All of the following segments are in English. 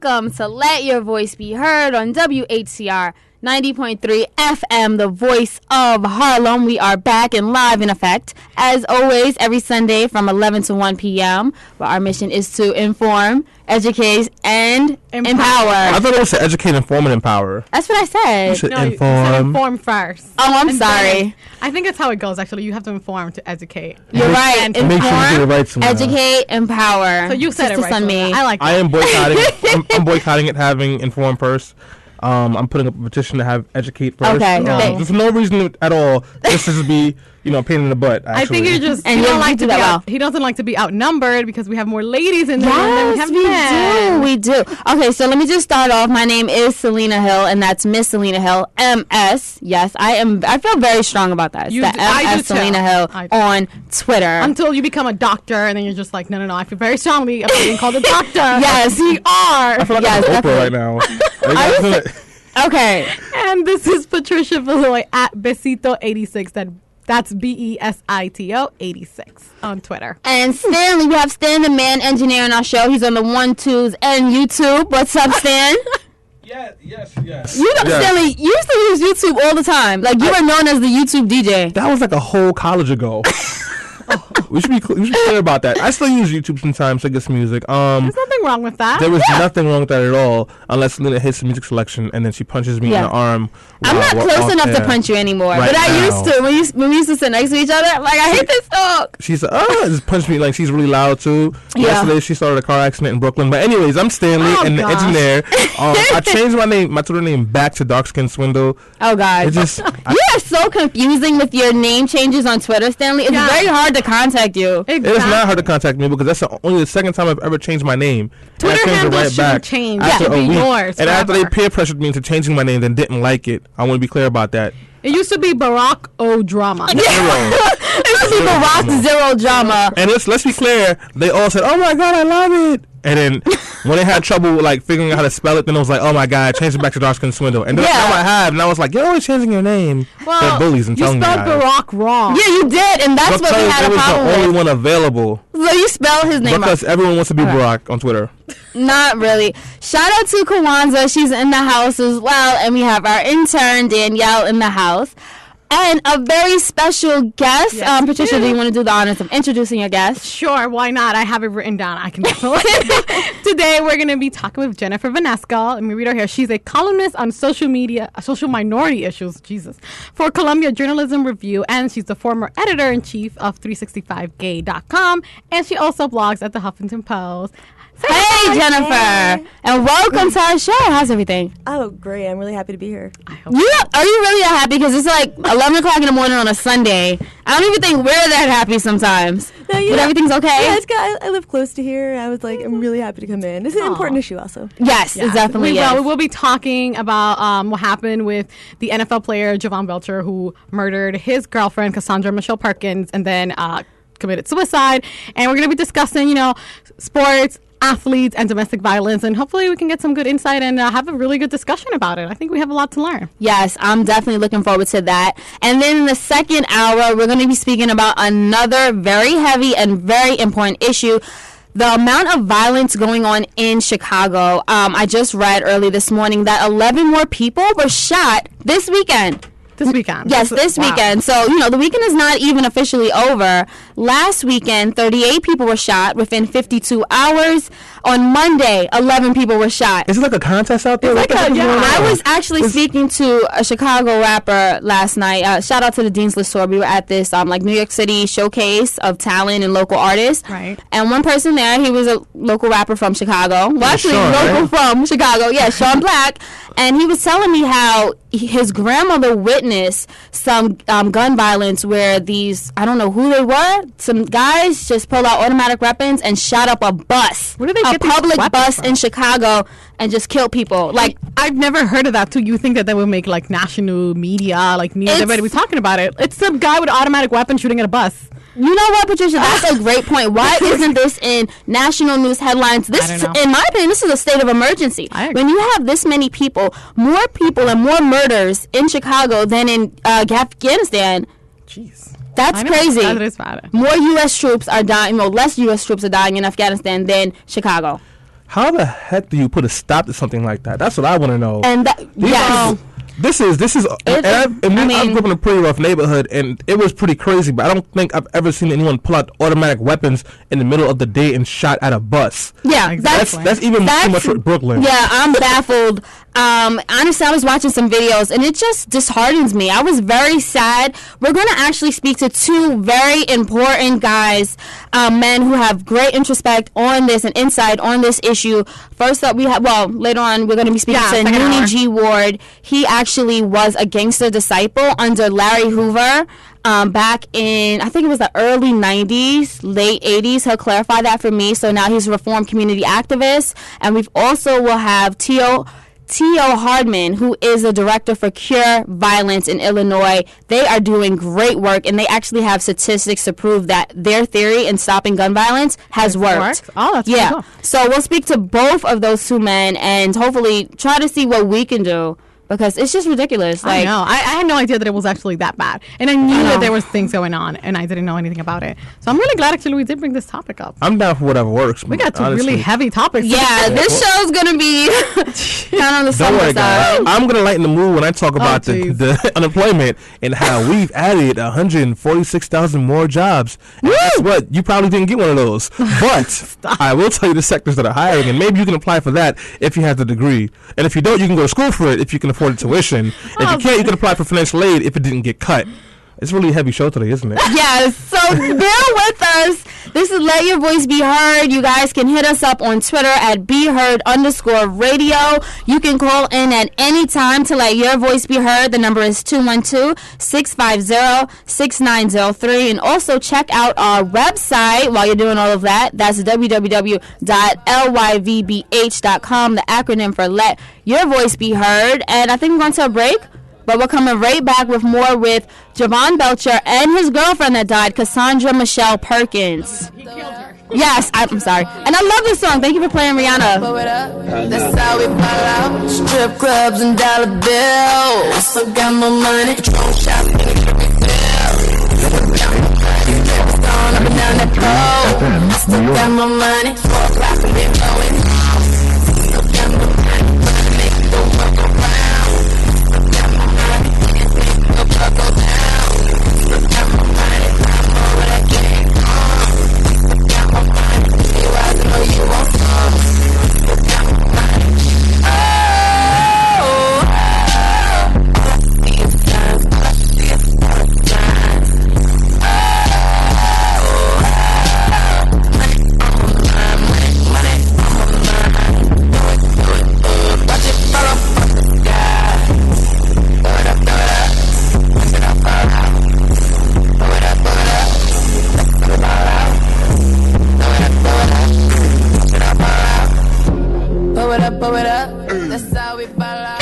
welcome to Let Your Voice Be Heard on Whcr 90.3 FM, the voice of Harlem. We are back and live in effect, as always, every Sunday from 11 to 1 p.m., where our mission is to inform, educate, and empower. I thought it was to educate, inform, and empower. That's what I said. You should No, you inform. said inform first. Oh, I'm And sorry. then- I think that's how it goes, actually. You have to inform to educate. You're right. And Make sure you get it Inform, right somehow. educate, empower. So you said it Sister right. Son so me. I like that. I am boycotting it. I'm boycotting it, having inform first. I'm putting up a petition to have educate first. Okay. No. There's no reason at all. This is be, a pain in the butt, actually. I think you're just. And he, you don't like do to that be well. he doesn't like to be outnumbered because we have more ladies in the room than we Yes, have men. we do. Okay, so let me just start off. My name is Selena Hill, and that's Miss Selena Hill, MS. Yes, I feel very strong about that. It's You the do- I do MS too. Selena Hill I do. on Twitter. Until you become a doctor, and then you're just like, no. I feel very strongly about being called a doctor. Yes. we are. I feel like Yes, I'm Oprah definitely. right now. Are you guys feeling it? Okay. And this is Patricia Villoy at Besito86. That's BESITO 86 on Twitter. And Stanley, we have Stan, the man engineer on our show. He's on the 1, 2s, and YouTube. What's up, Stan? Yes. You know, Yes. Stanley, you used to use YouTube all the time. Like, you were known as the YouTube DJ. That was like a whole college ago. We should be clear about that. I still use YouTube sometimes to get some music. There's nothing wrong with that. There was nothing wrong with that at all, unless Lena hits the music selection and then she punches me in the arm. I'm not close enough to punch you anymore, Right but I now. used to. When we used to sit next to each other, I'm like, I hate this dog. She's just punched me like she's really loud too. Yeah. Yesterday she started a car accident in Brooklyn. But anyways, I'm Stanley and the gosh. engineer. I changed my Twitter name back to Dark Skin Swindle. Oh, God. It just You are so confusing with your name changes on Twitter, Stanley. It's Yeah. very hard to contact you. it is not hard to contact me because that's only the second time I've ever changed my name. And I Twitter changed it handles right shouldn't back change. after It should a be week. yours And after they forever. peer pressured me into changing my name, then didn't like it. I want to be clear about that. It used to be Barack O Drama. Zero. This is the Rock Zero drama. And let's be clear, they all said, "Oh my God, I love it." And then when they had trouble like figuring out how to spell it, then I was like, "Oh my God, change it back to Dark Skin Swindle." And then now I have, and I was like, "You're always changing your name." Well, They're bullies and you telling me spelled guys. Barack wrong. Yeah, you did, and that's what we Because had it a was problem the only with. one available. So you spell his name Because out. everyone wants to be Barack on Twitter. Not really. Shout out to Kwanzaa. She's in the house as well. And we have our intern, Danielle, in the house. And a very special guest. Yes, we Patricia, do. do you want to do the honors of introducing your guest? Sure, why not? I have it written down. I can definitely. Today, we're going to be talking with Jennifer Vanesca. Let me read her here. She's a columnist on social media, social minority issues, for Columbia Journalism Review, and she's the former editor-in-chief of 365gay.com, and she also blogs at the Huffington Post. Say Hey, hi. Jennifer. And welcome to our show. How's everything? Oh, great. I'm really happy to be here. Are you really that happy? Because it's like 11 o'clock in the morning on a Sunday. I don't even think we're that happy sometimes. No, But everything's okay? Yeah, I live close to here. I was like, I'm really happy to come in. This is an important issue also. Yes, it definitely we is. will. We will be talking about what happened with the NFL player Javon Belcher, who murdered his girlfriend Cassandra Michelle Perkins and then committed suicide. And we're going to be discussing, sports, athletes, and domestic violence. And hopefully we can get some good insight and have a really good discussion about it. I think we have a lot to learn. Yes, I'm definitely looking forward to that. And then in the second hour, we're going to be speaking about another very heavy and very important issue. The amount of violence going on in Chicago. I just read early this morning that 11 more people were shot this weekend. This weekend. Yes, this Wow. weekend. So, the weekend is not even officially over. Last weekend, 38 people were shot within 52 hours. On Monday, 11 people were shot. Is it like a contest out there? It's What the like heck a- is yeah. going on? I was actually speaking to a Chicago rapper last night. Shout out to the Dean's List Store. We were at this New York City showcase of talent and local artists. Right. And one person there, he was a local rapper from Chicago. Well, actually, Sean, local right? from Chicago. Yeah, Sean Black. And he was telling me how his grandmother witnessed some gun violence where these, I don't know who they were, some guys just pulled out automatic weapons and shot up a bus. Where do they a get these public weapons bus from? in Chicago and just killed people. Like, I've never heard of that too. You think that would make like national media, like news, everybody be talking about it. It's some guy with an automatic weapon shooting at a bus. you know what, Patricia? That's a great point. Why isn't this in national news headlines? This, I don't know. in my opinion, this is a state of emergency. I agree. When you have this many people and more murders in Chicago than in Afghanistan, Jeez. that's I know. crazy. That is bad. More U.S. troops are dying. Less U.S. troops are dying in Afghanistan than Chicago. how the heck do you put a stop to something like that? That's what I want to know. And This is. I grew up in a pretty rough neighborhood, and it was pretty crazy. But I don't think I've ever seen anyone pull out automatic weapons in the middle of the day and shot at a bus. Yeah, exactly. That's even too much for Brooklyn. Yeah, I'm baffled. Honestly, I was watching some videos, and it just disheartens me. I was very sad. We're going to actually speak to two very important guys, men who have great introspect on this and insight on this issue. First up, later on, we're going to be speaking to Nooney G. Ward. He actually was a gangster disciple under Larry Hoover. Back in, I think it was the early 90s, late 80s. He'll clarify that for me. So now he's a reformed community activist. And we've also will have T.O. Hardman, who is the director for Cure Violence in Illinois. They are doing great work, and they actually have statistics to prove that their theory in stopping gun violence has worked. Oh, that's really cool. So we'll speak to both of those two men and hopefully try to see what we can do. Because it's just ridiculous. I know. I had no idea that it was actually that bad. And I knew that there was things going on, and I didn't know anything about it. So I'm really glad, actually, we did bring this topic up. I'm down for whatever works. We got two really heavy topics. Yeah, this show's going to be kind of on the summer side. I'm going to lighten the mood when I talk about the unemployment and how we've added 146,000 more jobs. And guess what? You probably didn't get one of those. But I will tell you the sectors that are hiring, and maybe you can apply for that if you have the degree. And if you don't, you can go to school for it if you can afford the tuition. If you can't, you can apply for financial aid if it didn't get cut. It's a really heavy show today, isn't it? Yes, so bear with us. This is Let Your Voice Be Heard. You guys can hit us up on Twitter at BeHeard_radio. You can call in at any time to let your voice be heard. The number is 212-650-6903. And also check out our website while you're doing all of that. That's www.lyvbh.com, the acronym for Let Your Voice Be Heard. And I think we're going to a break. But we're coming right back with more with Javon Belcher and his girlfriend that died, Cassandra Michelle Perkins. He killed her. Yes, I'm sorry. And I love this song. Thank you for playing Rihanna. That's how we fall out. Strip clubs and dollar bills. Still got my money. Drone shots in the up and down that pole. Still got my money. 4 o'clock and we're going. Still got my money. Trying to make it go up around. Go down. Still got my money. I'm over that game. Still got my money. You eyes know you want some. Still got my money. These times, these times. Money on my mind. Do it. Watch it fall off the sky. Throw it up. Blow it up, that's how we fall out.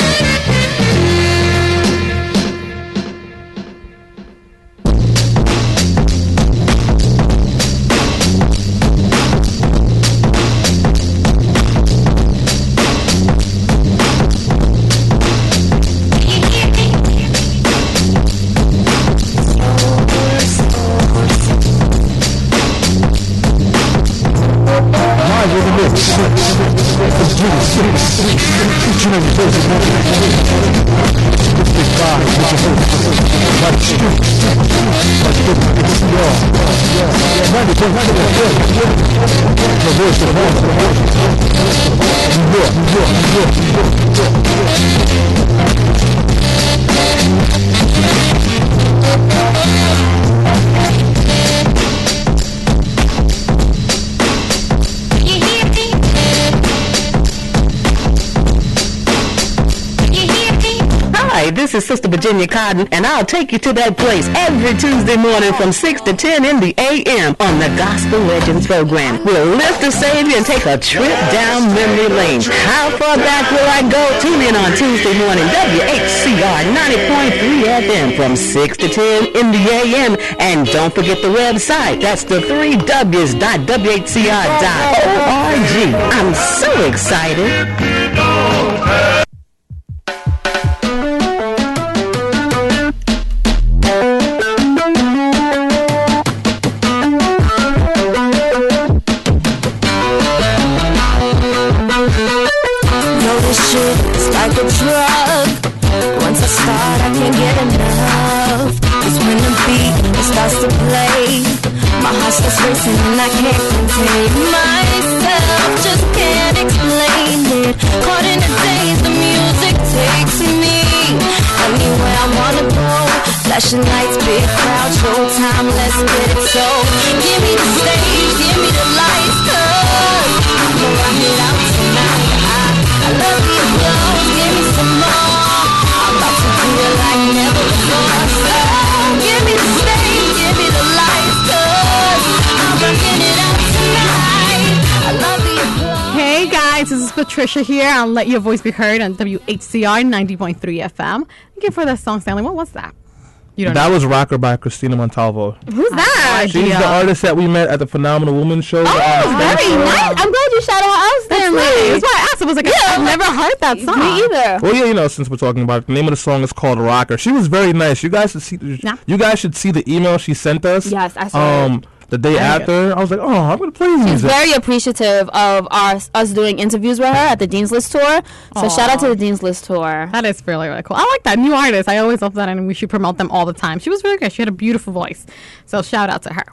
This is Sister Virginia Cotton, and I'll take you to that place every Tuesday morning from 6 to 10 in the a.m. on the Gospel Legends program. We'll lift the Savior and take a trip down memory lane. How far back will I go? Tune in on Tuesday morning, WHCR 90.3 FM from 6 to 10 in the a.m. And don't forget the website. That's the 3Ws.WHCR.org. I'm so excited. Patricia here on Let Your Voice Be Heard on WHCR 90.3 FM. Thank you for that song, Stanley. What was that? You don't That know. was Rocker by Christina Montalvo. Who's that? She's the artist that we met at the Phenomenal Woman show. Oh, very nice. I'm glad you shouted her out, Stanley. That's why I asked. I was like, I've never heard that song. Me either. Well, yeah, you know, since we're talking about it, the name of the song is called Rocker. She was very nice. You guys should see. Yeah. You guys should see the email she sent us. Yes, I saw it. The day after, I was like, oh, I'm gonna play She's music. very appreciative of us doing interviews with her at the Dean's List tour. So shout out to the Dean's List tour. That is really, really cool. I like that. New artist. I always love that, and we should promote them all the time. She was really good. She had a beautiful voice. So shout out to her.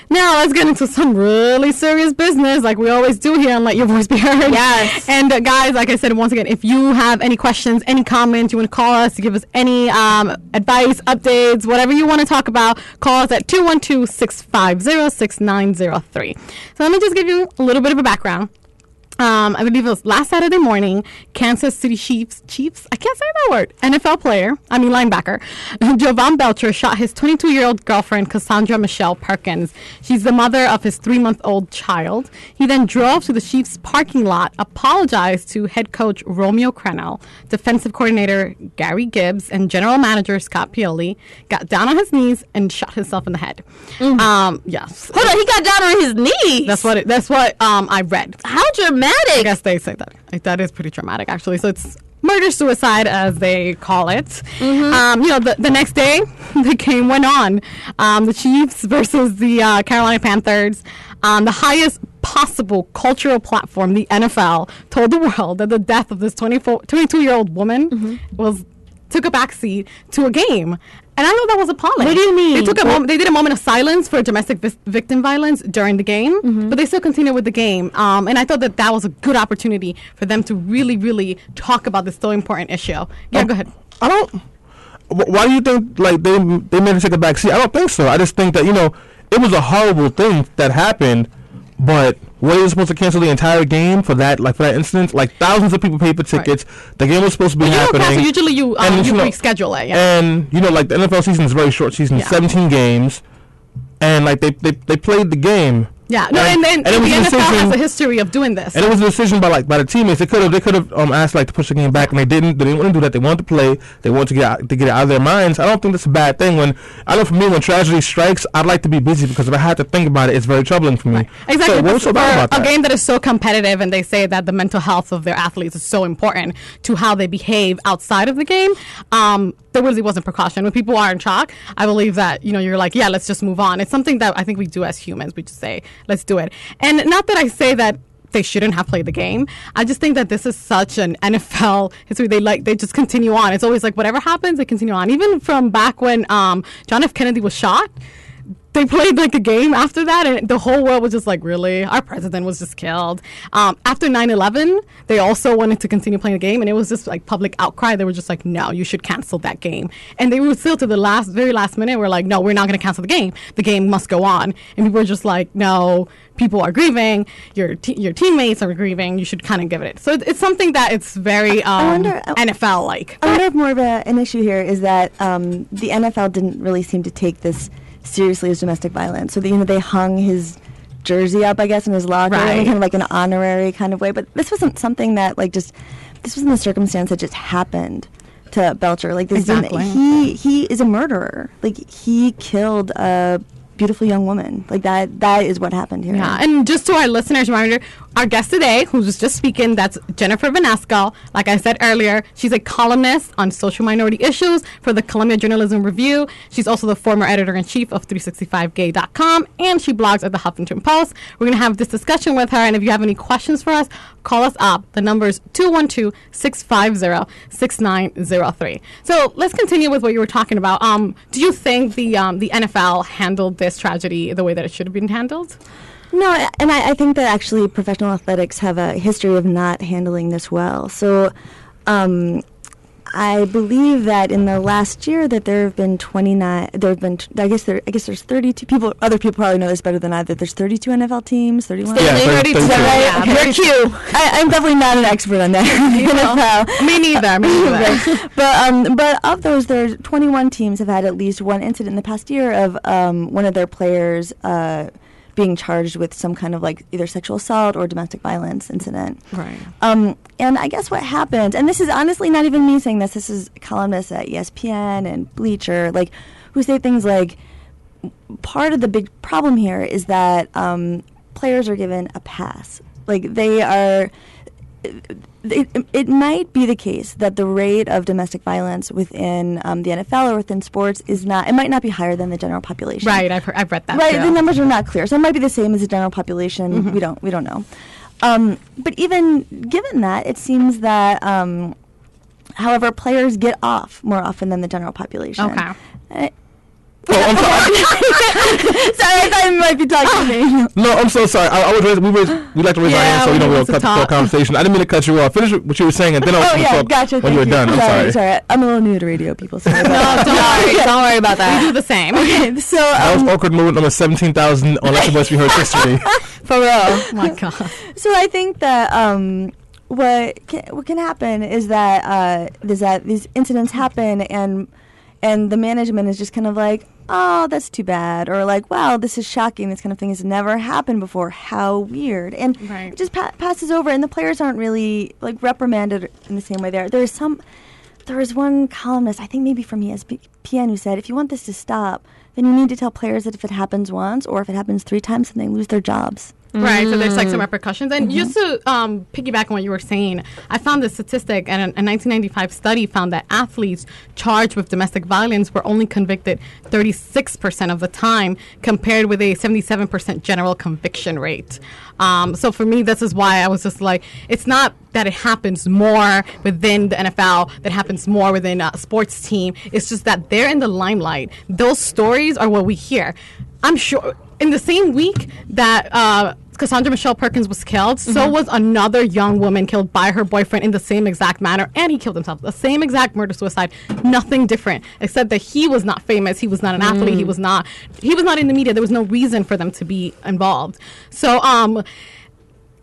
Now, let's get into some really serious business like we always do here on Let Your Voice Be Heard. Yes. And guys, like I said, once again, if you have any questions, any comments, you want to call us to give us any advice, updates, whatever you want to talk about, call us at 212-650-6903. So let me just give you a little bit of a background. I believe it was last Saturday morning, Kansas City Chiefs, I can't say that word, linebacker, Jovan Belcher shot his 22-year-old girlfriend, Cassandra Michelle Perkins. She's the mother of his 3-month-old child. He then drove to the Chiefs parking lot, apologized to head coach Romeo Crennel, defensive coordinator Gary Gibbs, and general manager Scott Pioli, got down on his knees and shot himself in the head. Yes. Hold on, he got down on his knees. That's what I read. How dramatic. I guess they say that. That is pretty traumatic, actually. So it's murder-suicide, as they call it. The next day, the game went on. The Chiefs versus the Carolina Panthers. The highest possible cultural platform, the NFL, told the world that the death of this 22-year-old woman took a backseat to a game. And I know that was appalling. What do you mean? They took a moment. They did a moment of silence for domestic victim violence during the game, but they still continued with the game. And I thought that was a good opportunity for them to really, really talk about this so important issue. Yeah, go ahead. Why do you think like they made her take a back seat? I don't think so. I just think that it was a horrible thing that happened, but were they supposed to cancel the entire game for that incident? Like thousands of people paid for tickets. Right. The game was supposed to be happening. So usually you reschedule it. Yeah. And the NFL season is a very short season, 17 games, and they played the game. Yeah, no, and the NFL has a history of doing this. And it was a decision by the teammates. They could have asked to push the game back, and they didn't. They didn't want to do that. They wanted to play. They wanted to get it out of their minds. I don't think that's a bad thing. For me, when tragedy strikes, I'd like to be busy because if I had to think about it, it's very troubling for me. Right. Exactly. So what's so bad about that? A game that is so competitive, and they say that the mental health of their athletes is so important to how they behave outside of the game. There really wasn't precaution. When people are in shock, I believe that you're like, yeah, let's just move on. It's something that I think we do as humans. We just say, let's do it. And not that I say that they shouldn't have played the game. I just think that this is such an NFL history. They just continue on. It's always like whatever happens, they continue on. Even from back when John F. Kennedy was shot, they played a game after that, and the whole world was just like, really? Our president was just killed. After 9/11, they also wanted to continue playing the game, and it was just public outcry. They were just like, no, you should cancel that game. And they were still to the very last minute, we're like, no, we're not going to cancel the game. The game must go on. And people were just like, no, people are grieving. Your teammates are grieving. You should kind of give it. So it's something that it's very NFL-like. I wonder if more of an issue here is that the NFL didn't really seem to take this seriously as domestic violence. So they hung his jersey up, I guess, in his locker, in kind of an honorary kind of way. But this wasn't something that this wasn't a circumstance that just happened to Belcher. Exactly. He is a murderer. He killed a beautiful young woman. That is what happened here. Yeah, and just to our listeners, reminder, our guest today, who was just speaking, that's Jennifer Vanasco. Like I said earlier, she's a columnist on social minority issues for the Columbia Journalism Review. She's also the former editor-in-chief of 365gay.com, and she blogs at the Huffington Post. We're going to have this discussion with her, and if you have any questions for us, call us up. The number is 212-650-6903. So let's continue with what you were talking about. Do you think the NFL handled this tragedy the way that it should have been handled? No, and I think that actually professional athletics have a history of not handling this well. So I believe that in the last year that there have been 29. There have been. I guess there's 32 people. Other people probably know this better than I. That there's 32 NFL teams. 31. Yeah, 32. Right? Yeah, you're cute. I'm definitely not an expert on that. Me neither. But of those, there's 21 teams have had at least one incident in the past year of one of their players being charged with some kind of like either sexual assault or domestic violence incident. Right. And I guess what happened, and this is honestly not even me saying this, this is columnists at ESPN and Bleacher, like, who say things like, part of the big problem here is that players are given a pass. Like, they are... It might be the case that the rate of domestic violence within the NFL or within sports is not. It might not be higher than the general population. Right, I've read that. Right, too. the numbers are not clear, so it might be the same as the general population. Mm-hmm. We don't know. But even given that, it seems that, however, players get off more often than the general population. Okay. Oh, I'm sorry. Sorry, I thought you might be talking to me. No, I'm so sorry. We like to raise our hands so we'll cut the conversation. I didn't mean to cut you off. Finish what you were saying, and then I'll talk gotcha. when you were done. I'm sorry. I'm a little new to radio, people. Sorry. Don't worry about that. We do the same. Okay, so that was awkward moment number 17,000 on Let Your Voice Be Heard history. For real. Oh my God. So I think that what can happen is that these incidents happen and the management is just kind of like, oh, that's too bad, or like, wow, this is shocking. This kind of thing has never happened before. How weird. And it just passes over, and the players aren't really like reprimanded in the same way. There was one columnist, I think maybe from ESPN, who said, if you want this to stop, then you need to tell players that if it happens once or if it happens 3 times, then they lose their jobs. Right, so there's like some repercussions. And just to piggyback on what you were saying, I found this statistic, and a 1995 study found that athletes charged with domestic violence were only convicted 36% of the time, compared with a 77% general conviction rate. So for me, this is why I was just like, it's not that it happens more within the NFL, that happens more within a sports team. It's just that they're in the limelight. Those stories are what we hear. I'm sure in the same week that Cassandra Michelle Perkins was killed, so was another young woman killed by her boyfriend in the same exact manner, and he killed himself. The same exact murder-suicide, nothing different, except that he was not famous, he was not an athlete, he was not in the media. There was no reason for them to be involved. So,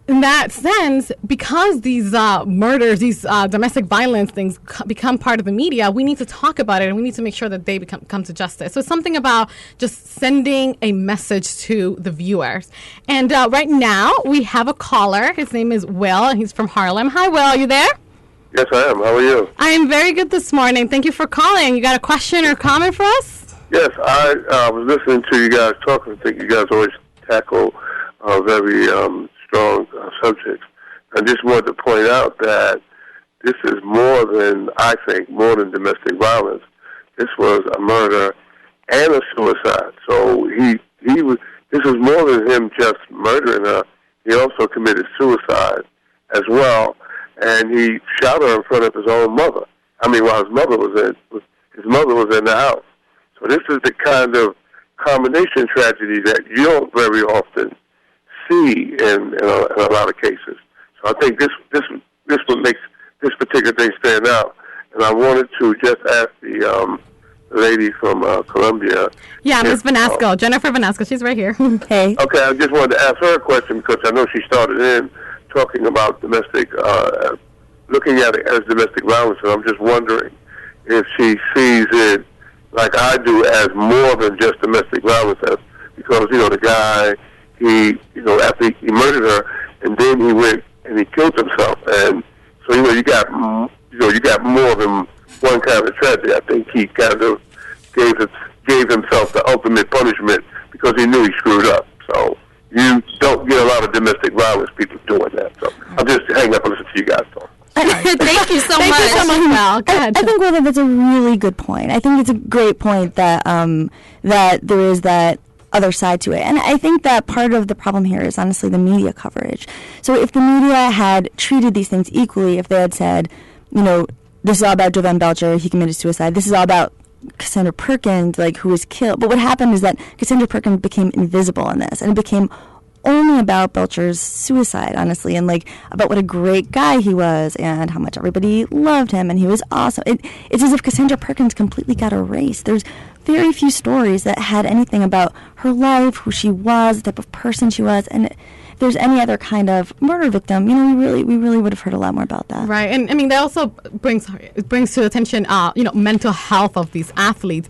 in that sense, because these murders, these domestic violence things become part of the media, we need to talk about it, and we need to make sure that they come to justice. So it's something about just sending a message to the viewers. And right now, we have a caller. His name is Will, and he's from Harlem. Hi, Will. Are you there? Yes, I am. How are you? I am very good this morning. Thank you for calling. You got a question or comment for us? Yes, I was listening to you guys talk. I think you guys always tackle very strong subjects. I just wanted to point out that this is more than domestic violence. This was a murder and a suicide. So this was more than him just murdering her. He also committed suicide as well, and he shot her in front of his own mother. I mean, while his mother was in the house. So this is the kind of combination tragedy that you don't very often see in a lot of cases. So I think this what makes this particular thing stand out. And I wanted to just ask the lady from Columbia. Yeah, Ms. Vanasco, Jennifer Vanasco. She's right here. Hey. Okay, I just wanted to ask her a question because I know she started in talking about looking at it as domestic violence, and I'm just wondering if she sees it like I do as more than just domestic violence, because the guy, after he murdered her, and then he went and he killed himself, and so you got more than one kind of tragedy. I think he kind of gave himself the ultimate punishment because he knew he screwed up. So you don't get a lot of domestic violence people doing that. So I'll just hang up and listen to you guys talk. Thank you so much. Thank you so much, Mel. Go ahead. I think that's a really good point. I think it's a great point that that there is that other side to it. And I think that part of the problem here is honestly the media coverage. So if the media had treated these things equally, if they had said, this is all about Jovan Belcher, he committed suicide, this is all about Cassandra Perkins, who was killed. But what happened is that Cassandra Perkins became invisible in this, and it became only about Belcher's suicide, honestly, and like about what a great guy he was and how much everybody loved him and he was awesome. It's as if Cassandra Perkins completely got erased. There's very few stories that had anything about her life, who she was, the type of person she was, and if there's any other kind of murder victim, we really would have heard a lot more about that. Right, and I mean that also brings to attention, mental health of these athletes.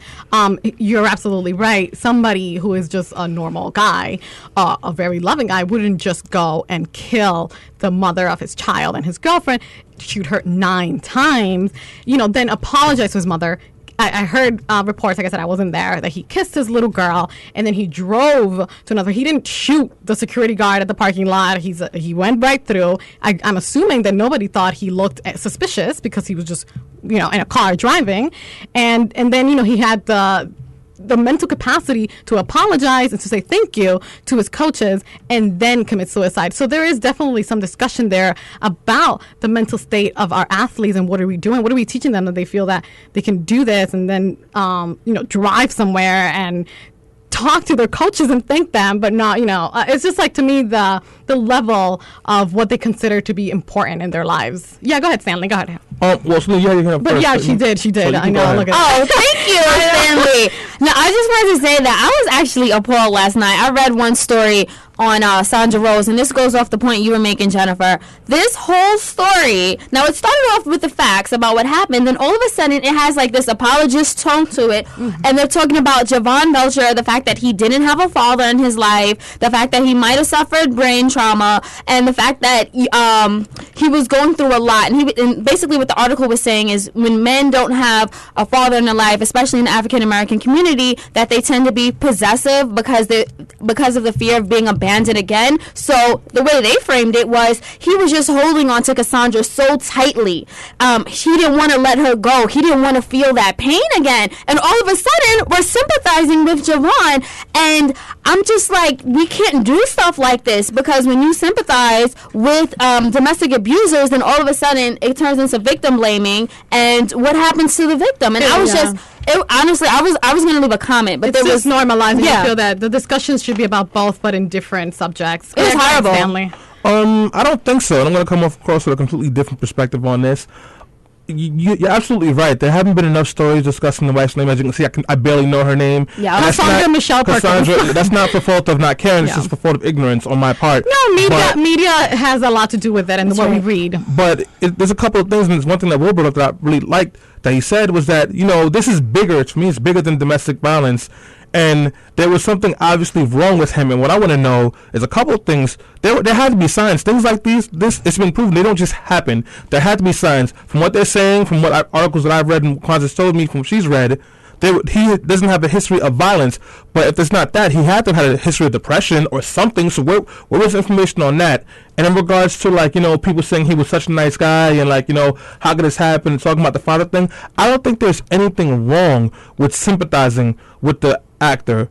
You're absolutely right. Somebody who is just a normal guy, a very loving guy, wouldn't just go and kill the mother of his child and his girlfriend, shoot her 9 times, then apologize to his mother. I heard reports, like I said, I wasn't there, that he kissed his little girl and then he drove to another. He didn't shoot the security guard at the parking lot. He went right through. I'm assuming that nobody thought he looked suspicious because he was just, in a car driving. And then, he had the mental capacity to apologize and to say thank you to his coaches and then commit suicide. So there is definitely some discussion there about the mental state of our athletes and what are we doing? What are we teaching them that they feel that they can do this and then, drive somewhere and talk to their coaches and thank them, but not, it's just like, to me, the level of what they consider to be important in their lives. Yeah, go ahead, Stanley. Go ahead. But yeah, she did. So I know. Look at thank you, Stanley. No, I just wanted to say that I was actually appalled last night. I read one story on Sandra Rose, and this goes off the point you were making, Jennifer. This whole story, now it started off with the facts about what happened, then all of a sudden it has like this apologist tone to it, and they're talking about Javon Belcher, the fact that he didn't have a father in his life, the fact that he might have suffered brain trauma, and the fact that he was going through a lot. And basically what the article was saying is when men don't have a father in their life, especially in the African American community, that they tend to be possessive because of the fear of being abandoned again. So the way they framed it was he was just holding on to Cassandra so tightly. He didn't want to let her go. He didn't want to feel that pain again. And all of a sudden, we're sympathizing with Javon. And I'm just like, we can't do stuff like this, because when you sympathize with domestic abusers, then all of a sudden it turns into victim blaming. And what happens to the victim? And I was honestly, I was going to leave a comment, but it's just normalizing. Yeah. I feel that the discussions should be about both, but in different subjects. It was horrible. Stanley. I don't think so. And I'm going to come across with a completely different perspective on this. You're absolutely right. There haven't been enough stories discussing the wife's name. As you can see, I barely know her name. Yeah, Cassandra Michelle Perkins. That's not for fault of not caring. It's just for fault of ignorance on my part. No, media has a lot to do with it and what we read. But there's a couple of things, and there's one thing that Will brought up that I really liked that he said was that, this is bigger. To me, it's bigger than domestic violence. And there was something obviously wrong with him. And what I want to know is a couple of things. There had to be signs. Things like this, it's been proven. They don't just happen. There had to be signs. From what they're saying, from what articles that I've read and Kwanzaa's told me, from what she's read, he doesn't have a history of violence. But if it's not that, he had to have had a history of depression or something. So where was the information on that? And in regards to, people saying he was such a nice guy and, how could this happen and talking about the father thing, I don't think there's anything wrong with sympathizing with the actor.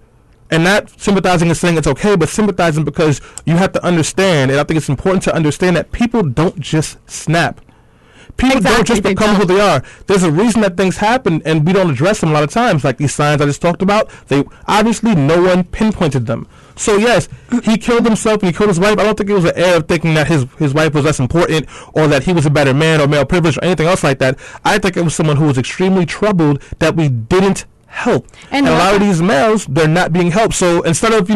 And not sympathizing and saying it's okay, but sympathizing because you have to understand, and I think it's important to understand that people don't just snap. People don't just become who they are. There's a reason that things happen, and we don't address them a lot of times. Like these signs I just talked about, they obviously no one pinpointed them. So yes, he killed himself and he killed his wife. I don't think it was an air of thinking that his wife was less important or that he was a better man or male privilege or anything else like that. I think it was someone who was extremely troubled that we didn't help. And a lot of these males, they're not being helped. So instead of,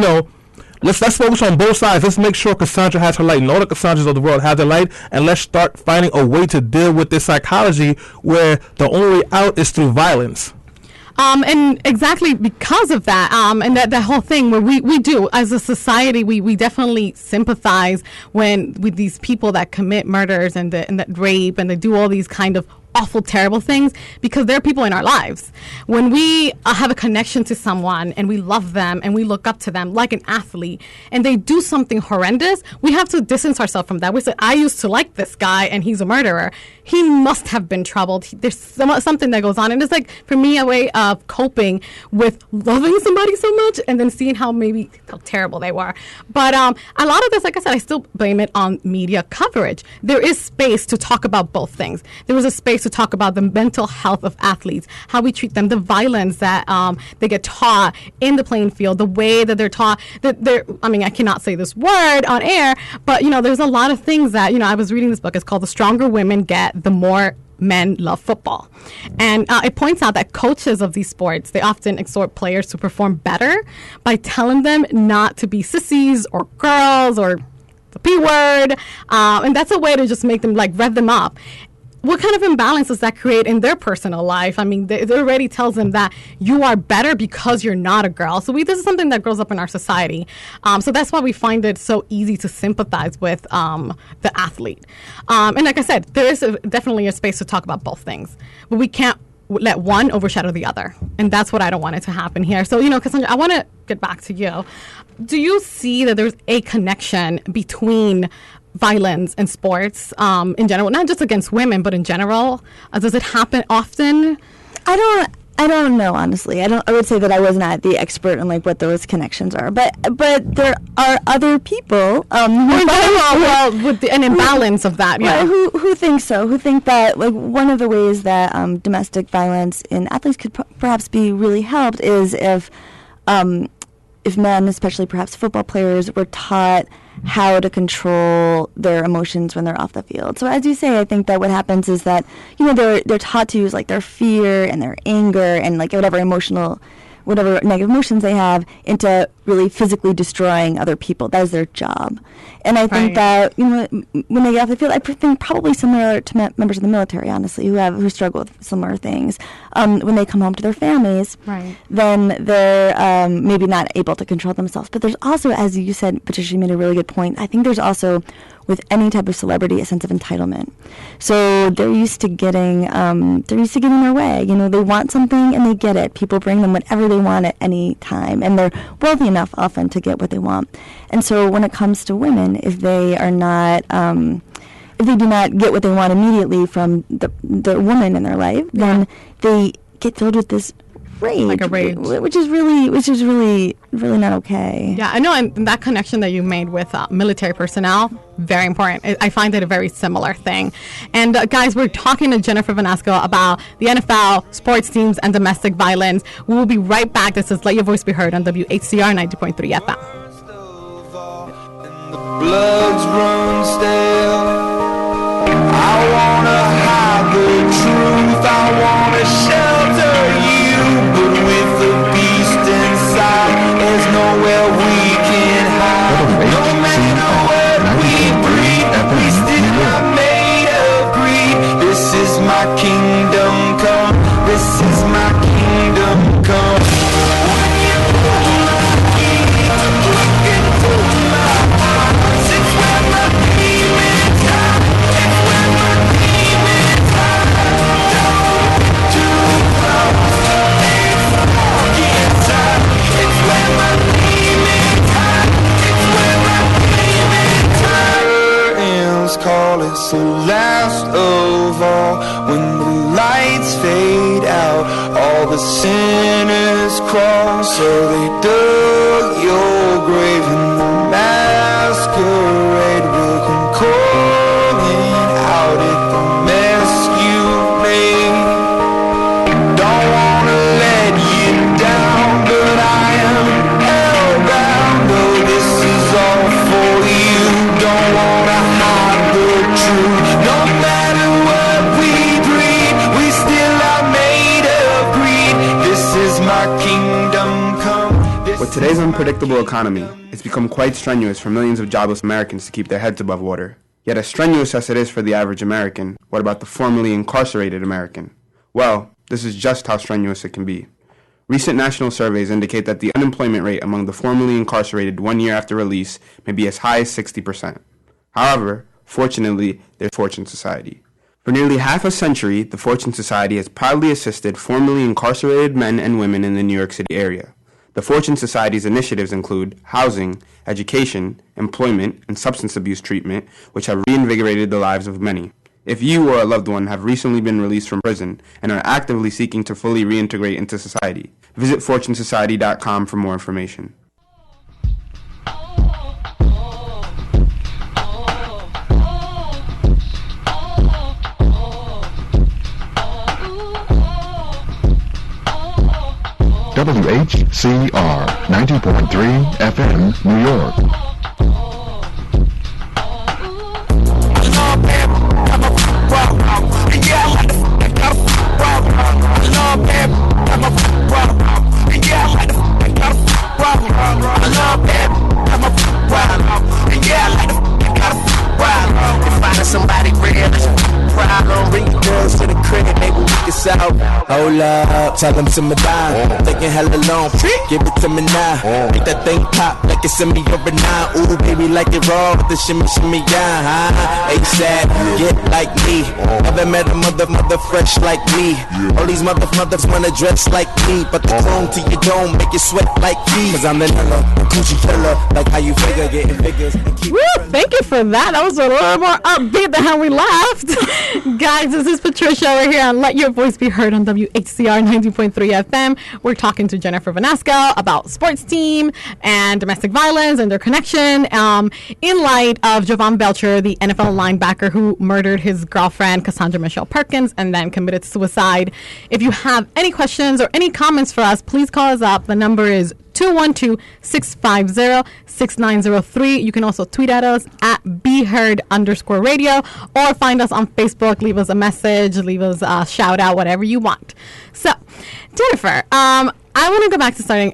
let's focus on both sides. Let's make sure Cassandra has her light and all the Cassandras of the world have their light, and let's start finding a way to deal with this psychology where the only way out is through violence. And exactly because of that, and that whole thing where we do, as a society, we definitely sympathize with these people that commit murders and that rape and they do all these kind of awful, terrible things, because they're people in our lives. When we have a connection to someone and we love them and we look up to them like an athlete and they do something horrendous, we have to distance ourselves from that. We say, I used to like this guy and he's a murderer. He must have been troubled. There's something that goes on. And it's like, for me, a way of coping with loving somebody so much and then seeing how terrible they were. But a lot of this, like I said, I still blame it on media coverage. There is space to talk about both things. There was a space space to talk about the mental health of athletes, how we treat them, the violence that they get taught in the playing field, the way that they're taught. I cannot say this word on air, but, there's a lot of things that, I was reading this book. It's called The Stronger Women Get, the More Men Love Football. And it points out that coaches of these sports, they often exhort players to perform better by telling them not to be sissies or girls or the P word. And that's a way to just make them rev them up. What kind of imbalance does that create in their personal life? I mean, it already tells them that you are better because you're not a girl. So this is something that grows up in our society. So that's why we find it so easy to sympathize with the athlete. And like I said, there is definitely a space to talk about both things. But we can't let one overshadow the other. And that's what I don't want it to happen here. So, Cassandra, I want to get back to you. Do you see that there's a connection between violence in sports in general, not just against women, but in general? Does it happen often? I don't know, honestly. I would say that I was not the expert on what those connections are, but there are other people with an imbalance of that, who think so, who think that one of the ways that domestic violence in athletes could perhaps be really helped is if men, especially perhaps football players, were taught how to control their emotions when they're off the field. So as you say, I think that what happens is that, they're taught to use their fear and their anger and whatever negative emotions they have into really physically destroying other people. That is their job. And I think that, when they get off the field, I think probably similar to members of the military, honestly, who struggle with similar things. When they come home to their families, then they're maybe not able to control themselves. But there's also, as you said, Patricia, you made a really good point. I think there's also, with any type of celebrity, a sense of entitlement. So they're used to getting their way. They want something and they get it. People bring them whatever they want at any time, and they're wealthy enough often to get what they want. And so when it comes to women, if they are not, if they do not get what they want immediately from the woman in their life, then they get filled with this rage, which is really not okay. Yeah, I know, and that connection that you made with military personnel, very important. I find it a very similar thing. And guys, we're talking to Jennifer Vanasco about the NFL, sports teams, and domestic violence. We will be right back. This is Let Your Voice Be Heard on WHCR 90.3 FM. The blood's run stale. I wanna hide the truth. I wanna shelter you, but with the beast inside, there's nowhere we can hide. No matter what we breathe, we still are made of greed. This is my kingdom come. This is my kingdom come. When you hold my hand, look into my eyes. It's where my demons hide. It's where my demons hide. Don't get too close. It's dark inside. It's where my demons hide. It's where my demons hide. Curtains call, it's the last of all. When the lights fade out, all the sinners crawl. So they dug your grave, and the masquerade will come calling out at the mess you made. Don't wanna let you down, but I am hellbound. Oh, this is all for you. Don't wanna hide the truth. No matter what we breed, we still are made of greed. This is my kingdom come. With today's unpredictable economy, it's become quite strenuous for millions of jobless Americans to keep their heads above water. Yet as strenuous as it is for the average American, what about the formerly incarcerated American? Well, this is just how strenuous it can be. Recent national surveys indicate that the unemployment rate among the formerly incarcerated 1 year after release may be as high as 60%. However, fortunately, there's Fortune Society. For nearly half a century, the Fortune Society has proudly assisted formerly incarcerated men and women in the New York City area. The Fortune Society's initiatives include housing, education, employment, and substance abuse treatment, which have reinvigorated the lives of many. If you or a loved one have recently been released from prison and are actively seeking to fully reintegrate into society, visit fortunesociety.com for more information. WHCR 90.3 FM, New York. Somebody real, problem, bring your girls to the crib, maybe we can solve. Hold up, tell them to me down. Taking hella long, give it to me now. Make that thing pop like it's in me over now. Ooh, baby, like it raw with the shimmy, shimmy, yeah, huh? ASAP, get like me. Never met a mother fresh like me. All these mothers wanna dress like me, but the chrome to your dome make you sweat like me. Cause I'm the nilla, the coochie killer, like how you figure, getting figures. Woo, thank you for that. That was a little more upbeat than how we laughed. Guys, this is Patricia. We're here on Let Your Voice Be Heard on WHCR 90.3 FM. We're talking to Jennifer Vanasco about sports team and domestic violence and their connection in light of Javon Belcher, the NFL linebacker who murdered his girlfriend, Cassandra Michelle Perkins, and then committed suicide. If you have any questions or any comments for us, please call us up. The number is 212-650-6903. You can also tweet at us at BeHeard_radio or find us on Facebook. Leave us a message, leave us a shout out, whatever you want. So, Jennifer, I want to go back to starting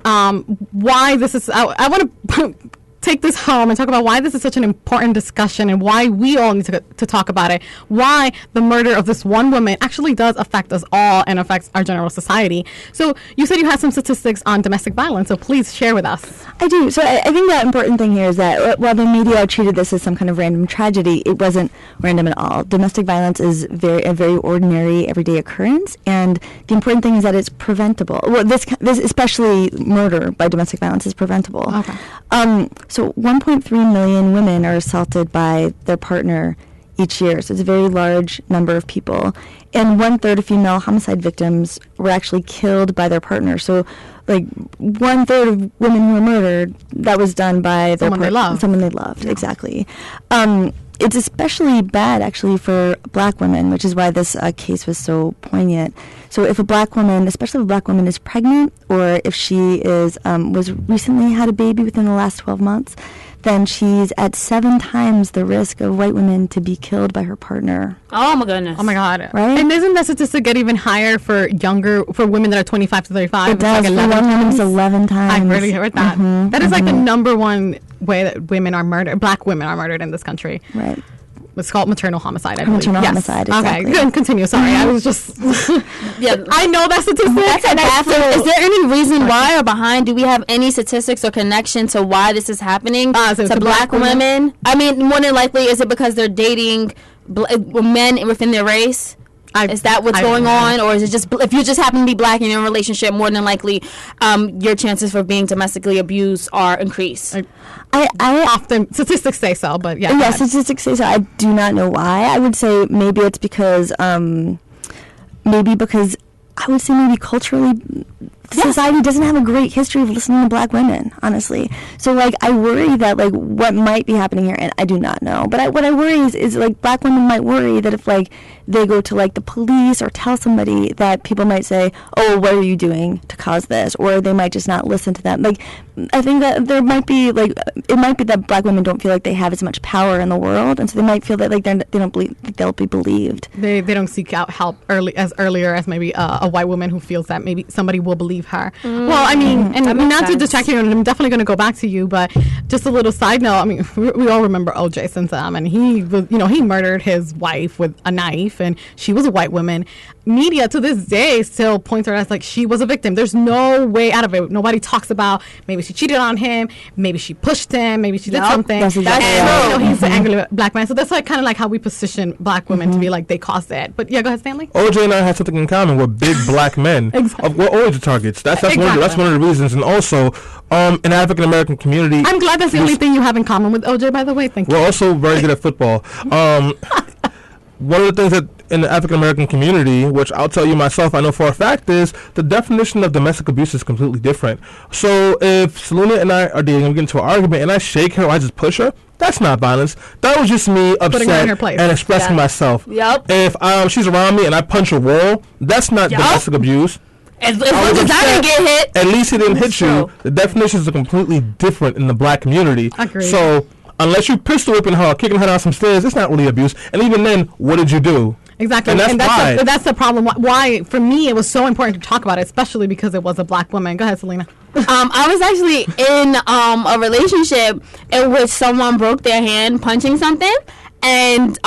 why this is. I want to take this home and talk about why this is such an important discussion and why we all need to talk about it. Why the murder of this one woman actually does affect us all and affects our general society. So you said you had some statistics on domestic violence, so please share with us. I do. So I think the important thing here is that while the media treated this as some kind of random tragedy, it wasn't random at all. Domestic violence is a very ordinary, everyday occurrence, and the important thing is that it's preventable. Well, this especially murder by domestic violence is preventable. Okay. So 1.3 million women are assaulted by their partner each year. So it's a very large number of people. And 1/3 of female homicide victims were actually killed by their partner. So like 1/3 of women who were murdered, that was done by someone they loved. Someone they loved, yeah. Exactly. It's especially bad, actually, for black women, which is why this case was so poignant. So if a black woman, especially if a black woman is pregnant, or if she is was recently had a baby within the last 12 months, then she's at 7 times the risk of white women to be killed by her partner. Oh my goodness. Oh my God. Right? And isn't that statistic get even higher for women that are 25 to 35? It does. Like for one woman, it's 11 times. I've really heard that. Mm-hmm. That is like the number one way that women are murdered, black women are murdered in this country. Right. It's called maternal homicide, I believe. Maternal homicide, exactly. Okay, continue. Sorry, I was just... Yeah, I know that statistic. Is there any reason why or behind? Do we have any statistics or connection to why this is happening to black women? I mean, more than likely, is it because they're dating men within their race? Is that what's going on, or is it just if you just happen to be black and you're in a relationship, more than likely, your chances for being domestically abused are increased? I often statistics say so, but yeah. Yeah, statistics say so. I do not know why. I would say maybe it's because I would say maybe culturally. Society doesn't have a great history of listening to black women, honestly. So, like, I worry that, like, what might be happening here, and I do not know, but what I worry is, like, black women might worry that if, like, they go to, like, the police or tell somebody, that people might say, oh, what are you doing to cause this? Or they might just not listen to them. Like, I think that there might be, like, it might be that black women don't feel like they have as much power in the world, and so they might feel that, like, they don't believe that they'll be believed. They don't seek out help earlier as maybe a white woman who feels that maybe somebody will believe her. Well, I mean, and not to distract you, and I'm definitely going to go back to you, but just a little side note. I mean, we all remember O.J. Simpson, and he was, he murdered his wife with a knife, and she was a white woman. Media to this day still points her as like she was a victim. There's no way out of it. Nobody talks about maybe she cheated on him, maybe she pushed him, maybe she did something. That's exactly he's an angry black man. So that's like kind of like how we position black women to be like they caused it. But yeah, go ahead, Stanley. OJ and I have something in common. We're big black men. Exactly. We're always the targets. That's one of the reasons. And also, in the African American community, I'm glad that's the only thing you have in common with OJ. By the way, thank you. We're also very good at football. One of the things that in the African American community, which I'll tell you myself, I know for a fact, is the definition of domestic abuse is completely different. So if Selena and I are dating, we get into an argument, and I shake her or I just push her, that's not violence. That was just me upset and expressing myself. Yep. If she's around me and I punch a wall, that's not domestic abuse. As long as I didn't get hit. At least he didn't hit you. The definitions are completely different in the black community. Agreed. So unless you pistol whipping her, kicking her down some stairs, it's not really abuse. And even then, what did you do? Exactly, and that's the problem. Why, for me, it was so important to talk about it, especially because it was a black woman. Go ahead, Selena. I was actually in a relationship in which someone broke their hand punching something, and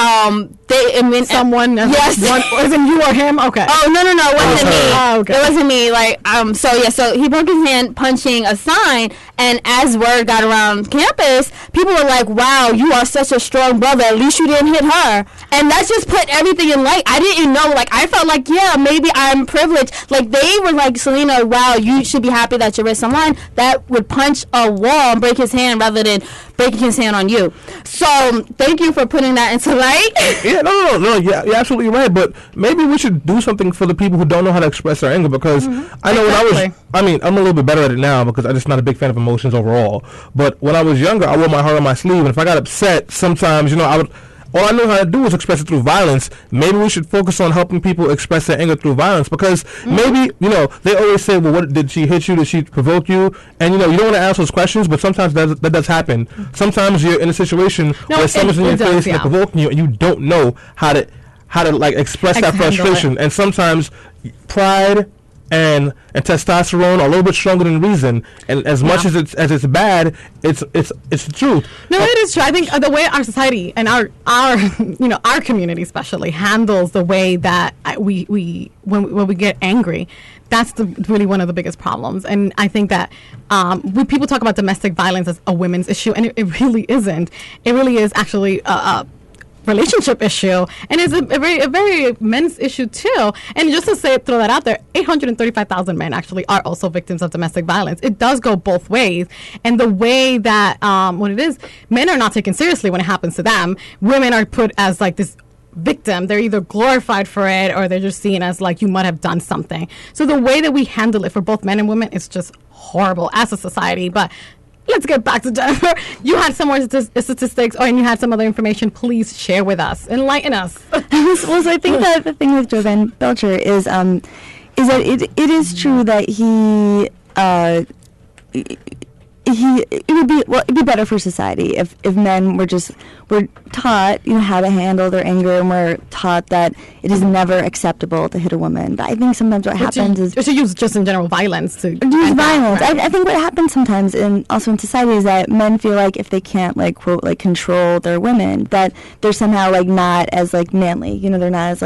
someone. Yes, wasn't you or him? Okay. Oh no, it wasn't me. Oh, okay. It wasn't me. So he broke his hand punching a sign, and as word got around campus, people were like, "Wow, you are such a strong brother. At least you didn't hit her." And that just put everything in light. I didn't know. Like, I felt like, yeah, maybe I'm privileged. Like, they were like, Selena, wow, you should be happy that you're with someone that would punch a wall and break his hand rather than breaking his hand on you. So thank you for putting that into light. Yeah, no. Yeah, you're absolutely right. But maybe we should do something for the people who don't know how to express their anger, because I know when I'm a little bit better at it now because I'm just not a big fan of emotions overall. But when I was younger, I wore my heart on my sleeve, and if I got upset, sometimes, all I knew how to do was express it through violence. Maybe we should focus on helping people express their anger through violence, because maybe, they always say, well, what did she hit you? Did she provoke you? And, you don't want to ask those questions, but sometimes that does happen. Sometimes you're in a situation where someone's in your face and they're provoking you, and you don't know how to express that frustration. And sometimes pride and testosterone are a little bit stronger than reason, and as much as it's bad, it's the truth. No, it is true. I think the way our society and our our community especially handles the way that we when we get angry, that's really one of the biggest problems. And I think that when people talk about domestic violence as a women's issue, and it really isn't. It really is actually a relationship issue, and it's a very men's issue too. And just to throw that out there, 835,000 men actually are also victims of domestic violence. It does go both ways, and the way that what it is, men are not taken seriously when it happens to them. Women are put as like this victim. They're either glorified for it, or they're just seen as like, you might have done something. So the way that we handle it for both men and women is just horrible as a society. But let's get back to Jennifer. You had some more statistics, and you had some other information. Please share with us. Enlighten us. Well, so I think that the thing with Jovan Belcher is that it is true that it'd be better for society if men were taught how to handle their anger, and were taught that it is never acceptable to hit a woman. But I think sometimes what happens is to use just in general violence to use violence. Right. I think what happens sometimes also in society is that men feel like if they can't quote control their women, that they're somehow not as manly. They're not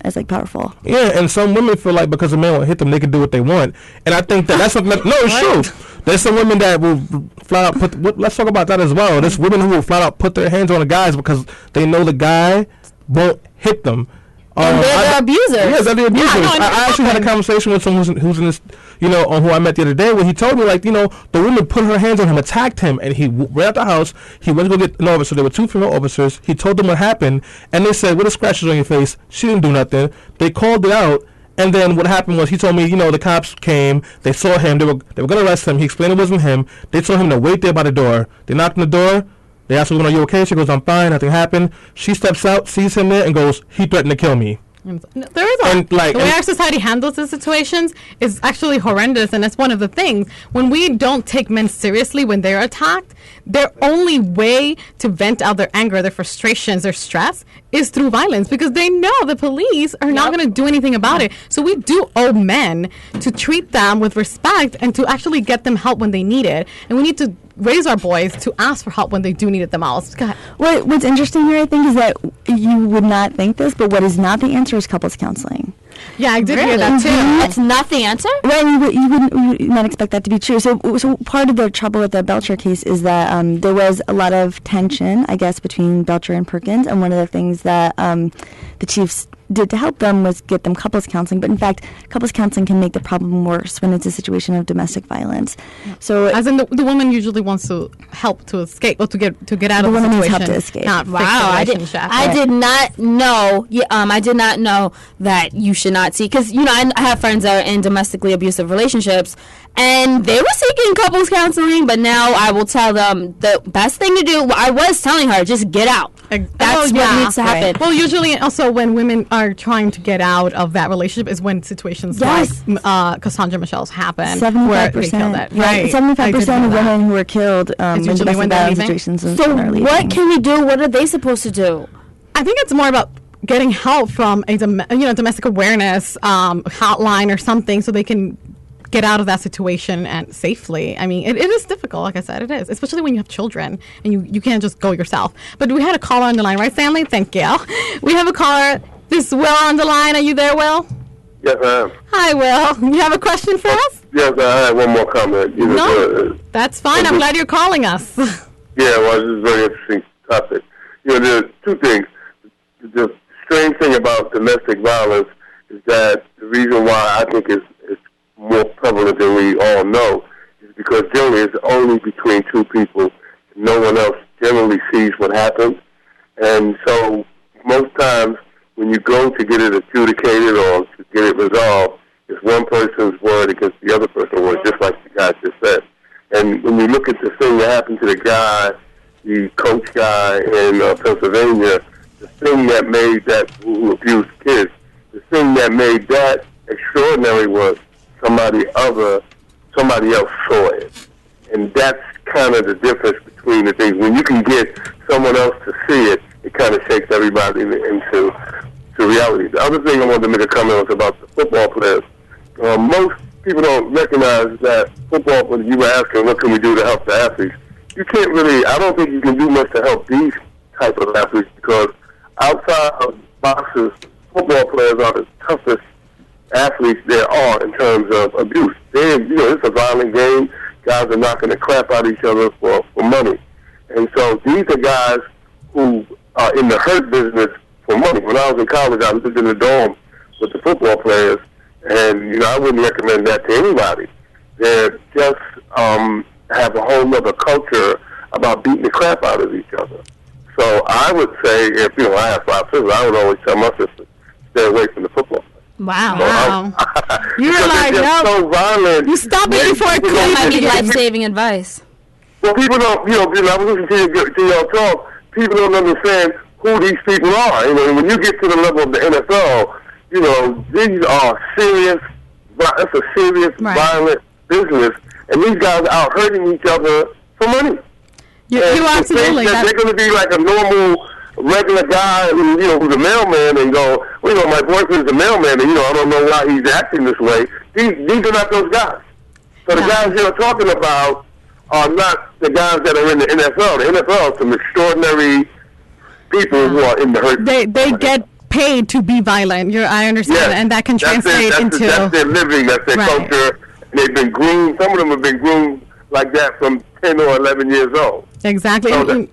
as powerful. Yeah, and some women feel like because a man won't hit them, they can do what they want. And I think that's something that, no, it's true. There's some women that will flat out let's talk about that as well. There's women who will flat out put their hands on the guys because they know the guy won't hit them. And they're the abusers. Yes, they're the abusers. I actually had a conversation with someone who's in this, on who I met the other day, where he told me, the woman put her hands on him, attacked him, and he ran out the house. He went to go get an officer. There were two female officers. He told them what happened, and they said, what are scratches on your face? She didn't do nothing. They called it out, and then what happened was he told me, the cops came. They saw him. They were going to arrest him. He explained it wasn't him. They told him to wait there by the door. They knocked on the door. They asked her, are you okay? She goes, I'm fine. Nothing happened. She steps out, sees him there, and goes, he threatened to kill me. There is the way our society handles the situations is actually horrendous, and that's one of the things. When we don't take men seriously when they're attacked, their only way to vent out their anger, their frustrations, their stress is through violence, because they know the police are not going to do anything about it. So we do owe men to treat them with respect and to actually get them help when they need it. And we need to raise our boys to ask for help when they do need it the most. Go ahead. What's interesting here, I think, is that you would not think this, but what is not the answer is couples counseling. Yeah, I did hear that too. That's not the answer? Well, you would not expect that to be true. So part of the trouble with the Belcher case is that there was a lot of tension, I guess, between Belcher and Perkins, and one of the things that the chiefs did to help them was get them couples counseling. But in fact, couples counseling can make the problem worse when it's a situation of domestic violence. So, as in the woman usually wants to help to escape or to get out of the situation. The woman needs help to escape. Wow, I did not know. I did not know that you should not see, because I have friends that are in domestically abusive relationships, and they were seeking couples counseling. But now I will tell them the best thing to do. I was telling her, just get out. That's what needs to happen. Well, usually also when women are are trying to get out of that relationship is when situations like Cassandra Michelle's happen. 75%. Right. 75% of women who are killed in domestic violence situations. So what can we do? What are they supposed to do? I think it's more about getting help from a domestic awareness hotline or something so they can get out of that situation and safely. I mean, it is difficult, like I said, it is, especially when you have children and you can't just go yourself. But we had a caller on the line, right, Stanley? Thank you. We have a caller. This is Will on the line. Are you there, Will? Yes, I am. Hi, Will. You have a question for us? Yes, I have one more comment. That's fine. I'm glad you're calling us. Yeah, well, this is a very interesting topic. There are two things. The strange thing about domestic violence is that the reason why I think it's more prevalent than we all know is because generally it's only between two people. No one else generally sees what happens. And so most times when you go to get it adjudicated or to get it resolved, it's one person's word against the other person's word, just like the guy just said. And when you look at the thing that happened to the coach guy in Pennsylvania, the thing that made that, who abused kids, the thing that made that extraordinary was somebody else saw it. And that's kind of the difference between the things. When you can get someone else to see it, it kind of shakes everybody into reality. The other thing I wanted to make a comment was about the football players. Most people don't recognize that football, when you were asking what can we do to help the athletes, you can't really, I don't think you can do much to help these type of athletes because outside of boxers, football players are the toughest athletes there are in terms of abuse. It's a violent game. Guys are knocking the crap out of each other for money. And so these are guys who are in the hurt business for money. When I was in college, I lived in the dorm with the football players, and I wouldn't recommend that to anybody. They just have a whole other culture about beating the crap out of each other. So I would say, if I have 5 sisters, I would always tell my sisters, stay away from the football. Wow. You're like, no. So violent. You stop it before it could. That might be life-saving advice. Well, people don't, I was listening to y'all talk, people don't understand who these people are. When you get to the level of the NFL, these are serious, that's a serious, violent business. And these guys are out hurting each other for money. You absolutely. They're going to be like a normal, regular guy who's a mailman and go, my boyfriend's a mailman and, I don't know why he's acting this way. These are not those guys. So the guys you're talking about are not the guys that are in the NFL. The NFL is some extraordinary people who are in the hurt. They get paid to be violent. I understand, and that can translate into... That's their living, that's their culture. They've been groomed, some of them have been groomed like that from 10 or 11 years old. Exactly. So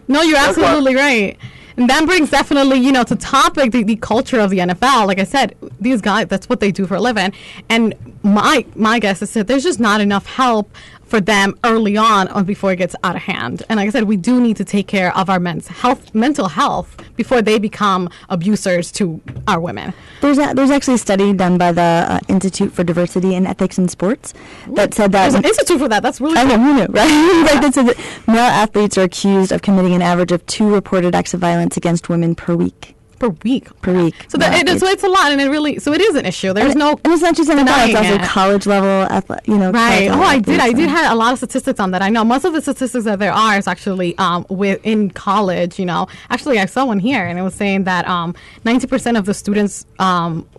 no, you're absolutely right. And that brings definitely, to topic the culture of the NFL. Like I said, these guys, that's what they do for a living. And my guess is that there's just not enough help for them early on before it gets out of hand. And like I said, we do need to take care of our mental health before they become abusers to our women. There's actually a study done by the Institute for Diversity and Ethics in Sports that said that... There's an institute for that. That's really cool. I know, right? Like that said that male athletes are accused of committing an average of 2 reported acts of violence against women per week. Per week. So so it's a lot, and it is an issue. There's and it's not just NFL; it's also college level, right? I did have a lot of statistics on that. I know most of the statistics that there are is actually in college. Actually, I saw one here, and it was saying that 90% of the students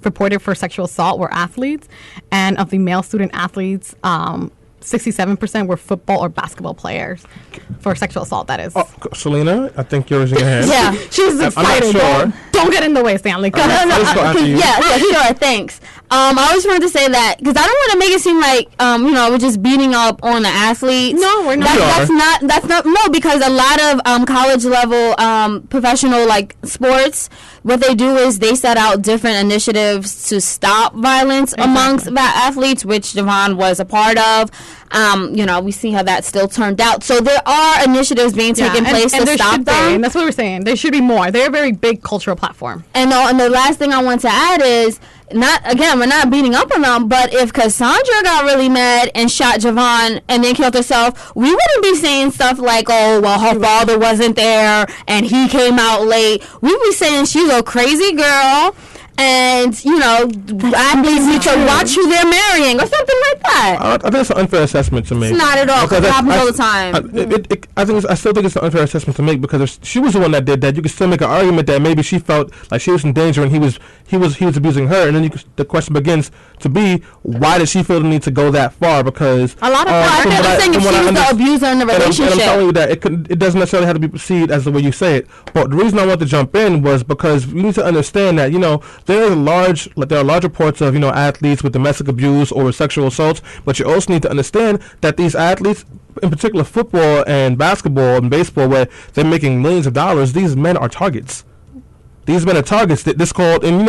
reported for sexual assault were athletes, and of the male student athletes, 67% were football or basketball players for sexual assault, that is. Selena, I think yours in your hand. Yeah, she's excited. Sure. Don't get in the way, Stanley. Sure, thanks. I always wanted to say that because I don't want to make it seem like we're just beating up on the athletes. No, we're not. That's not because a lot of college level professional sports, what they do is they set out different initiatives to stop violence amongst the athletes, which Javon was a part of. We see how that still turned out. So there are initiatives being taken place to stop them. And that's what we're saying. There should be more. They're a very big cultural platform. And the last thing I want to add is, we're not beating up on them, but if Cassandra got really mad and shot Javon and then killed herself, we wouldn't be saying stuff like, oh, well, her father wasn't there and he came out late. We'd be saying she's a crazy girl and athletes need to watch who they're marrying or something like that. I think it's an unfair assessment to make. It's not at all, because it happens all the time. I still think it's an unfair assessment to make, because if she was the one that did that, you could still make an argument that maybe she felt like she was in danger and he was abusing her, and then the question begins to be, why did she feel the need to go that far? Because a lot of I'm saying if she was the abuser in the relationship. And I'm telling you that it doesn't necessarily have to be perceived as the way you say it. But the reason I want to jump in was because we need to understand that there are large reports of athletes with domestic abuse or sexual assaults, but you also need to understand that these athletes, in particular football and basketball and baseball, where they're making millions of dollars, these men are targets. These men are targets. This called, and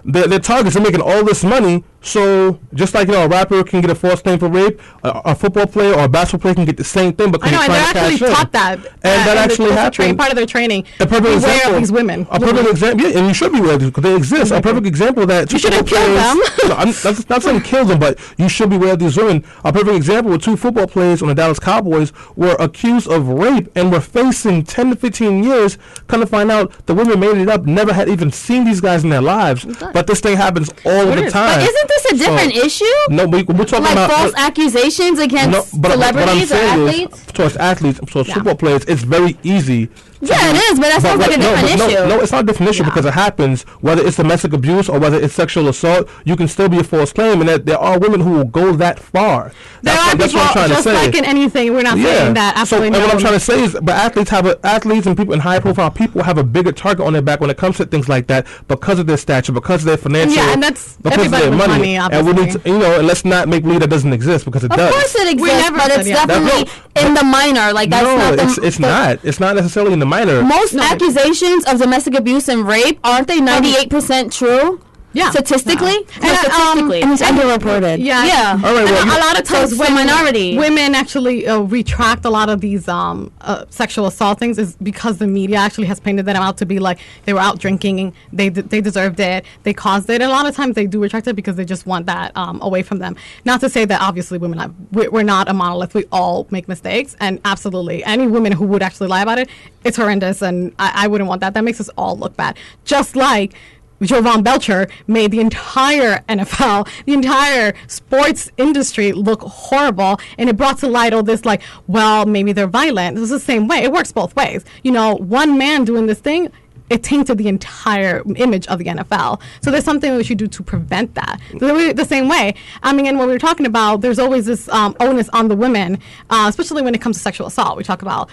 they're targets. They're making all this money. So just like a rapper can get a false claim for rape, a football player or a basketball player can get the same thing because they're actually taught that, and that actually happens. Part of their training. A perfect example of these women. A perfect example, yeah, and you should be aware of these because they exist. Exactly. A perfect example of that. You shouldn't kill them. I'm not saying kill them, but you should be aware of these women. A perfect example with 2 football players on the Dallas Cowboys were accused of rape and were facing 10 to 15 years. Come to find out, the women made it up, never had even seen these guys in their lives. But this thing happens all the time. But isn't this a different issue? No, we're talking about false accusations against celebrities or athletes. Towards athletes, towards football players, it's very easy. Yeah, it is, but that sounds like a different issue. No, it's not a different issue because it happens, whether it's domestic abuse or whether it's sexual assault, you can still be a false claim, and there are women who will go that far. That's what I'm trying to say. Just like in anything, we're not saying that absolutely no. And what I'm trying to say is, but athletes and people in high-profile people have a bigger target on their back when it comes to things like that because of their stature, because of their financial, and that's everybody with money, obviously. And we need to, and let's not make believe that doesn't exist because it does. Of course it exists, but it's definitely in the minor. Like that's it's not. It's not necessarily in the minor. Most accusations of domestic abuse and rape, aren't they 98% true? Yeah. Statistically? Statistically. And it's underreported. Yeah. All right, a lot of times women actually retract a lot of these sexual assault things is because the media actually has painted them out to be like they were out drinking, they deserved it, they caused it. And a lot of times they do retract it because they just want that away from them. Not to say that obviously women, we're not a monolith. We all make mistakes. And absolutely, any woman who would actually lie about it, it's horrendous. And I wouldn't want that. That makes us all look bad. Just like Jovan Belcher made the entire NFL, the entire sports industry look horrible, and it brought to light all this like, well, maybe they're violent. It's the same way. It works both ways. One man doing this thing, it tainted the entire image of the NFL. So there's something we should do to prevent that. The same way. I mean, and when we were talking about, there's always this onus on the women, especially when it comes to sexual assault. We talk about,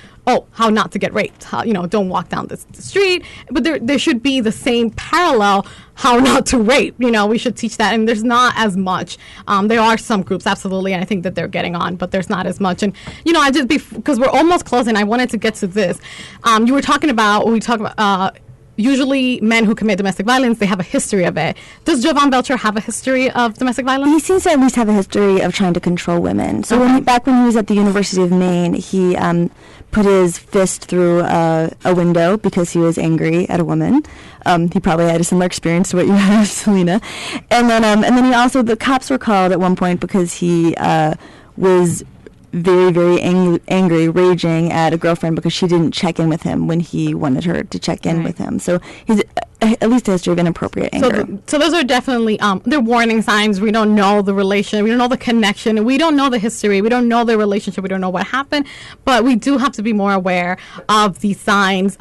how not to get raped. How, don't walk down the street. But there should be the same parallel, how not to rape. We should teach that. And there's not as much. There are some groups, absolutely, and I think that they're getting on, but there's not as much. And, because we're almost closing, I wanted to get to this. You were talking about, usually men who commit domestic violence, they have a history of it. Does Jovan Belcher have a history of domestic violence? He seems to at least have a history of trying to control women. So back when he was at the University of Maine, he put his fist through a window because he was angry at a woman. He probably had a similar experience to what you had, Selena. And then he also, the cops were called at one point because he was very, very angry, raging at a girlfriend because she didn't check in with him when he wanted her to check in with him. So he's at least a history of inappropriate anger. So those are definitely, they're warning signs. We don't know the relation. We don't know the connection. We don't know the history. We don't know the relationship. We don't know what happened. But we do have to be more aware of these signs.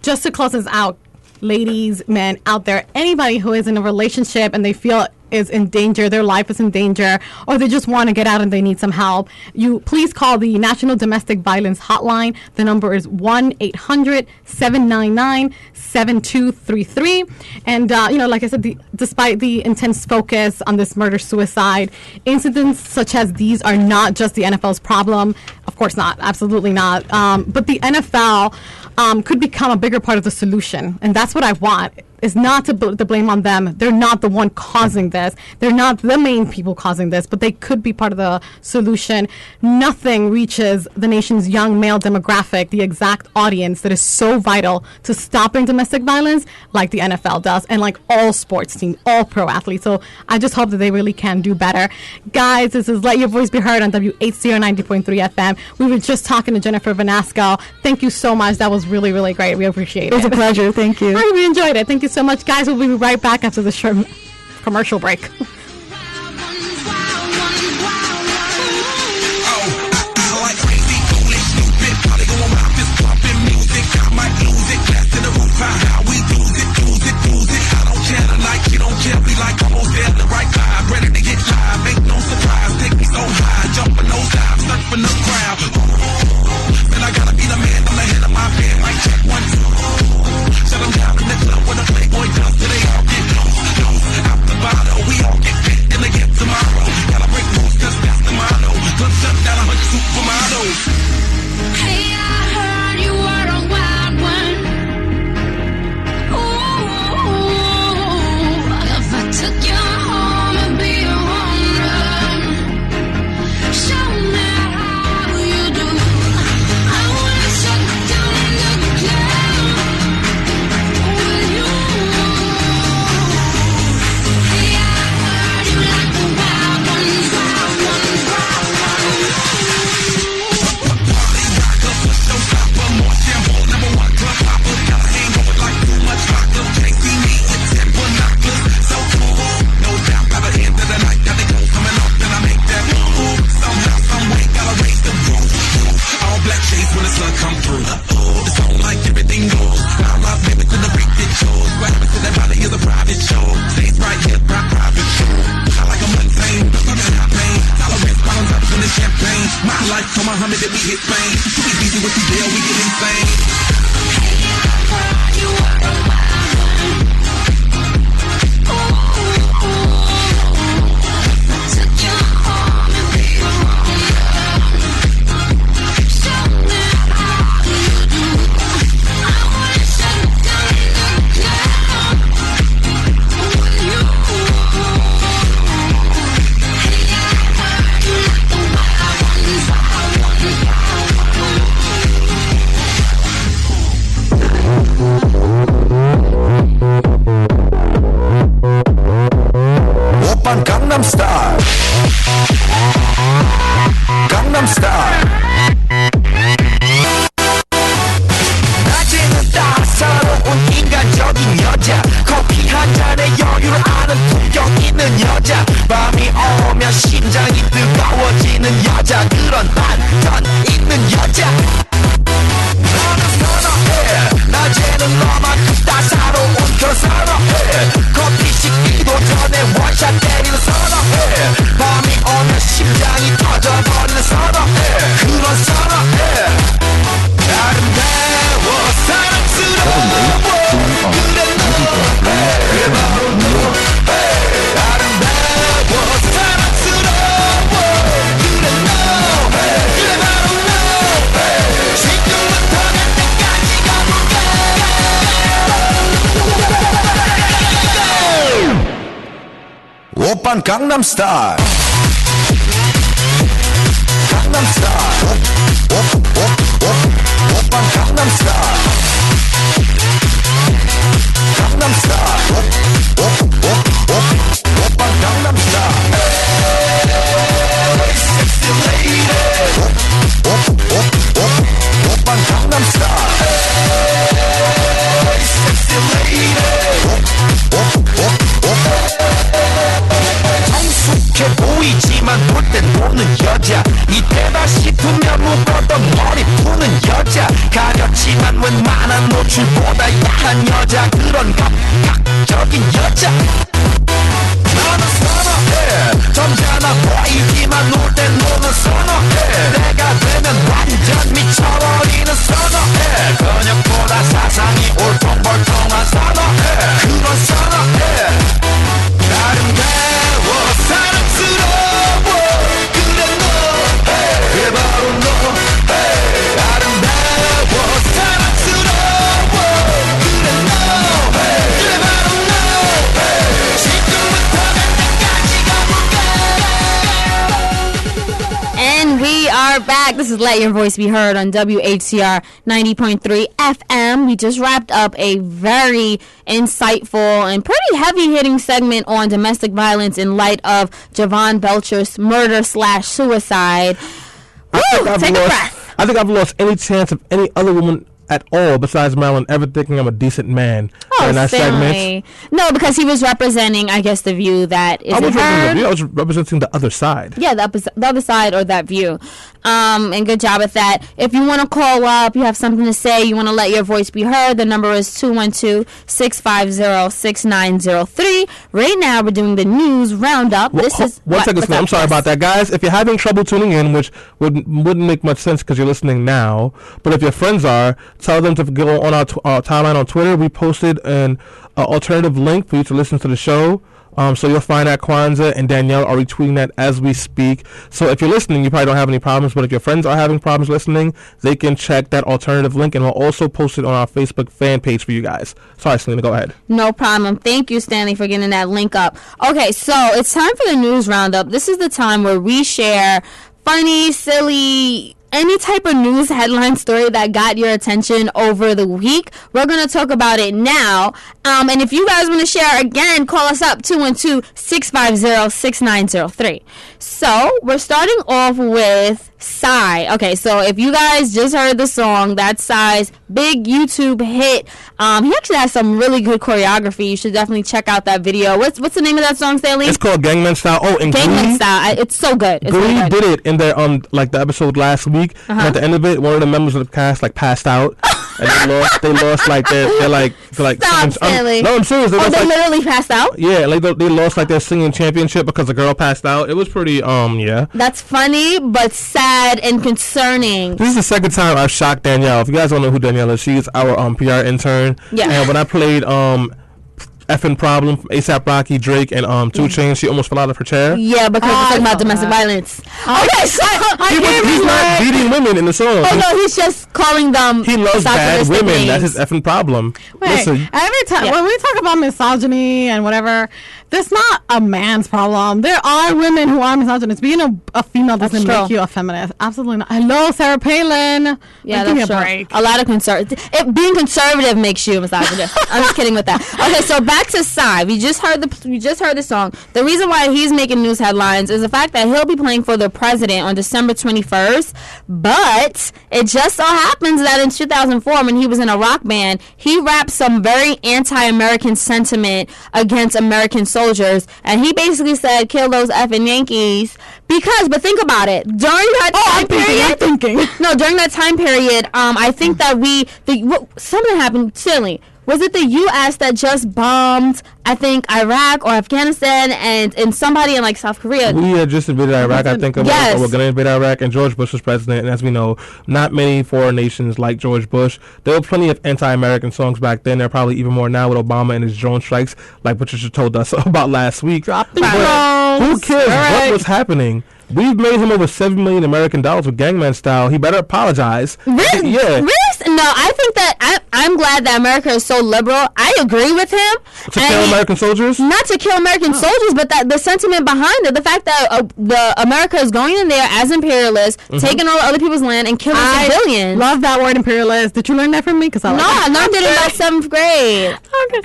Just to close us out, ladies, men out there, anybody who is in a relationship and they feel is in danger, their life is in danger, or they just want to get out and they need some help, you please call the National Domestic Violence Hotline. The number is 1-800-799-7233. And, like I said, despite the intense focus on this murder-suicide, incidents such as these are not just the NFL's problem. Of course not. Absolutely not. But the NFL could become a bigger part of the solution. And that's what I want. Is not to the blame on them. They're not the one causing this. They're not the main people causing this, but they could be part of the solution. Nothing reaches the nation's young male demographic, the exact audience that is so vital to stopping domestic violence like the NFL does, and like all sports teams, all pro athletes. So I just hope that they really can do better. Guys, this is Let Your Voice Be Heard on Whcr 90.3 FM. We were just talking to Jennifer Vanasco. Thank you so much. That was really, really great. We appreciate it. It was a pleasure. Thank you. We enjoyed it. Thank you you so much, guys. We'll be right back after the short commercial break. 오빤 강남스타일 강남스타일 오빤 강남스타일 강남스타일 오빤 강남스타일 섹시 레이디 오빤 강남스타일 섹시 레이디 성숙해 보이지만 볼 땐 노는 여자 이때다 싶으면 묶었던 머리 푸는 여자 가렸지만 웬만한 노출보다 야한 여자 그런 감각적인 여자 나는 선호해 점잖아 보이지만 놀 땐 노는 선호해 내가 되면 완전 미쳐버리는 선호해 근육보다 사상이 올통벌통한 선호해 그런 선호해 아름다워 사랑스러워 그래 너 그래 바로 너 아름다워 사랑스러워 그래 너 그래 바로 너 지금부터 갈 때까지 가볼까. And we are back. This is Let Your Voice Be Heard on WHCR 90.3 FM. We just wrapped up a very insightful and pretty heavy-hitting segment on domestic violence in light of Javon Belcher's murder/suicide. Woo! Take a breath. I think I've lost any chance of any other woman at all, besides Marilyn, ever thinking I'm a decent man in that Stanley. segment? No, because he was representing, I guess, the view that isn't heard. I was representing the other side. Yeah, the other side or that view. And good job with that. If you want to call up, you have something to say, you want to let your voice be heard, the number is 212-650-6903. Right now, we're doing the news roundup. One second, I'm sorry about that, guys. If you're having trouble tuning in, which wouldn't make much sense because you're listening now, but if your friends are, tell them to go on our timeline on Twitter. We posted an alternative link for you to listen to the show. So you'll find that Kwanzaa and Danielle are retweeting that as we speak. So if you're listening, you probably don't have any problems. But if your friends are having problems listening, they can check that alternative link. And we'll also post it on our Facebook fan page for you guys. Sorry, Selena, go ahead. No problem. Thank you, Stanley, for getting that link up. Okay, so it's time for the news roundup. This is the time where we share funny, silly, any type of news headline story that got your attention over the week. We're going to talk about it now. And if you guys want to share again, call us up 212-650-6903. So we're starting off with Psy. Okay, so if you guys just heard the song, that's Psy's big YouTube hit. He actually has some really good choreography. You should definitely check out that video. What's the name of that song, Stanley? It's called Gangnam Style. Oh, and Gangnam Style. It's so good. It's Glee really good. did it in their like the episode last week. And at the end of it, one of the members of the cast like passed out, and they lost like they're like Stop, Stanley. No, I'm serious. They literally passed out. Yeah, like they lost like their singing championship because the girl passed out. It was pretty yeah. That's funny, but sad and concerning. This is the second time I've shocked Danielle. If you guys don't know who Danielle is, she's our PR intern. Yeah. And when I played Effing Problem from A$AP Rocky, Drake, and 2 Chainz, she almost fell out of her chair. Yeah, because we're talking about domestic violence. Okay, so he's not beating women in the song. Oh no, he's just calling them. He loves bad women. Names. That's his effing problem. Wait, listen, every time when we talk about misogyny and whatever, that's not a man's problem. There are women who are misogynist. Being a female doesn't make you a feminist. Absolutely not. Hello, Sarah Palin. Yeah, give me that's a true. break. A lot of being conservative makes you a misogynist. I'm just kidding with that. Okay, so back to Psy. We just heard the song. The reason why he's making news headlines is the fact that he'll be playing for the president on December 21st. But it just so happens that in 2004, when he was in a rock band, he rapped some very anti-American sentiment against American soldiers, and he basically said, "Kill those effing Yankees." But think about it. During that time period, during that time period, I think that something happened silly. Was it the U.S. that just bombed, I think, Iraq or Afghanistan and somebody in, like, South Korea? We had just invaded Iraq, I think. Yes. We're going to invade Iraq, and George Bush was president. And as we know, not many foreign nations like George Bush. There were plenty of anti-American songs back then. There are probably even more now with Obama and his drone strikes, like Patricia told us about last week. Drop the drones. Who cares what was happening? We've made him over $7 million American with Gangnam Style. He better apologize. Really? Yeah. Really? No, I think that I'm glad that America is so liberal. I agree with him. To kill American soldiers? Not to kill American soldiers, but that the sentiment behind it, the fact that America is going in there as imperialists, taking all other people's land and killing civilians. Love that word, imperialist. Did you learn that from me? I learned it in about 7th grade. Okay.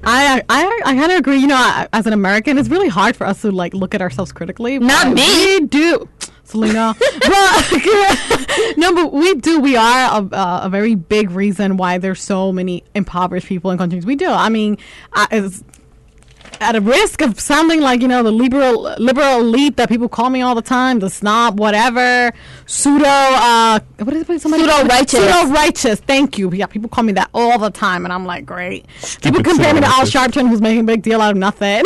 I kind of agree. You know, as an American, it's really hard for us to like look at ourselves critically. Not me. We do, Selena. but we do. We are a very big reason why there's so many impoverished people in countries. We do. I mean, it's at a risk of sounding like, you know, the liberal elite that people call me all the time, the snob, whatever, pseudo righteous. Thank you. Yeah, people call me that all the time, and I'm like, great. People compare me to Al Sharpton, who's making a big deal out of nothing.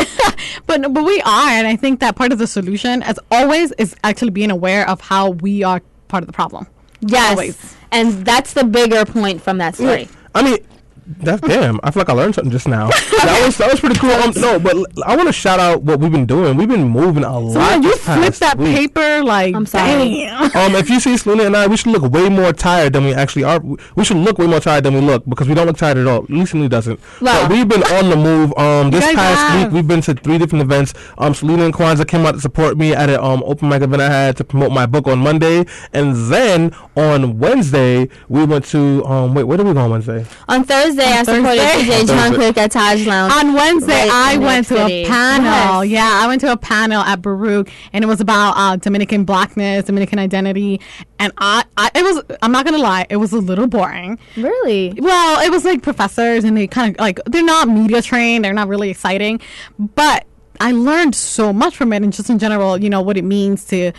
but we are, and I think that part of the solution, as always, is actually being aware of how we are part of the problem. Yes, always. And that's the bigger point from that story. I mean, that's damn. I feel like I learned something just now. that was pretty cool. No, but I want to shout out what we've been doing. We've been moving a lot. You flipped that paper like, I'm sorry. Damn. If you see Selena and I, we should look way more tired than we actually are. We should look way more tired than we look because we don't look tired at all. At least Selena doesn't. But we've been on the move. This past week, we've been to 3 different events. Selena and Kwanzaa came out to support me at an open mic event I had to promote my book on Monday, and then on Wednesday we went to where did we go on Wednesday? On Thursday Thursday, I supported DJ John Quick at Taj Lounge. On Wednesday, I went to a panel. Yes. Yeah, I went to a panel at Baruch, and it was about Dominican blackness, Dominican identity. And I'm not going to lie, it was a little boring. Really? Well, it was like professors, and they kind of like, they're not media trained, they're not really exciting, but I learned so much from it, and just in general, you know, what it means to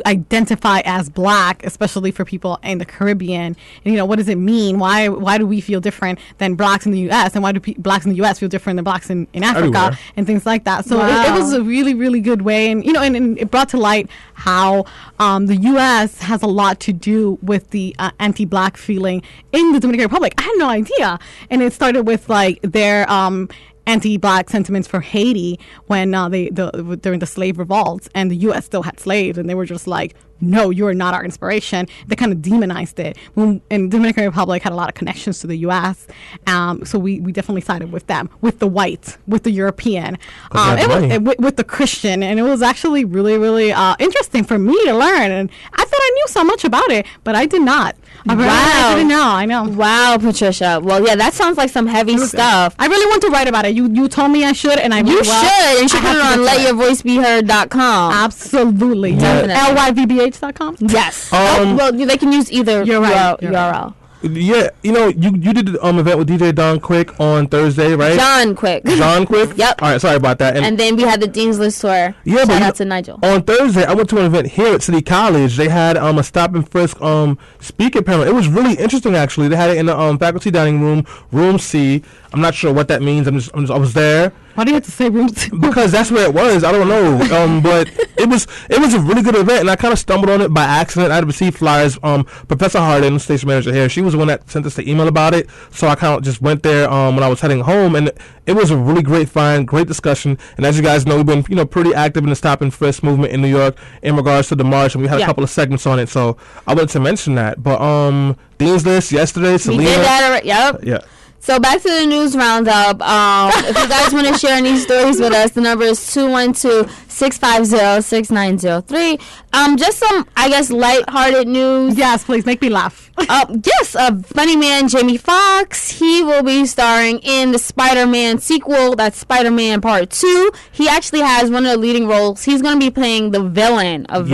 identify as black, especially for people in the Caribbean. And, you know, what does it mean? Why do we feel different than blacks in the U.S.? And why do blacks in the U.S. feel different than blacks in Africa? Everywhere. And things like that. So it was a really, really good way. And, you know, and it brought to light how the U.S. has a lot to do with the anti-black feeling in the Dominican Republic. I had no idea. And it started with, like, their anti-black sentiments for Haiti when during the slave revolts, and the U.S. still had slaves, and they were just like, no, you are not our inspiration. They kind of demonized it. And the Dominican Republic had a lot of connections to the U.S., so we definitely sided with them, with the white, with the European, with the Christian, and it was actually really, really interesting for me to learn. And I thought I knew so much about it, but I did not. Wow. I didn't know. I know. Wow, Patricia. Well, yeah, that sounds like some heavy stuff. I really want to write about it. You told me I should, and I really should. You should put it on letyourvoicebeheard.com. Absolutely. LYVBH.com? Yes. Well, they can use either URL. Yeah, you know, you did the event with DJ Don Quick on Thursday, right? John Quick. John Quick? Yep. All right, sorry about that. And then we had the Dean's List tour. Yeah, Shout out to Nigel. On Thursday, I went to an event here at City College. They had a stop and frisk speaker panel. It was really interesting, actually. They had it in the faculty dining room, room C. I'm not sure what that means. I was there. Why do you have to say room C? Because that's where it was. I don't know. But it was a really good event, and I kind of stumbled on it by accident. I had received flyers. Professor Harden, station manager here, she was the one that sent us the email about it. So I kind of just went there when I was heading home, and it was a really great find, great discussion. And as you guys know, we've been pretty active in the stop and frisk movement in New York in regards to the march, and we had a couple of segments on it. So I wanted to mention that. But Dean's List yesterday, Selena. We did that already. Yep. Yeah. So back to the news roundup. If you guys want to share any stories with us, the number is 212-650-6903. Just some, I guess, lighthearted news. Yes, please make me laugh. Yes, funny man Jamie Foxx. He will be starring in the Spider-Man sequel. That's Spider-Man Part 2. He actually has one of the leading roles. He's going to be playing the villain of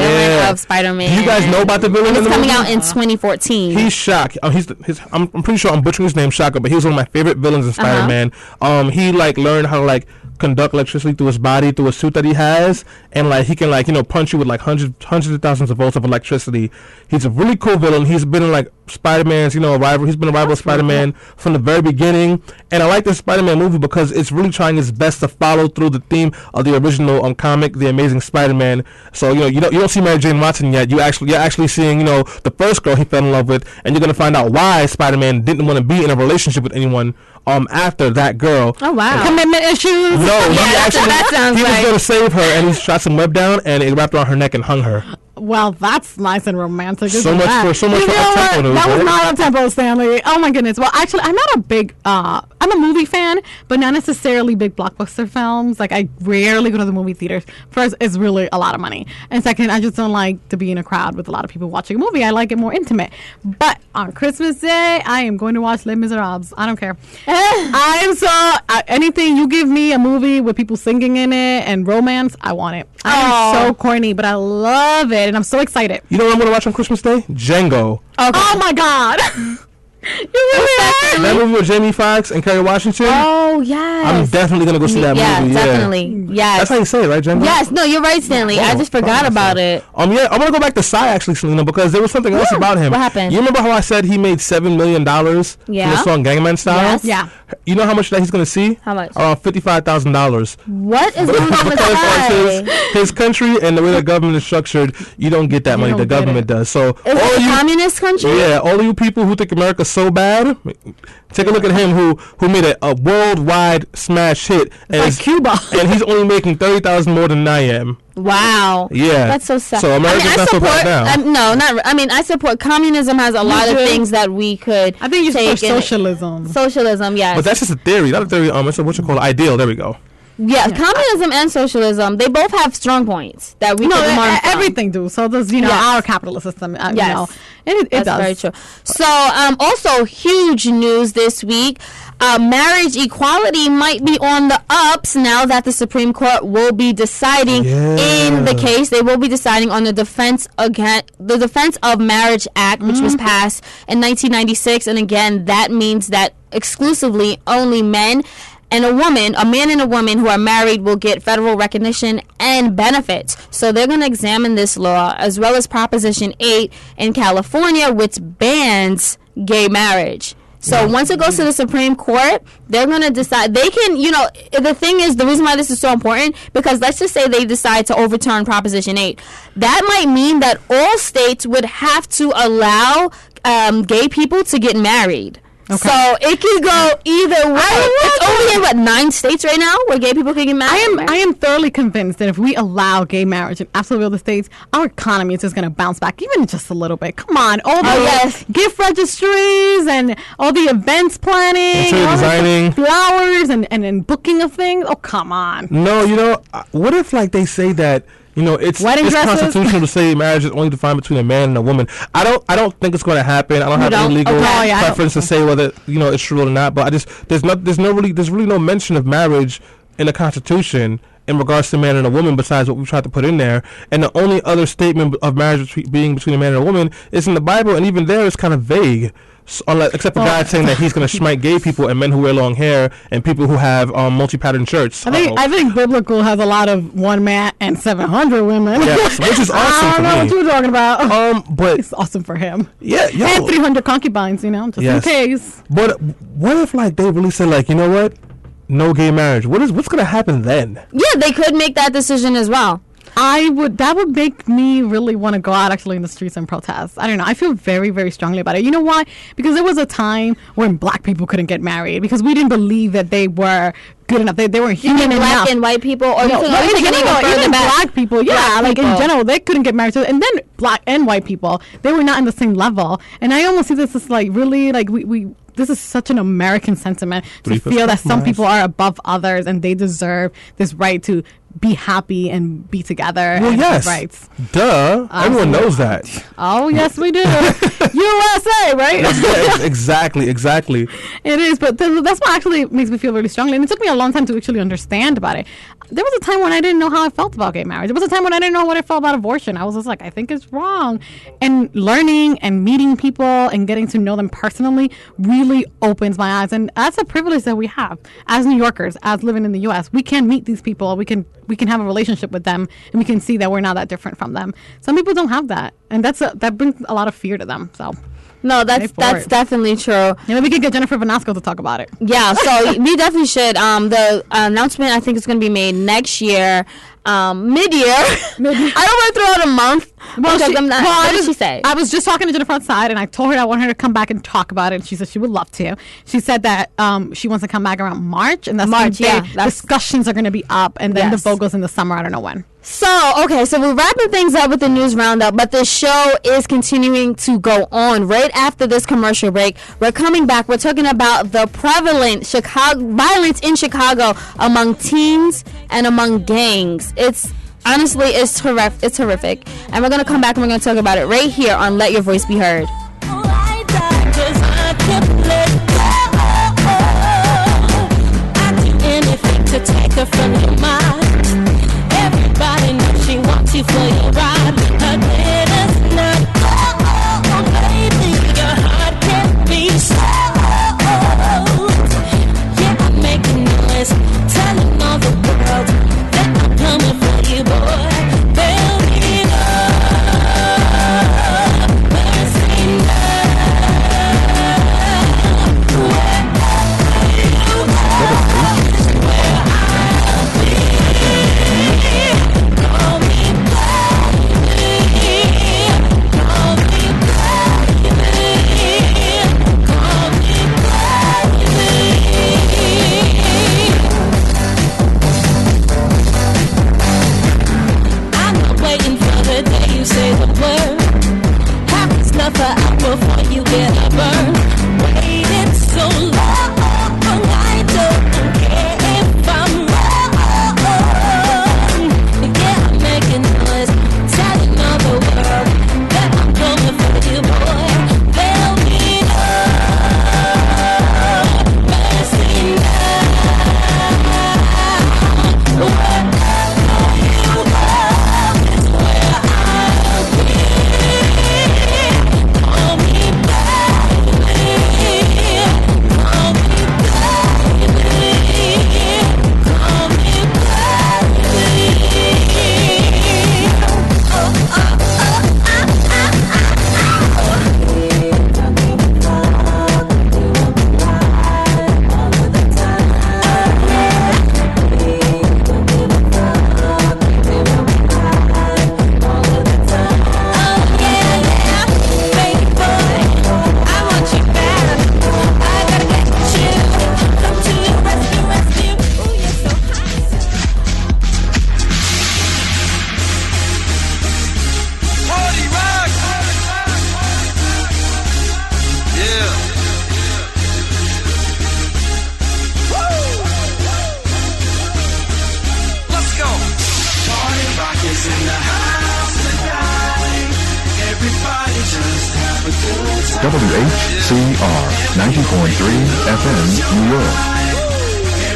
Spider-Man. Do you guys know about the villain? It's coming out in 2014. He's Shock. I'm pretty sure I'm butchering his name, Shocker, but he was one of my favorite villains in Spider-Man. He learned how to conduct electricity through his body, through a suit that he has, and he can punch you with hundreds of thousands of volts of electricity. He's a really cool villain. He's been in Spider-Man's rival. He's been a rival of Spider-Man from the very beginning, and I like this Spider-Man movie because it's really trying its best to follow through the theme of the original comic, The Amazing Spider-Man. So you don't see Mary Jane Watson yet. You're actually seeing the first girl he fell in love with, and you're gonna find out why Spider-Man didn't want to be in a relationship with anyone after that girl. Oh wow. Commitment issues. No, that sounds he was right. going to save her, and he shot some web down, and it wrapped around her neck and hung her. Well, that's nice and romantic. So much for up-tempo news. That was not up-tempo, Stanley. Oh my goodness. Well, actually, I'm not a big. I'm a movie fan, but not necessarily big blockbuster films. I rarely go to the movie theaters. First, it's really a lot of money, and second, I just don't like to be in a crowd with a lot of people watching a movie. I like it more intimate. But on Christmas Day, I am going to watch Les Miserables. I don't care. I am so anything you give me a movie with people singing in it and romance, I want it. I am so corny, but I love it, and I'm so excited. You know what I'm going to watch on Christmas Day? Django. Okay. Oh my God. You really are? That movie with Jamie Foxx and Kerry Washington? Oh, yes. I'm definitely going to go see that movie. Yeah, definitely. Yes. That's how you say it, right, Django? Yes. No, you're right, Stanley. I just forgot about it. Yeah, I want to go back to Psy, actually, Selena, because there was something else about him. What happened? You remember how I said he made $7 million from the song Gangnam Style? Yes. Yeah. You know how much that he's going to see? How much? Around $55,000. What is going on with that? His country and the way the government is structured, you don't get that money. The government does. So is it a communist country? Yeah, all of you people who think America's so bad, take a look at him who made a worldwide smash hit. Like Cuba. And he's only making $30,000 more than I am. Wow. Yeah. That's so sad. So America's not so bad now. I support communism has a lot of things that we could I think you support socialism. Socialism, yes. But that's just a theory, not a theory. It's a ideal. There we go. Yeah, communism and socialism, they both have strong points that we can learn from. Everything do. So does, our capitalist system. Yes. It That's does. very true. So, also huge news this week. Marriage equality might be on the ups now that the Supreme Court will be deciding in the case. They will be deciding on the Defense of Marriage Act, which was passed in 1996. And again, that means that exclusively only men and a man and a woman who are married will get federal recognition and benefits. So they're going to examine this law, as well as Proposition 8 in California, which bans gay marriage. So once it goes to the Supreme Court, they're going to decide. They can, the thing is, the reason why this is so important, because let's just say they decide to overturn Proposition 8. That might mean that all states would have to allow gay people to get married. Okay. So it can go either way. It's only in 9 states right now where gay people can get married. I am thoroughly convinced that if we allow gay marriage in absolutely all the states, our economy is just going to bounce back, even just a little bit. Come on, all the gift registries and all the events planning, designing, flowers and booking of things. Oh, come on. No, what if they say that? It's constitutional to say marriage is only defined between a man and a woman. I don't think it's going to happen. I don't have any legal preference to say whether it's true or not. But there's really no mention of marriage in the Constitution in regards to a man and a woman besides what we tried to put in there. And the only other statement of marriage being between a man and a woman is in the Bible, and even there it's kind of vague. Except for God saying that he's going to smite gay people and men who wear long hair and people who have multi-pattern shirts. I think biblical has a lot of 1 man and 700 women. Yes, which is awesome. I don't know what you're talking about. But it's awesome for him. Yeah, and 300 concubines, just in case. But what if they really said you know what, no gay marriage? What's going to happen then? Yeah, they could make that decision as well. That would make me really want to go out actually in the streets and protest. I don't know. I feel very, very strongly about it. You know why? Because there was a time when black people couldn't get married because we didn't believe that they were good enough. They weren't human enough. Black and white people, or even black people. Yeah, in general, they couldn't get married. And then black and white people, they were not in the same level. And I almost see this as really we this is such an American sentiment to feel that some people are above others and they deserve this right to be happy and be together. Well, and yes. have rights. Duh. Everyone knows that. Oh, yes, we do. USA, right? Yes, exactly. It is, but that's what actually makes me feel really strongly. And it took me a long time to actually understand about it. There was a time when I didn't know how I felt about gay marriage. There was a time when I didn't know what I felt about abortion. I was just I think it's wrong. And learning and meeting people and getting to know them personally really opens my eyes. And that's a privilege that we have as New Yorkers, as living in the U.S. We can meet these people. We can have a relationship with them, and we can see that we're not that different from them. Some people don't have that, and that brings a lot of fear to them. So. No, that's definitely true. Maybe we could get Jennifer Vanasco to talk about it. Yeah, so we definitely should. The announcement, I think, is going to be made next year, mid-year. I don't want to throw out a month. What did she say? I was just talking to Jennifer outside, and I told her I want her to come back and talk about it, and she said she would love to. She said that she wants to come back around March, and that's March, discussions are going to be up, and then the vote goes in the summer. I don't know when. So we're wrapping things up with the news roundup, but the show is continuing to go on. Right after this commercial break, we're coming back. We're talking about the prevalent violence in Chicago among teens and among gangs. It's horrific. And we're going to come back and we're going to talk about it right here on Let Your Voice Be Heard. To take her from your mind. Everybody knows she wants you for your ride. Her head is not. Oh, baby, your heart can't be sold. Yeah, I'm making noise, telling all the world that I'm coming for you, boy. There'll be love, mercy, say the word. Happens not for hour before you get a burn. Waited so long, I don't care if I'm wrong. WHCR 90.3 FM, New York.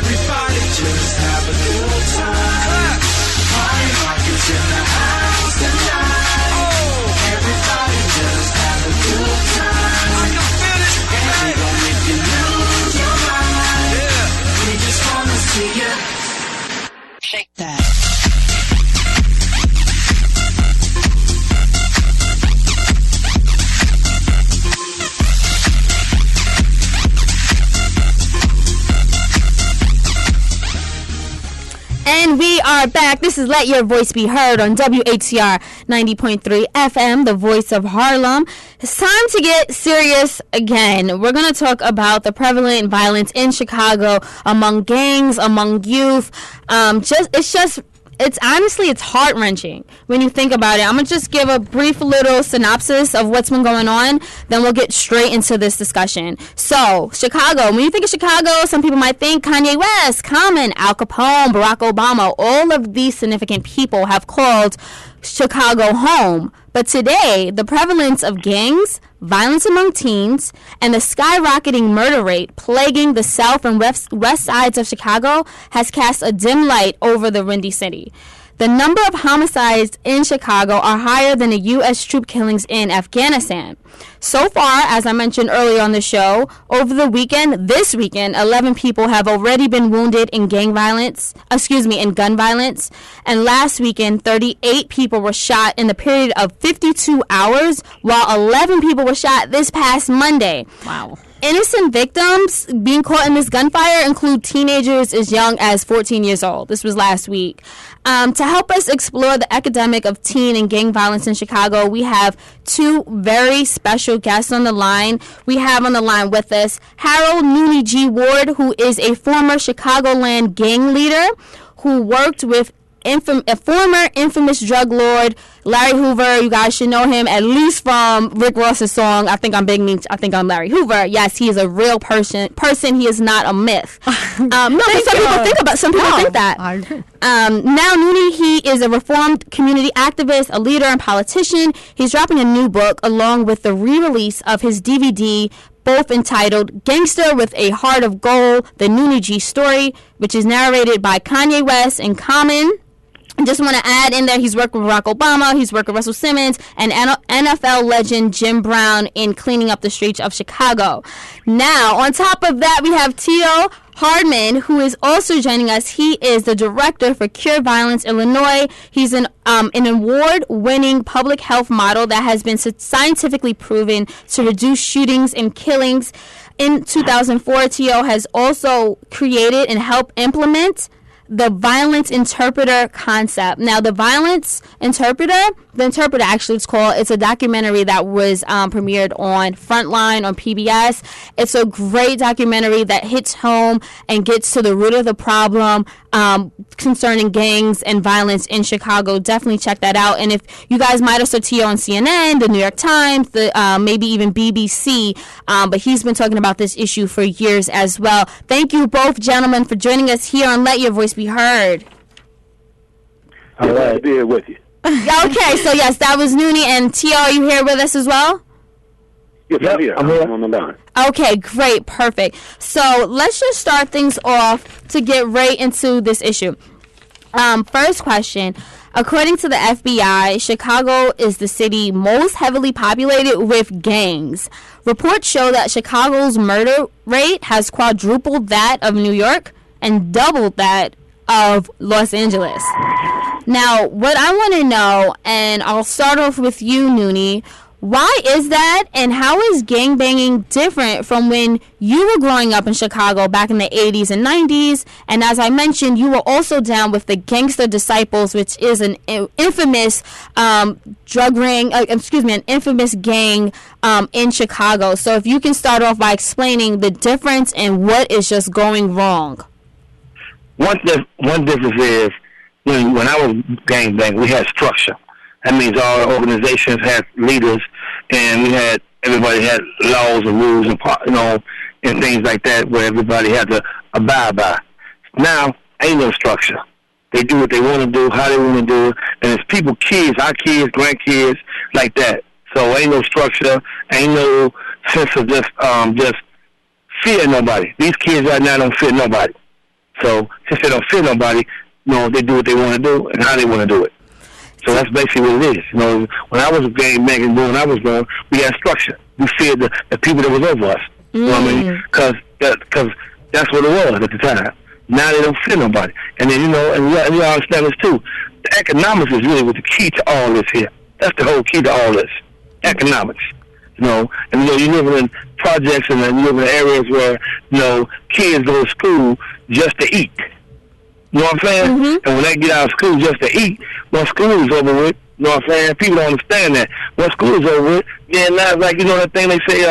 Everybody just have a good time. Party rock is in the house tonight. Everybody just have a good time. I can feel it. And we gon' make you lose your mind. We just wanna see you shake that. And we are back. This is Let Your Voice Be Heard on WHCR 90.3 FM, the voice of Harlem. It's time to get serious again. We're going to talk about the prevalent violence in Chicago among gangs, among youth. It's honestly, it's heart-wrenching when you think about it. I'm going to just give a brief little synopsis of what's been going on, then we'll get straight into this discussion. So, Chicago. When you think of Chicago, some people might think Kanye West, Common, Al Capone, Barack Obama. All of these significant people have called Chicago home. But today, the prevalence of gangs, violence among teens, and the skyrocketing murder rate plaguing the south and west sides of Chicago has cast a dim light over the windy city. The number of homicides in Chicago are higher than the U.S. troop killings in Afghanistan. So far, as I mentioned earlier on the show, over the weekend, this weekend, 11 people have already been wounded in gun violence. And last weekend, 38 people were shot in the period of 52 hours, while 11 people were shot this past Monday. Wow. Innocent victims being caught in this gunfire include teenagers as young as 14 years old. This was last week. To help us explore the epidemic of teen and gang violence in Chicago, we have two very special guests on the line. We have on the line with us Harold Nooney G. Ward, who is a former Chicagoland gang leader who worked with a former infamous drug lord, Larry Hoover. You guys should know him at least from Rick Ross's song, I Think I'm Big Meech, I Think I'm Larry Hoover. Yes, he is a real person. He is not a myth. No, but some people think that. I agree. Now, Nooney, he is a reformed community activist, a leader, and politician. He's dropping a new book along with the re-release of his DVD, both entitled Gangster with a Heart of Gold, The Nooney G Story, which is narrated by Kanye West and Common. I just want to add in there, he's worked with Barack Obama, he's worked with Russell Simmons, and NFL legend Jim Brown in cleaning up the streets of Chicago. Now, on top of that, we have Tio Hardman, who is also joining us. He is the director for Cure Violence Illinois. He's an award-winning public health model that has been scientifically proven to reduce shootings and killings. In 2004, Tio has also created and helped implement the violence interpreter concept. Now, the interpreter actually it's a documentary that was premiered on Frontline on PBS. It's a great documentary that hits home and gets to the root of the problem concerning gangs and violence in Chicago. Definitely check that out. And if you guys might have saw Tio on CNN, the New York Times, maybe even BBC, but he's been talking about this issue for years as well. Thank you both, gentlemen, for joining us here on Let Your Voice Be Heard. I'm glad to be here with you. Okay, so yes, that was Nooney. And Tio, are you here with us as well? Yes, I'm here. I'm on the line. Okay, great, perfect. So let's just start things off to get right into this issue. First question. According to the FBI, Chicago is the city most heavily populated with gangs. Reports show that Chicago's murder rate has quadrupled that of New York and doubled that of Los Angeles. Now, what I want to know, and I'll start off with you, Nooney, why is that, and how is gangbanging different from when you were growing up in Chicago back in the 80s and 90s? And as I mentioned, you were also down with the Gangster Disciples, which is an infamous an infamous gang in Chicago. So if you can start off by explaining the difference and what is just going wrong. One difference is, when I was gangbanging, we had structure. That means all the organizations had leaders, and everybody had laws and rules and things like that where everybody had to abide by. Now, ain't no structure. They do what they want to do, how they want to do it, and it's our kids, grandkids, like that. So ain't no structure, ain't no sense of just fear nobody. These kids right now don't fear nobody. So since they don't fear nobody, they do what they want to do and how they want to do it. So that's basically what it is. When I was gang banging, when I was going, we had structure. We feared the people that was over us. You know what I mean? Because that's what it was at the time. Now they don't fear nobody. And then, and you understand this too. The economics is really what the key to all this here. That's the whole key to all this. Economics. And you live in projects and you live in areas where, kids go to school just to eat. You know what I'm saying? Mm-hmm. And when they get out of school just to eat, when school is over with, you know what I'm saying? People don't understand that. When school is over with, then now it's like, that thing they say,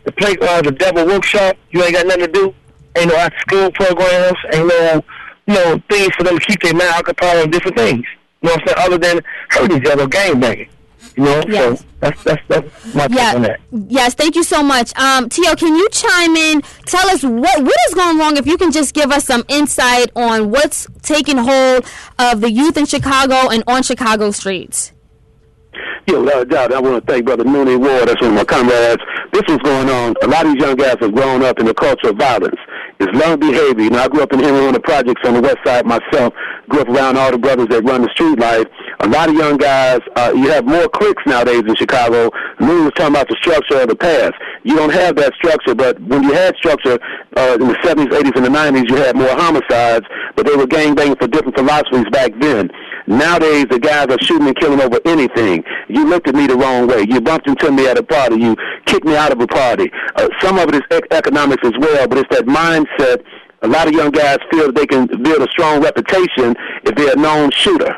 the playground, the devil workshop, you ain't got nothing to do. Ain't no after school programs, ain't no things for them to keep their mind occupied on different things. You know what I'm saying? Other than hurt each other, gang banging. Yes. So that's my take on that. Yes, thank you so much. Tio, can you chime in? Tell us what is going wrong, if you can just give us some insight on what's taking hold of the youth in Chicago and on Chicago streets. Yeah, without a doubt, I want to thank Brother Mooney Ward. That's one of my comrades. This was going on. A lot of these young guys have grown up in the culture of violence. It's learned behavior. I grew up in Henry on the projects on the west side myself. Grew up around all the brothers that run the street life. A lot of young guys, you have more cliques nowadays in Chicago. Mooney was talking about the structure of the past. You don't have that structure, but when you had structure in the 70s, 80s, and the 90s, you had more homicides, but they were gangbanging for different philosophies back then. Nowadays, the guys are shooting and killing over anything. You looked at me the wrong way. You bumped into me at a party. You kicked me out of a party. Some of it is economics as well, but it's that mindset. A lot of young guys feel that they can build a strong reputation if they're a known shooter.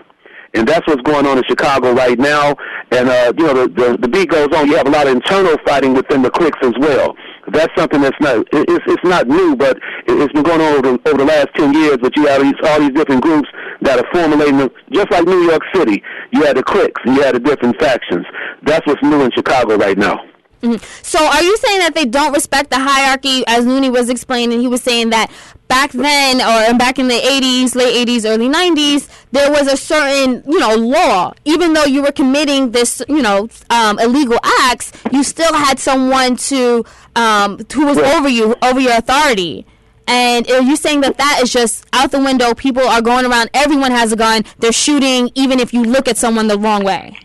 And that's what's going on in Chicago right now. And, the beat goes on. You have a lot of internal fighting within the cliques as well. That's something that's it's not new, but it's been going on over the last 10 years. But you have all these different groups that are formulating, just like New York City. You had the cliques and you had the different factions. That's what's new in Chicago right now. Mm-hmm. So are you saying that they don't respect the hierarchy? As Nooney was explaining, he was saying that back then, or back in the 80s, late 80s, early 90s, there was a certain, law. Even though you were committing this, illegal acts, you still had someone who was over you, over your authority. And are you saying that is just out the window? People are going around, everyone has a gun, they're shooting, even if you look at someone the wrong way?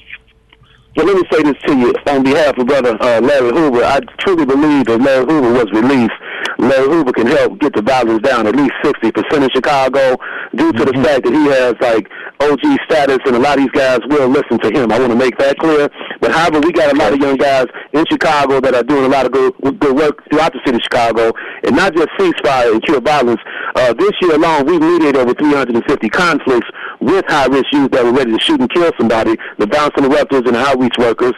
Well, let me say this to you on behalf of Brother Larry Hoover. I truly believe that Larry Hoover was released. Larry Hoover can help get the violence down at least 60% in Chicago due to the fact that he has, OG status, and a lot of these guys will listen to him. I want to make that clear. But, however, we got a lot of young guys in Chicago that are doing a lot of good work throughout the city of Chicago, and not just ceasefire and cure violence. This year alone, we've mediated over 350 conflicts with high-risk youth that were ready to shoot and kill somebody, the bounce interrupters and the outreach workers.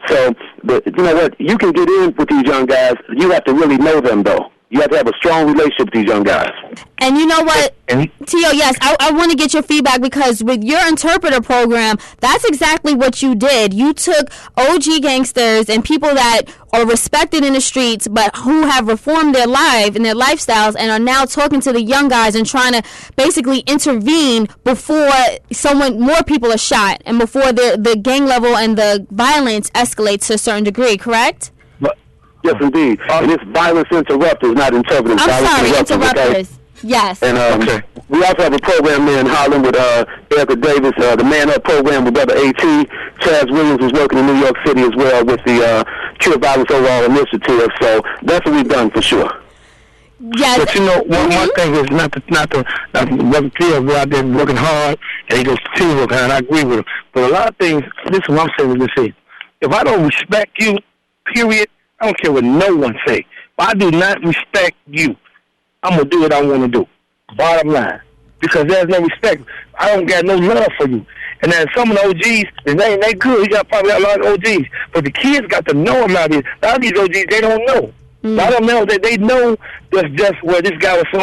So, you know what? You can get in with these young guys. You have to really know them, though. You have to have a strong relationship with these young guys. And you know what, Tio, yes, I want to get your feedback, because with your interpreter program, that's exactly what you did. You took OG gangsters and people that are respected in the streets, but who have reformed their life and their lifestyles, and are now talking to the young guys and trying to basically intervene before more people are shot, and before the gang level and the violence escalates to a certain degree, correct? Yes, indeed. And it's violence interrupters, not interpreters. I'm sorry, interrupters. Okay? Yes. And we also have a program there in Harlem with Erica Davis, the Man Up program with Brother A.T. Chaz Williams is working in New York City as well with the Cure Violence Overall Initiative. So that's what we've done for sure. Yes. But one thing is not Brother Theo go out there working hard, and he goes to teamwork, and I agree with him. But a lot of things, this is what I'm saying, if I don't respect you, period, I don't care what no one say. If I do not respect you, I'm going to do what I want to do. Bottom line. Because there's no respect. I don't got no love for you. And then some of the OGs, they good. You got probably a lot of OGs. But the kids got to know a lot of these OGs, they don't know. A lot of them know that they know just where this guy was so,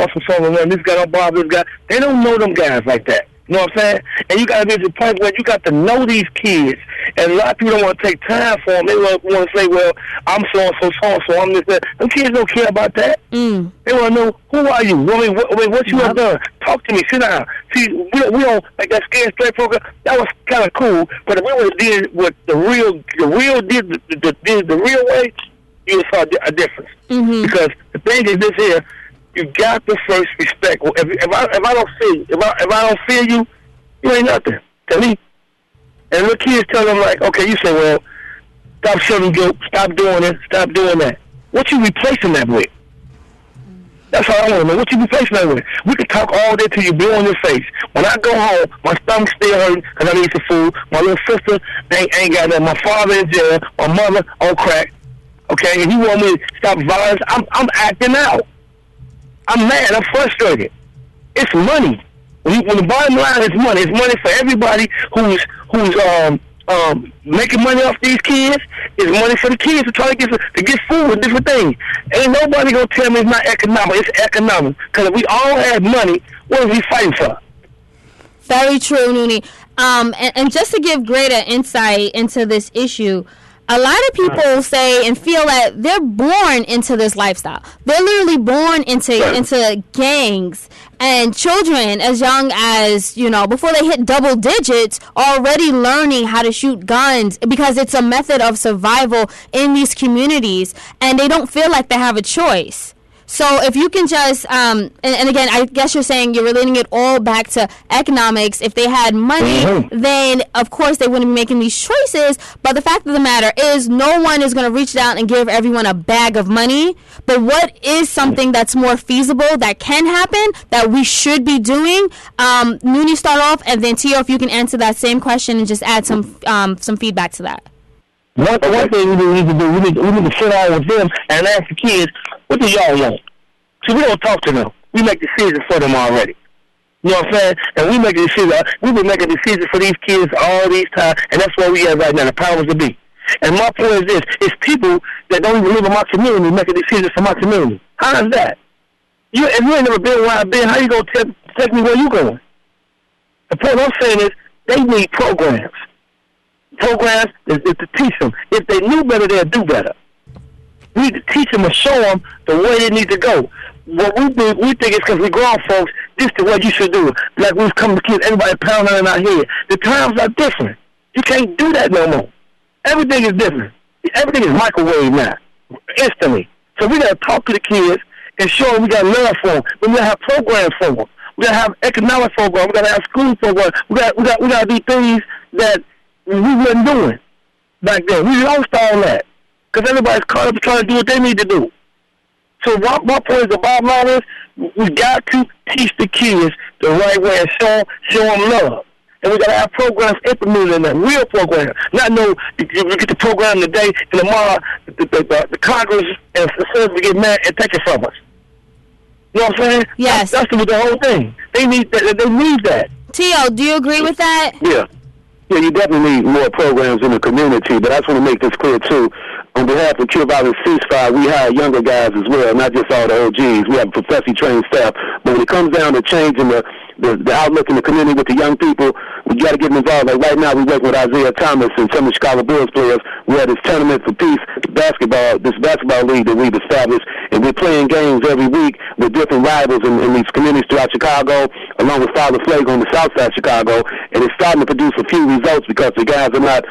this guy don't bother this guy. They don't know them guys like that. You know what I'm saying? And you got to be at the point where you got to know these kids. And a lot of people don't want to take time for them. They want to say, well, I'm so-and-so, so I'm this, that. Them kids don't care about that. They want to know, who are you? What you have done? Talk to me. Sit down. See, we don't, like that Scared Straight program, that was kind of cool. But if we would have did what the real way, you saw a difference. Because the thing is this here, you got to first respect. Well, if I don't feel you, if I don't feel you, you ain't nothing to me. And the kids tell them like, okay, you say, well, stop showing guilt, stop doing it, stop doing that. What you replacing that with? That's all I want to know. What you replacing that with? We could talk all day till you blue on your face. When I go home, my stomach's still hurting because I need some food. My little sister ain't got nothing. My father in jail. My mother on crack. Okay, and you want me to stop violence? I'm acting out. I'm mad. I'm frustrated. It's money. When the bottom line is money, it's money for everybody who's making money off these kids. It's money for the kids to try to get food and different things. Ain't nobody gonna tell me it's not economic. It's economic. Because if we all had money, what are we fighting for? Very true, Noonie. And just to give greater insight into this issue, a lot of people say and feel that they're born into this lifestyle. They're literally born into gangs, and children as young as, before they hit double digits, already learning how to shoot guns because it's a method of survival in these communities, and they don't feel like they have a choice. So if you can just, and again, I guess you're saying you're relating it all back to economics. If they had money, then of course they wouldn't be making these choices. But the fact of the matter is, no one is going to reach down and give everyone a bag of money. But what is something that's more feasible that can happen that we should be doing? Noonie, start off, and then Tio, if you can answer that same question and just add some feedback to that. One thing we need to do, we need to sit down with them and ask the kids, what do y'all want? See, we don't talk to them. We make decisions for them already. You know what I'm saying? And we make a decision. We've been making decisions for these kids all these times, and that's where we are right now, the powers to be. And my point is this, it's people that don't even live in my community making decisions for my community. How is that? If you ain't never been where I've been, how you going to take me where you going? The point I'm saying is, they need programs. Programs is to teach them. If they knew better, they'd do better. We need to teach them and show them the way they need to go. What we do, we think it's because we grown folks, this is what you should do. Like we've come to kids, everybody pounding in our head. The times are different. You can't do that no more. Everything is different. Everything is microwave now, instantly. So we got to talk to the kids and show them we got love for them. We got to have programs for them. We got to have economic programs. We got to have school programs. We got to do things that we wasn't doing back then. We lost all that because everybody's caught up trying to do what they need to do. So my point is, the bottom line is, we got to teach the kids the right way and show them love. And we got to have programs implemented in that, real programs. Not you get the program today and tomorrow the Congress and the Senate get mad and take it from us. You know what I'm saying? Yes. That's the whole thing. They need that. They need that. Tio, do you agree with that? Yeah. Yeah, you definitely need more programs in the community, but I just want to make this clear, too. On behalf of Kill Violence Ceasefire, we hire younger guys as well, not just all the OGs. We have a professionally trained staff. But when it comes down to changing the outlook in the community with the young people, we got to get them involved. Like right now, we work with Isaiah Thomas and some of the Chicago Bulls players. We had this Tournament for Peace this basketball league that we've established, and we're playing games every week with different rivals in these communities throughout Chicago, along with Father Flake on the south side of Chicago, and it's starting to produce a few results because the guys are not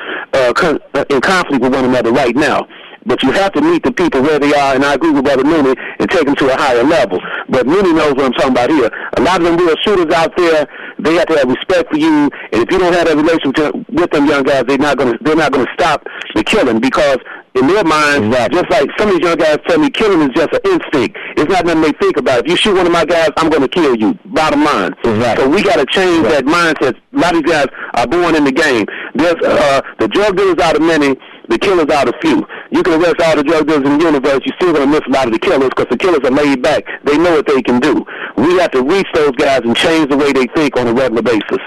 in conflict with one another right now. But you have to meet the people where they are, and I agree with Brother Mooney, and take them to a higher level. But Mooney knows what I'm talking about here. A lot of them real shooters out there, they have to have respect for you, and if you don't have that relationship with them young guys, they're not gonna stop the killing, because in their minds, just like some of these young guys tell me, killing is just an instinct. It's not nothing they think about. If you shoot one of my guys, I'm going to kill you, bottom line. So we got to change that mindset. A lot of these guys are born in the game. There's the drug dealers out of many, the killers out of few. You can arrest all the drug dealers in the universe, you're still going to miss a lot of the killers, because the killers are laid back. They know what they can do. We have to reach those guys and change the way they think on a regular basis.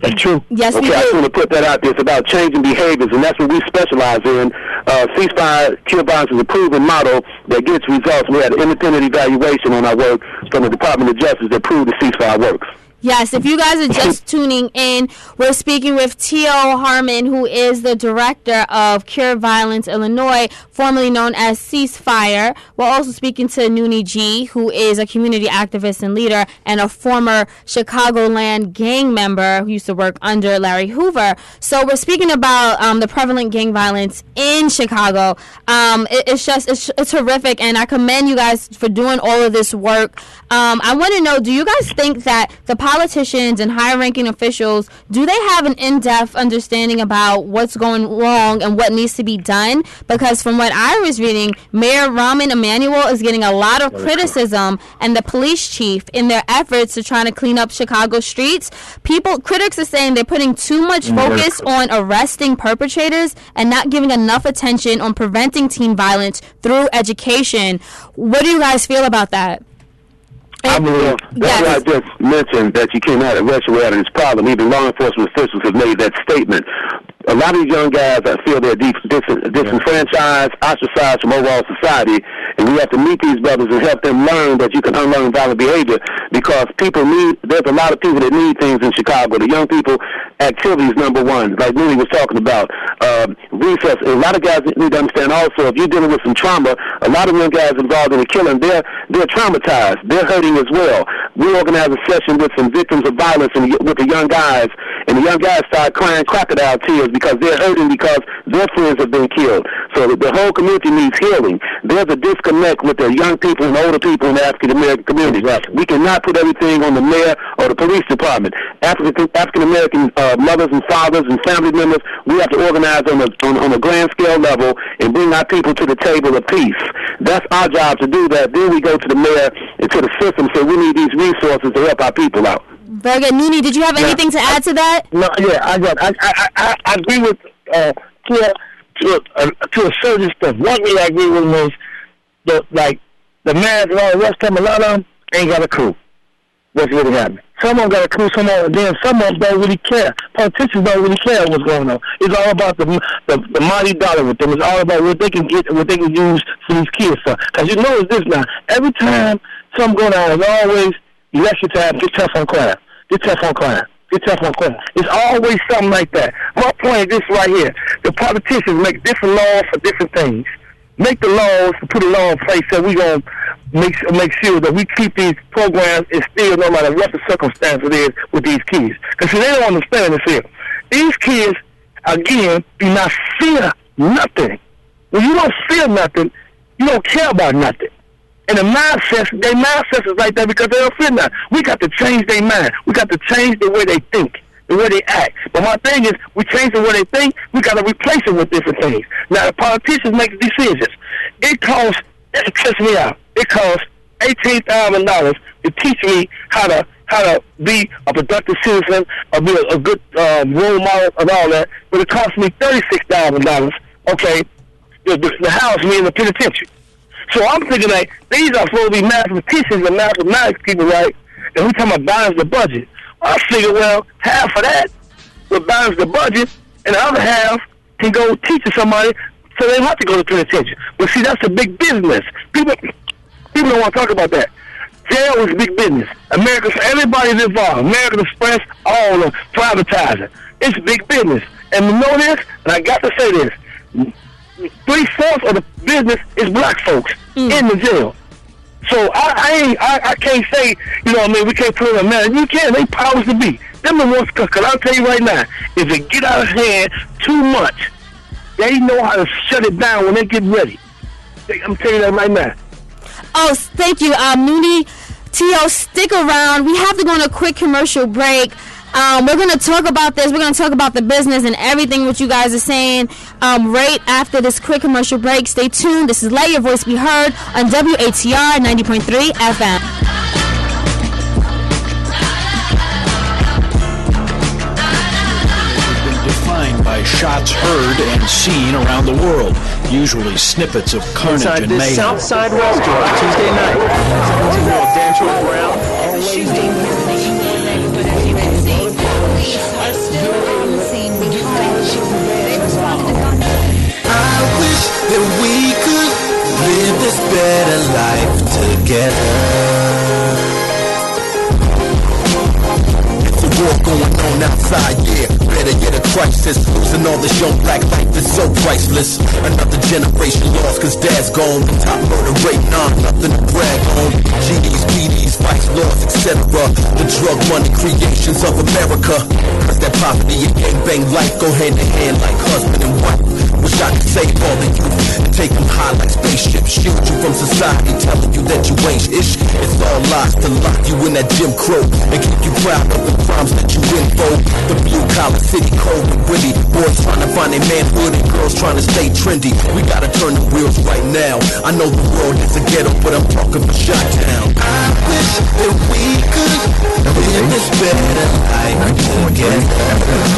That's true. Yes, okay, I just want to put that out there. It's about changing behaviors, and that's what we specialize in. Ceasefire Kill Violence is a proven model that gets results. We had an independent evaluation on our work from the Department of Justice that proved the ceasefire works. Yes, if you guys are just tuning in, we're speaking with T.O. Harmon, who is the director of Cure Violence Illinois, formerly known as Ceasefire. We're also speaking to Noonie G, who is a community activist and leader and a former Chicagoland gang member who used to work under Larry Hoover. So we're speaking about the prevalent gang violence in Chicago. It's horrific, and I commend you guys for doing all of this work. I want to know, do you guys think that the politicians and higher-ranking officials, do they have an in-depth understanding about what's going wrong and what needs to be done? Because from what I was reading, Mayor Rahm Emanuel is getting a lot of criticism, and the police chief in their efforts to try to clean up Chicago streets. Critics are saying they're putting too much focus on arresting perpetrators and not giving enough attention on preventing teen violence through education. What do you guys feel about that? I believe that's why I just mentioned that you cannot arrest your way out of this problem. Even law enforcement officials have made that statement. A lot of these young guys, I feel they're disenfranchised, ostracized from overall society, and we have to meet these brothers and help them learn that you can unlearn violent behavior, because there's a lot of people that need things in Chicago. The young people, activities number one, like Mooney was talking about, recess. A lot of guys need to understand also, if you're dealing with some trauma, a lot of young guys involved in a killing, they're traumatized. They're hurting as well. We organized a session with some victims of violence with the young guys, and the young guys start crying crocodile tears because they're hurting because their friends have been killed. So the whole community needs healing. There's a disconnect with the young people and older people in the African-American community. We cannot put everything on the mayor or the police department. African-American mothers and fathers and family members, we have to organize on a grand scale level and bring our people to the table of peace. That's our job to do that. Then we go to the mayor and to the system and say we need these resources to help our people out. Very good. Nini, did you have anything to add to that? No, yeah, I agree with to a certain extent. One thing I agree with was the mayor and all the rest of them, a lot of them ain't got a clue what's really happening. Some of them got a clue, some of them don't really care. Politicians don't really care what's going on. It's all about the mighty dollar with them. It's all about what they can get and what they can use for these kids. Because you know it's this now. Every time something going on, it's always election time, get tough on crime. Get tough on crime. Get tough on crime. It's always something like that. My point is this right here. The politicians make different laws for different things. Make the laws, put a law in place that we're going to make sure that we keep these programs instilled no matter what the circumstance it is with these kids. Because they don't understand this here. These kids, again, do not fear nothing. When you don't fear nothing, you don't care about nothing. And their mindset is like that because they don't feel nothing. We got to change their mind. We got to change the way they think, the way they act. But my thing is, we change the way they think, we got to replace it with different things. Now, the politicians make decisions. It costs, check me out, it costs $18,000 to teach me how to be a productive citizen, or be a good role model and all that. But it costs me $36,000, okay, to house me in the penitentiary. So I'm thinking that these are supposed to be mathematicians and mathematics people, right? And we talking about balance the budget. Well, I figure, well, half of that will balance the budget, and the other half can go teach somebody so they don't have to go to penitentiary. But see, that's a big business. People don't want to talk about that. Jail is big business. Everybody's involved. American Express, all of them, privatizing. It's big business. And we know this, and I got to say this. 3/4 of the business is black folks in the jail. So I can't say, you know what I mean, we can't put it on man. You can, they powers to be. Them the ones, because I'll tell you right now, if it get out of hand too much, they know how to shut it down when they get ready. I'm telling you that right now. Oh, thank you, Mooney. T.O., stick around. We have to go on a quick commercial break. We're going to talk about this. We're going to talk about the business and everything what you guys are saying right after this quick commercial break. Stay tuned. This is Let Your Voice Be Heard on WHCR 90.3 FM. Defined by shots heard and seen around the world, usually snippets of carnage inside and this mayhem. Southside restaurant Tuesday night. Dancho Brown. I wish that we could live this better life together. going outside, yeah. Better get a crisis. Losing all this young black life is so priceless. Another generation lost cause dad's gone. The top murder rate, nothing to brag on. GDs, PDs, vice laws, etc. The drug money creations of America. Cause that poverty and gangbang life go hand in hand like husband and wife. Wish I could save all the youth and take them high like spaceships. Shield you from society telling you that you ain't ish. It's all lies to lock you in that Jim Crow and keep you proud of the crimes that you in for. The blue collar city cold and witty. Boys trying to find their manhood and girls trying to stay trendy. We gotta turn the wheels right now. I know the world is a ghetto, but I'm talking for Chi-Town. I wish that we could live this better life together.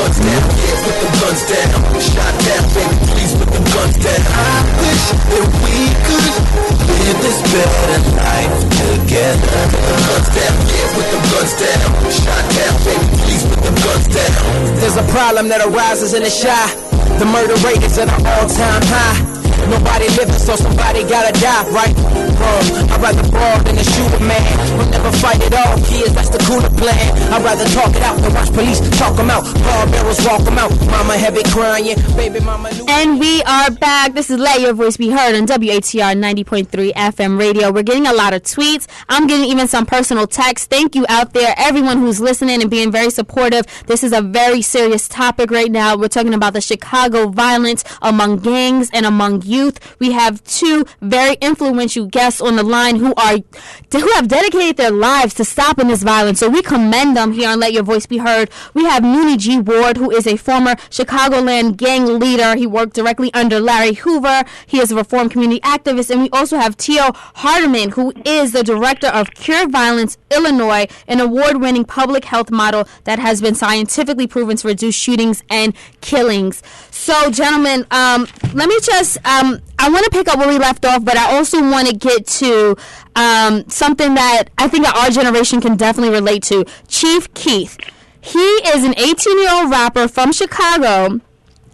Guns down, yeah, put the guns down. Shot down, baby, please put the guns down. I wish that we could live this better life together. Guns down, yeah, put the guns down. Shot down, baby, please put the guns down. There's a problem that arises in the shy. The murder rate is at an all-time high. Nobody living, so somebody gotta die, right? I'd rather brawl than to shoot a man. We'll never fight it all, kids, that's the cooler plan. I'd rather talk it out than watch police talk them out. Ball barrels walk them out. Mama heavy crying, baby mama new. And we are back. This is Let Your Voice Be Heard on WHCR 90.3 FM radio. We're getting a lot of tweets. I'm getting even some personal texts. Thank you out there, everyone who's listening and being very supportive. This is a very serious topic right now. We're talking about the Chicago violence among gangs and among youth. We have two very influential guests on the line who have dedicated their lives to stopping this violence. So we commend them here on Let Your Voice Be Heard. We have Mooney G. Ward, who is a former Chicagoland gang leader. He worked directly under Larry Hoover. He is a reformed community activist. And we also have Tio Hardeman, who is the director of Cure Violence Illinois, an award-winning public health model that has been scientifically proven to reduce shootings and killings. So, gentlemen, let me just... I want to pick up where we left off, but I also want to get to something that I think that our generation can definitely relate to. Chief Keef. He is an 18-year-old rapper from Chicago.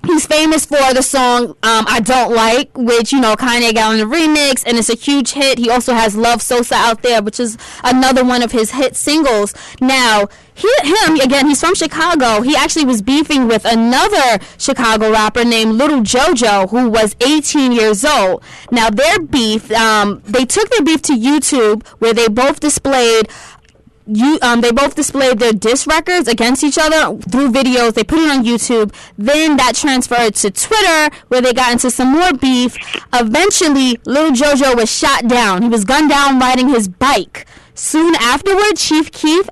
He's famous for the song I Don't Like, which, Kanye got on the remix, and it's a huge hit. He also has Love Sosa out there, which is another one of his hit singles. Now, he's from Chicago. He actually was beefing with another Chicago rapper named Little JoJo, who was 18 years old. Now, their beef, they took their beef to YouTube, where they both displayed their diss records against each other through videos. They put it on YouTube. Then that transferred to Twitter, where they got into some more beef. Eventually, Lil JoJo was shot down. He was gunned down riding his bike. Soon afterward, Chief Keef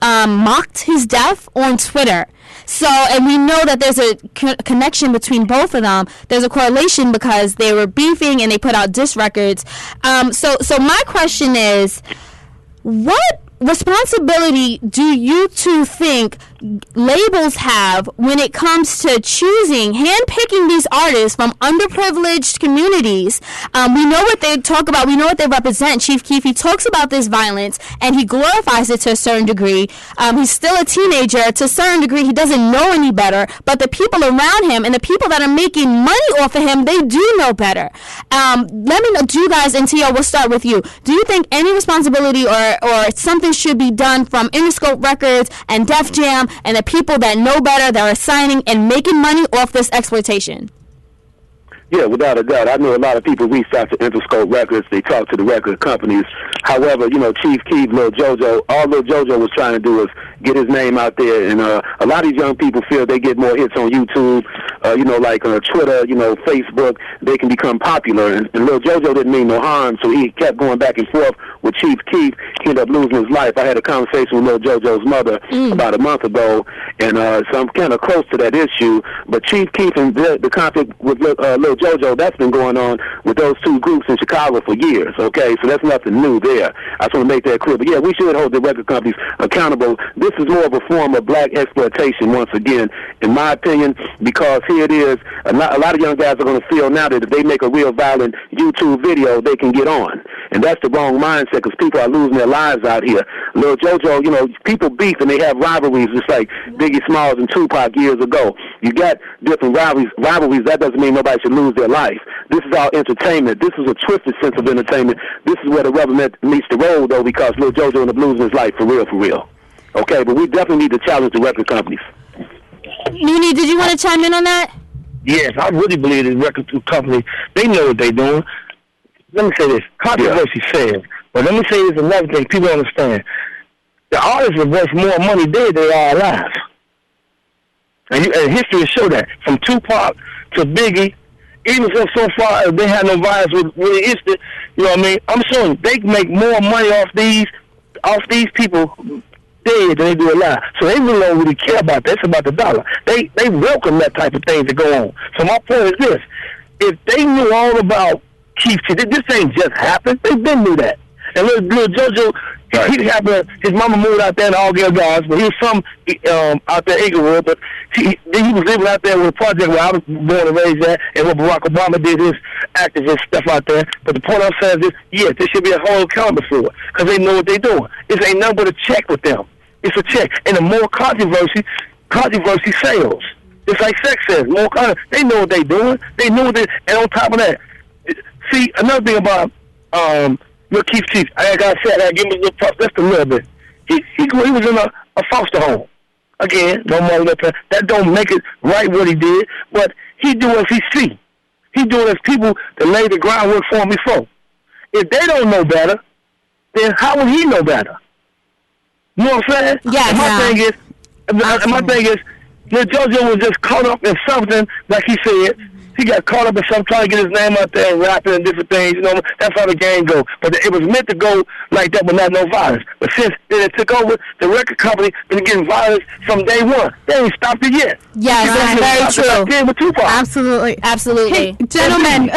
mocked his death on Twitter. So, and we know that there's a connection between both of them. There's a correlation because they were beefing and they put out diss records. So my question is, what responsibility do you two think labels have when it comes to handpicking these artists from underprivileged communities? We know what they talk about. We know what they represent. Chief Keef, he talks about this violence, and he glorifies it to a certain degree. He's still a teenager. To a certain degree, he doesn't know any better. But the people around him and the people that are making money off of him, they do know better. Let me know, you guys, and Tio, we'll start with you. Do you think any responsibility or something should be done from Interscope Records and Def Jam and the people that know better, that are signing and making money off this exploitation? Yeah, without a doubt. I know a lot of people reached out to Interscope Records. They talked to the record companies. However, Chief Keef, Lil JoJo, all Lil JoJo was trying to do was get his name out there. And a lot of these young people feel they get more hits on YouTube, like Twitter, Facebook. They can become popular. And Lil JoJo didn't mean no harm, so he kept going back and forth with Chief Keef. He ended up losing his life. I had a conversation with Lil JoJo's mother about a month ago, and so I'm kind of close to that issue. But Chief Keef and the conflict with Lil JoJo, that's been going on with those two groups in Chicago for years, okay? So that's nothing new there. I just want to make that clear. But, yeah, we should hold the record companies accountable. This is more of a form of black exploitation, once again, in my opinion, because here it is. A lot of young guys are going to feel now that if they make a real violent YouTube video, they can get on. And that's the wrong mindset because people are losing their lives out here. Lil JoJo, people beef and they have rivalries just like Biggie Smalls and Tupac years ago. You got different rivalries. That doesn't mean nobody should lose their life. This is all entertainment. This is a twisted sense of entertainment. This is where the rubber meets the road, though, because Lil JoJo ended up losing his life for real. Okay, but we definitely need to challenge the record companies. Nuni, did you want to chime in on that? Yes, I really believe the record company, they know what they're doing. Let me say this. Controversy says, but let me say this another thing people don't understand. The artists are worth more money dead than they are alive. And history show that. From Tupac to Biggie, even so far they had no violence with really history, you know what I mean? I'm showing they make more money off these people dead than they do alive. So they really don't really care about that. It's about the dollar. They welcome that type of thing to go on. So my point is this. If they knew all about Keith, this ain't just happened. They been knew that. And little JoJo, he happened. His mama moved out there in Allgale Gardens, but he was from out there in Inglewood. But he was living out there with a project where I was born and raised at, and where Barack Obama did his activist stuff out there. But the point I'm saying is, yes, there should be a whole accountable for it because they know what they're doing. It ain't nothing but a check with them. It's a check, and the more controversy sells. It's like sex says. They know what they're doing. They know what and on top of that, see another thing about Look, Keith, I got said, I give him a little puff, just a little bit. He was in a foster home. Again, no more that don't make it right what he did, but he do as he see. He do as people that laid the groundwork for him before. If they don't know better, then how would he know better? You know what I'm saying? Yeah. My thing is, JoJo was just caught up in something, like he said. He got caught up in something, trying to get his name out there and rapping and different things. You know, that's how the game goes. But it was meant to go like that, but not no violence. But since it took over, the record company been getting violence from day one. They ain't stopped it yet. Yes, very true. Absolutely. Absolutely. Hey, gentlemen,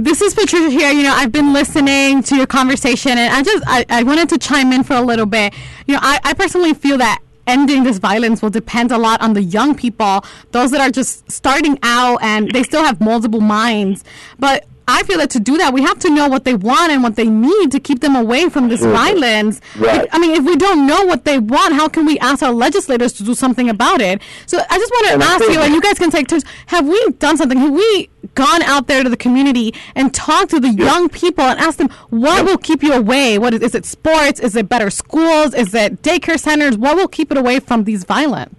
this is Patricia here. You know, I've been listening to your conversation, and I wanted to chime in for a little bit. You know, I personally feel that ending this violence will depend a lot on the young people, those that are just starting out and they still have multiple minds. But I feel that to do that, we have to know what they want and what they need to keep them away from this violence. Right. If we don't know what they want, how can we ask our legislators to do something about it? So I just want to ask you, and you guys can take turns, have we done something? Have we gone out there to the community and talked to the young people and asked them, what will keep you away? Is it sports? Is it better schools? Is it daycare centers? What will keep it away from these violence?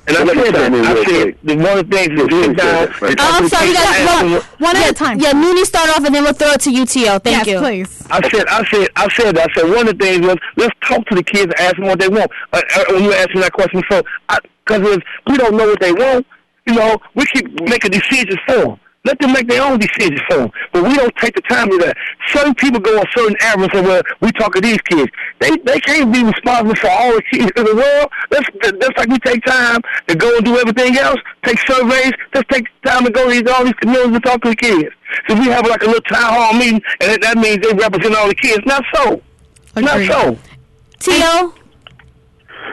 And I said one of the things is sit down. I'm sorry, you guys. One at a time. Yeah, Mooney start off, and then we'll throw it to UTO. Thank you. Yes, please. I said one of the things was let's talk to the kids and ask them what they want. When you were asking that question before, because we don't know what they want, you know, we keep making decisions for them. Let them make their own decisions for them. But we don't take the time to do that. Certain people go on certain avenues and where we talk to these kids. They can't be responsible for all the kids in the world. That's like we take time to go and do everything else, take surveys. Let's take time to go to all these communities and talk to the kids. So we have like a little town hall meeting, and that means they represent all the kids. Not so. Agreed. Not so. T.O.?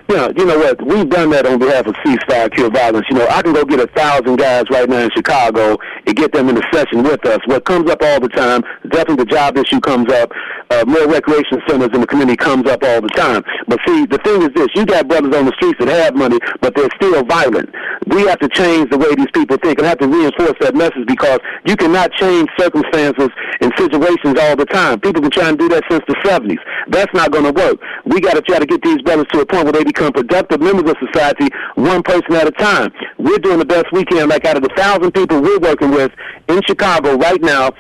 Yeah, you know what? We've done that on behalf of Ceasefire Kill Violence. You know, I can go get 1,000 guys right now in Chicago and get them in a session with us. What comes up all the time, definitely the job issue comes up. More recreation centers in the community comes up all the time. But see, the thing is this, you got brothers on the streets that have money, but they're still violent. We have to change the way these people think and have to reinforce that message because you cannot change circumstances and situations all the time. People been trying to do that since the 70s. That's not going to work. We got to try to get these brothers to a point where they become productive members of society, one person at a time. We're doing the best we can. Like out of the 1,000 people we're working with in Chicago right now,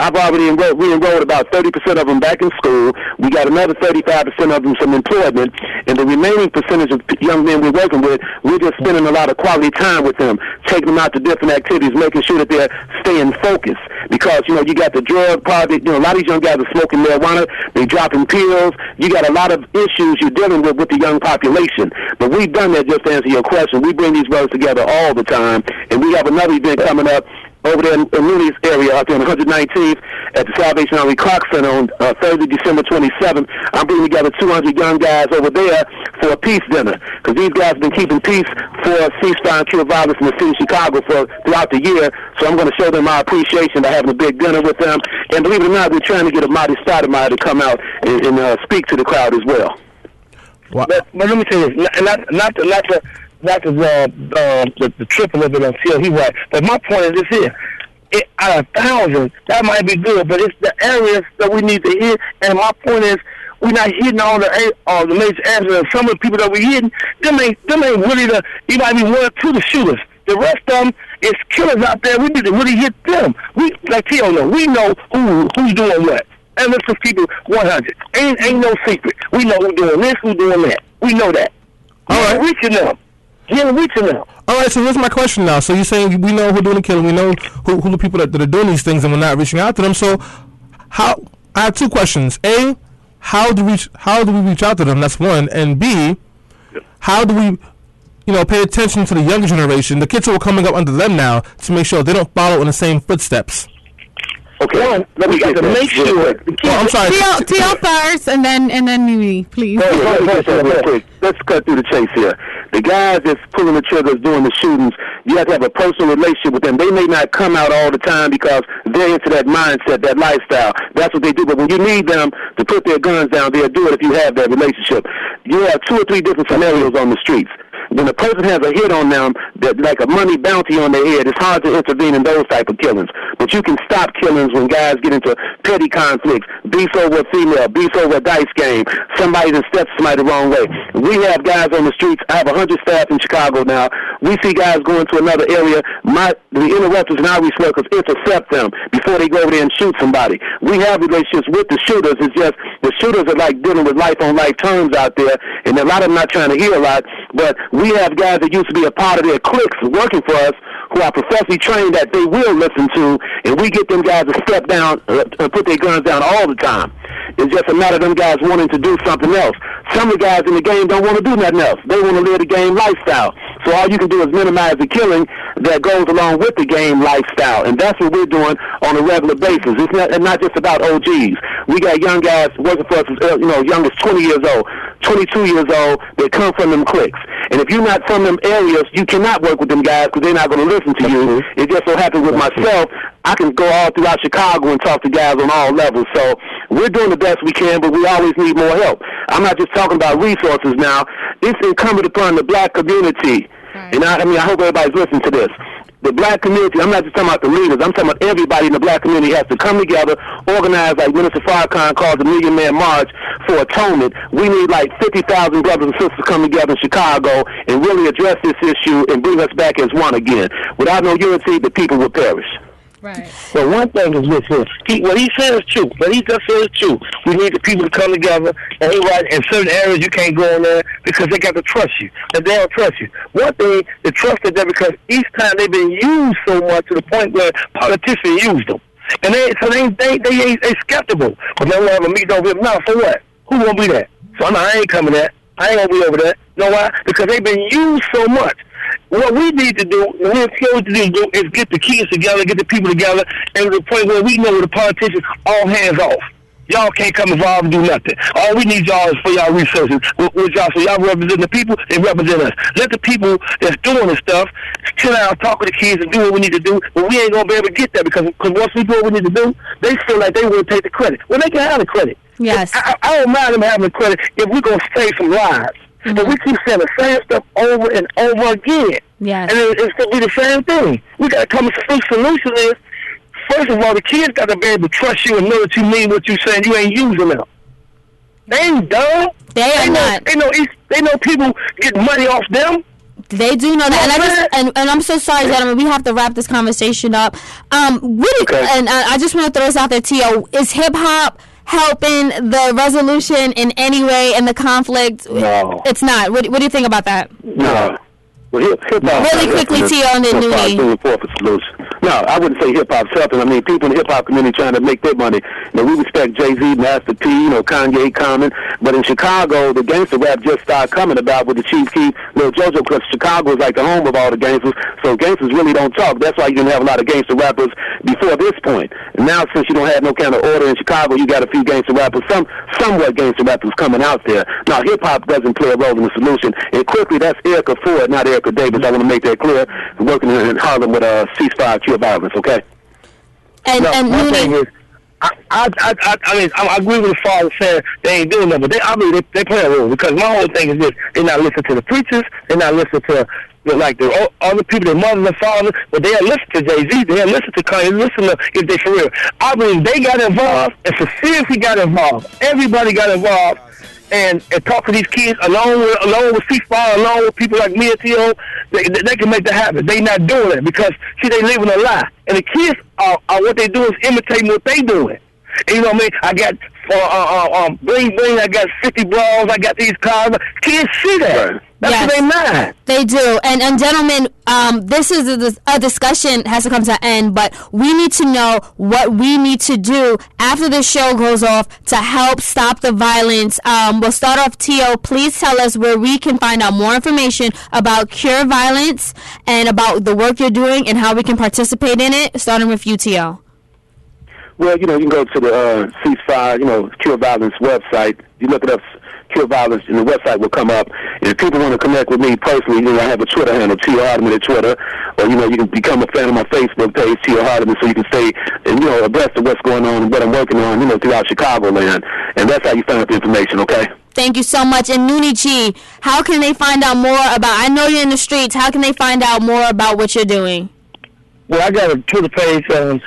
I've already re-enrolled about 30% of them back in school. We got another 35% of them from employment. And the remaining percentage of young men we're working with, we're just spending a lot of quality time with them, taking them out to different activities, making sure that they're staying focused. Because, you know, you got the drug part, you know, a lot of these young guys are smoking marijuana, they're dropping pills. You got a lot of issues you're dealing with the young population. But we've done that, just to answer your question. We bring these brothers together all the time. And we have another event coming up over there in Mooney's area, out there on 119th at the Salvation Army Clark Center on Thursday, December 27th. I'm bringing together 200 young guys over there for a peace dinner because these guys have been keeping peace for Ceasefire and Kill Violence in the city of Chicago throughout the year. So I'm going to show them my appreciation by having a big dinner with them. And believe it or not, we're trying to get a Marty Stoudemire to come out and speak to the crowd as well. But let me say this, not the triple of it until he right. But my point is this here. Out of 1,000, that might be good, but it's the areas that we need to hit. And my point is, we're not hitting all the major answers. And some of the people that we're hitting, them ain't really you might be one or two the shooters. The rest of them is killers out there. We need to really hit them. We, like T.O. know, we know who's doing what. And let's just keep it 100. Ain't no secret. We know who's doing this, who's doing that. We know that. All right. Reaching them. All right, so here's my question now. So you're saying we know who's doing the killing, we know who the people that are doing these things, and we're not reaching out to them. So I have two questions. A, how do we reach out to them? That's one. And B, how do we pay attention to the younger generation, the kids who are coming up under them now, to make sure they don't follow in the same footsteps? Okay, we got to make sure. I'm sorry. T.O. first, and then Mimi, please. Real quick. Let's cut through the chase here. The guys that's pulling the triggers, doing the shootings, you have to have a personal relationship with them. They may not come out all the time because they're into that mindset, that lifestyle. That's what they do. But when you need them to put their guns down, they'll do it if you have that relationship. You have 2 or 3 different scenarios on the streets. When a person has a hit on them, that like a money bounty on their head, it's hard to intervene in those type of killings. But you can stop killings when guys get into petty conflicts, beef over a female, beef over a dice game, somebody that steps somebody the wrong way. We have guys on the streets. I have 100 staff in Chicago now. We see guys going to another area. The interrupters and outreach workers intercept them before they go over there and shoot somebody. We have relationships with the shooters. It's just the shooters are like dealing with life-on-life terms out there, and a lot of them not trying to hear a lot. But we have guys that used to be a part of their cliques working for us who are professionally trained that they will listen to, and we get them guys to step down and put their guns down all the time. It's just a matter of them guys wanting to do something else. Some of the guys in the game don't want to do nothing else. They want to live the game lifestyle. So all you can do is minimize the killing that goes along with the game lifestyle, and that's what we're doing on a regular basis. It's not just about OGs. We got young guys working for us, young as 20 years old, 22 years old. They come from them cliques. And if you're not from them areas, you cannot work with them guys because they're not going to listen to you. It just so happens with myself, I can go all throughout Chicago and talk to guys on all levels. So we're doing the best we can, but we always need more help. I'm not just talking about resources now. It's incumbent upon the black community. And I hope everybody's listening to this. The black community, I'm not just talking about the leaders, I'm talking about everybody in the black community has to come together, organize like Minister Farrakhan calls the Million Man March for atonement. We need like 50,000 brothers and sisters come together in Chicago and really address this issue and bring us back as one again. Without no unity, the people will perish. Right. But one thing is with him. What he said is true. What he just said is true. We need the people to come together. And he right, in certain areas you can't go in there because they got to trust you. And they don't trust you. One thing, they trusted them because each time they've been used so much to the point where politicians use them. And they skeptical. But they want to have a meeting over here. No, for what? Who won't be there? So I ain't coming there. I ain't going to be over there. You know why? Because they've been used so much. What we need to do, is get the kids together, get the people together, and to the point where we know the politicians all hands off. Y'all can't come involved and do nothing. All we need y'all is for y'all resources. With y'all, so y'all represent the people, they represent us. Let the people that's doing this stuff chill out, talk with the kids, and do what we need to do. But we ain't gonna be able to get that because once we do what we need to do, they feel like they will take the credit. Well, they can have the credit. Yes. I don't mind them having the credit if we're gonna save some lives. Mm-hmm. But we keep saying the same stuff over and over again. Yes. And it's going to be the same thing. We got to come up with a solution is, first of all, the kids got to be able to trust you and know that you mean what you're saying. You ain't using them. They ain't dumb. They are not. They know people get money off them. They do know that, and I'm so sorry, gentlemen. We have to wrap this conversation up. And I just want to throw this out there, T.O. Is hip hop helping the resolution in any way in the conflict? No, it's not. What do you think about that? No. Well, hip-hop really quickly, T.O., and then Nuni. No, I wouldn't say hip-hop's helping. I mean, people in the hip-hop community trying to make their money. We respect Jay-Z, Master P, Kanye, Common. But in Chicago, the gangster rap just started coming about with the Chief Keef, Lil JoJo, because Chicago is like the home of all the gangsters. So gangsters really don't talk. That's why you didn't have a lot of gangster rappers before this point. And now, since you don't have no kind of order in Chicago, you got a few gangster rappers, somewhat gangster rappers coming out there. Now, hip-hop doesn't play a role in the solution. And quickly, that's Erica Ford, not Erica Davis. I want to make that clear. Working in Harlem with ceasefire, cure violence, okay? And my thing is, I agree with the father saying they ain't doing nothing, but they play a role because my whole thing is this: they're not listening to the preachers, they're not listening to like the other people, their mothers and fathers, but they'll listen to Jay-Z, they'll listen to Kanye, listen to if they for real. I believe they got involved, and for seriously got involved. Everybody got involved, and talk to these kids along with C-Spire, along with people like me and T.O., they can make that happen. They not doing it because, see, they living a lie. And the kids are what they do is imitating what they doing. And you know what I mean? I got bling bling. I got 50 bras. I got these cars. Kids see that. Right. That's what they mind. They do. And gentlemen, this is a discussion has to come to an end. But we need to know what we need to do after the show goes off to help stop the violence. We'll start off. T.O., please tell us where we can find out more information about Cure Violence and about the work you're doing and how we can participate in it. Starting with you, T.O. Well, you can go to the ceasefire, Cure Violence website. You look it up, Cure Violence, and the website will come up. And if people want to connect with me personally, I have a Twitter handle, T.O. Hardeman at Twitter. Or, you can become a fan of my Facebook page, T.O. Hardeman, so you can stay, abreast of what's going on and what I'm working on, throughout Chicagoland. And that's how you find out the information, okay? Thank you so much. And Noonie G, how can they find out more about, I know you're in the streets, how can they find out more about what you're doing? Well, I got a Twitter page, too,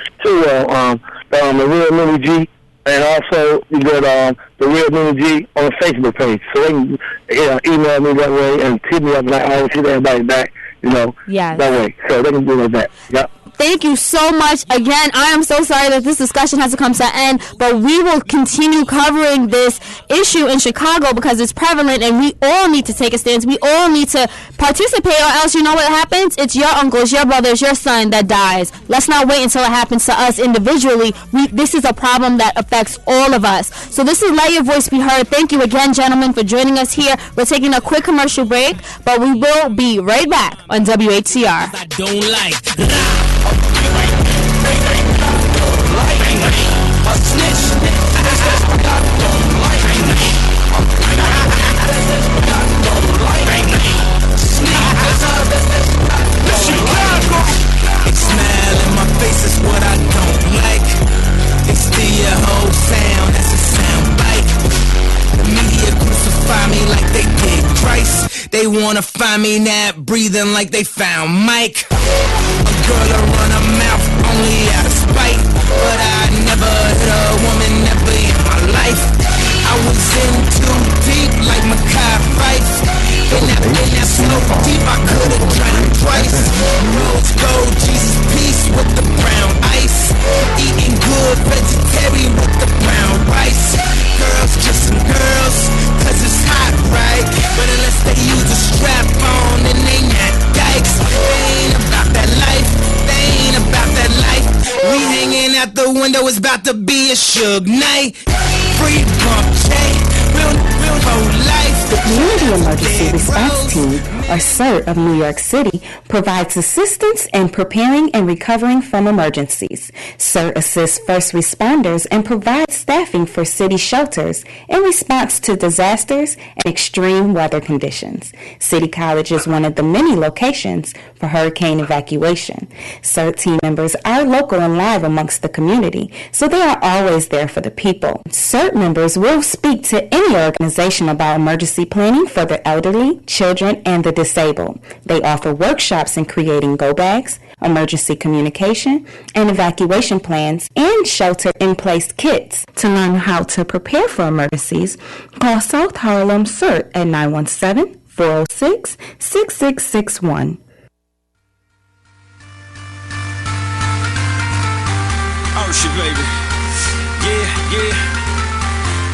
the Real Noonie G, and also you got the Real Noonie G on the Facebook page. So they can email me that way and hit me up, and I always hit everybody back, yes. that way. So they can do like that. Yep. Thank you so much. Again, I am so sorry that this discussion has to come to an end, but we will continue covering this issue in Chicago because it's prevalent and we all need to take a stance. We all need to participate, or else you know what happens? It's your uncle, it's your brother, it's your son that dies. Let's not wait until it happens to us individually. This is a problem that affects all of us. So this is Let Your Voice Be Heard. Thank you again, gentlemen, for joining us here. We're taking a quick commercial break, but we will be right back on WHCR. I don't like a snitch. They smile in my face is what I don't like. They steal your whole sound, that's a sound bite. The media crucify me like they did Christ. They wanna find me not breathing like they found Mike. A girl to run her mouth only out of spite, but I never hit a woman ever in my life. I was in too deep like Makai Fife. And that so deep I could've drowned twice. Rose gold, Jesus peace with the brown ice. Eating good vegetarian with the brown rice. Girls kissing girls, cause it's hot, right? But unless they use a strap on, then they not dykes. They ain't about that life, they ain't about that life. We hanging out the window, it's about to be a Suge night. Free bump chain, real whole life. The Community Emergency Response Team, or CERT of New York City, provides assistance in preparing and recovering from emergencies. CERT assists first responders and provides staffing for city shelters in response to disasters and extreme weather conditions. City College is one of the many locations for hurricane evacuation. CERT team members are local and live amongst the community, so they are always there for the people. CERT members will speak to any organization about emergency planning for the elderly, children, and the disabled. They offer workshops in creating go bags, emergency communication, and evacuation plans, and shelter-in-place kits. To learn how to prepare for emergencies, call South Harlem CERT at 917-406-6661. Oh shit, baby. Yeah.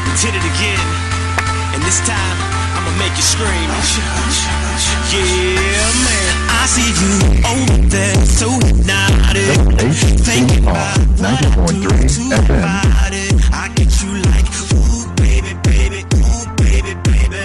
We did it again. And this time, I'ma make you scream. Yeah, man. I see you over there, so hypnotic. Thinking about what I do to your body. I get you like, ooh, baby, baby, ooh, baby, baby.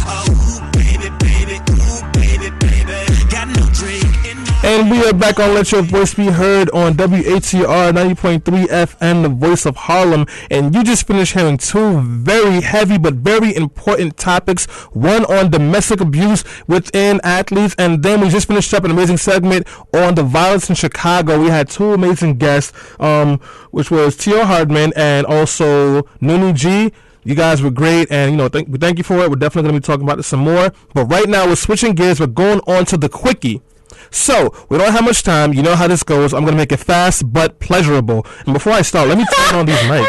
Oh, ooh, baby, baby, ooh, baby, baby. Got no drink in my... And we are back on Let Your Voice Be Heard on WHCR 90.3 FM, the voice of Harlem. And you just finished hearing two very heavy but very important topics. One on domestic abuse within athletes, and then we just finished up an amazing segment on the violence in Chicago. We had two amazing guests, which was T.O. Hardman and also Noonie G. You guys were great, and we thank you for it. We're definitely going to be talking about this some more. But right now, we're switching gears. We're going on to the quickie. So, we don't have much time. You know how this goes. I'm going to make it fast but pleasurable. And before I start, let me turn on these mics.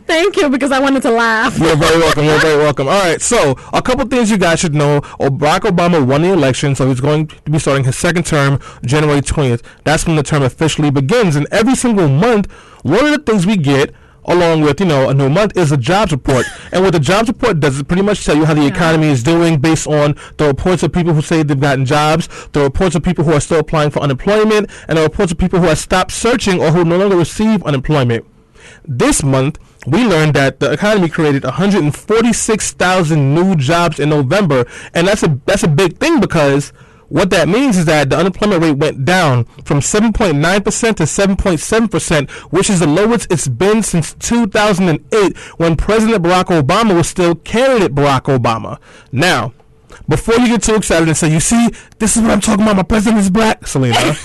Thank you, because I wanted to laugh. You're very welcome. You're very welcome. All right, so a couple things you guys should know. Barack Obama won the election, so he's going to be starting his second term January 20th. That's when the term officially begins. And every single month, one of the things we get along with, a new month is a jobs report. And what the jobs report does is pretty much tell you how the economy is doing based on the reports of people who say they've gotten jobs, the reports of people who are still applying for unemployment, and the reports of people who have stopped searching or who no longer receive unemployment. This month, we learned that the economy created 146,000 new jobs in November. And that's a big thing, because what that means is that the unemployment rate went down from 7.9% to 7.7%, which is the lowest it's been since 2008, when President Barack Obama was still candidate Barack Obama. Now, before you get too excited and say, you see, this is what I'm talking about, my president is black, Selena,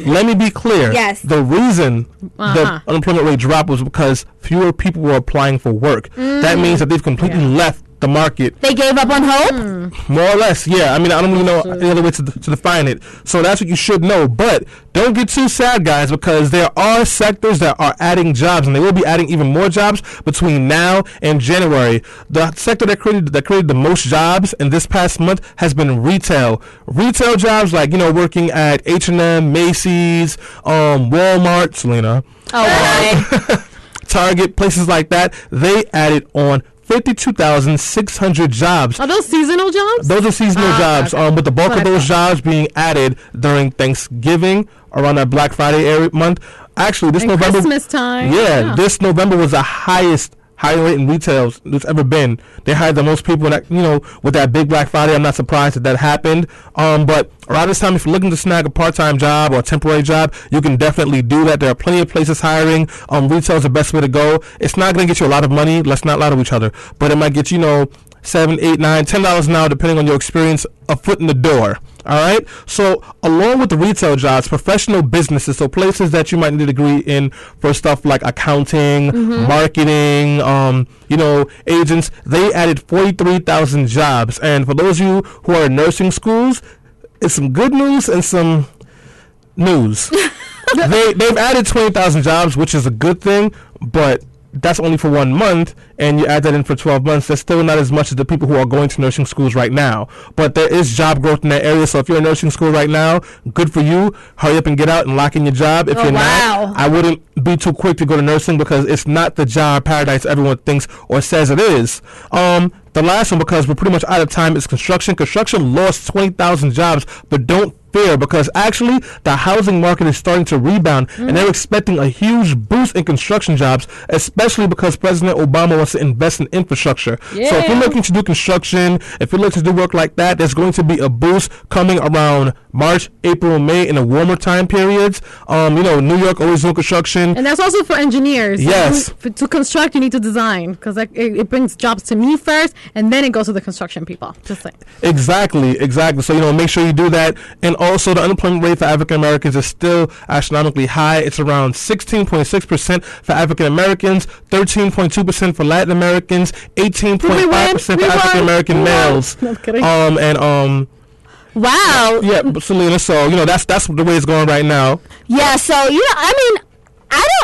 let me be clear. Yes. The reason the unemployment rate dropped was because fewer people were applying for work. That means that they've completely left the market. They gave up on hope? More or less, yeah. I mean, I don't really know any other way to define it. So that's what you should know. But don't get too sad, guys, because there are sectors that are adding jobs, and they will be adding even more jobs between now and January. The sector that created the most jobs in this past month has been retail. Retail jobs like, working at H&M, Macy's, Walmart, Selena. Target, places like that. They added on 52,600 jobs. Are those seasonal jobs? Those are seasonal jobs. Okay. But the bulk of those jobs being added during Thanksgiving, around that Black Friday month. Actually, this November, Christmas time. Yeah, this November was the highest rate in retail there's ever been. They hired the most people, and with that big Black Friday. I'm not surprised that happened. But around this time, if you're looking to snag a part-time job or a temporary job, you can definitely do that. There are plenty of places hiring. Retail is the best way to go. It's not going to get you a lot of money. Let's not lie to each other. But it might get you, $7, $8, $9, $10 an hour, depending on your experience, a foot in the door. All right. So along with the retail jobs, professional businesses, so places that you might need a degree in for stuff like accounting, marketing, agents, they added 43,000 jobs. And for those of you who are in nursing schools, it's some good news and some news. They've added 20,000 jobs, which is a good thing, but that's only for 1 month, and you add that in for 12 months, that's still not as much as the people who are going to nursing schools right now. But there is job growth in that area, so if you're in nursing school right now, good for you. Hurry up and get out and lock in your job. If you're not, I wouldn't be too quick to go to nursing, because it's not the job paradise everyone thinks or says it is. The last one, because we're pretty much out of time, is construction. Construction lost 20,000 jobs, but don't fear, because actually the housing market is starting to rebound, and they're expecting a huge boost in construction jobs, especially because President Obama wants to invest in infrastructure. So if you're looking to do construction, if you're looking to do work like that, there's going to be a boost coming around March, April, May, in the warmer time periods. New York always doing construction. And that's also for engineers. Yes. To construct, you need to design, because it brings jobs to me first, and then it goes to the construction people. Just like Exactly. So, make sure you do that. And also, the unemployment rate for African Americans is still astronomically high. It's around 16.6% for African Americans, 13.2% for Latin Americans, 18.5% for African American males. No, I'm kidding. Wow. Yeah, but Selena, so that's the way it's going right now. Yeah, so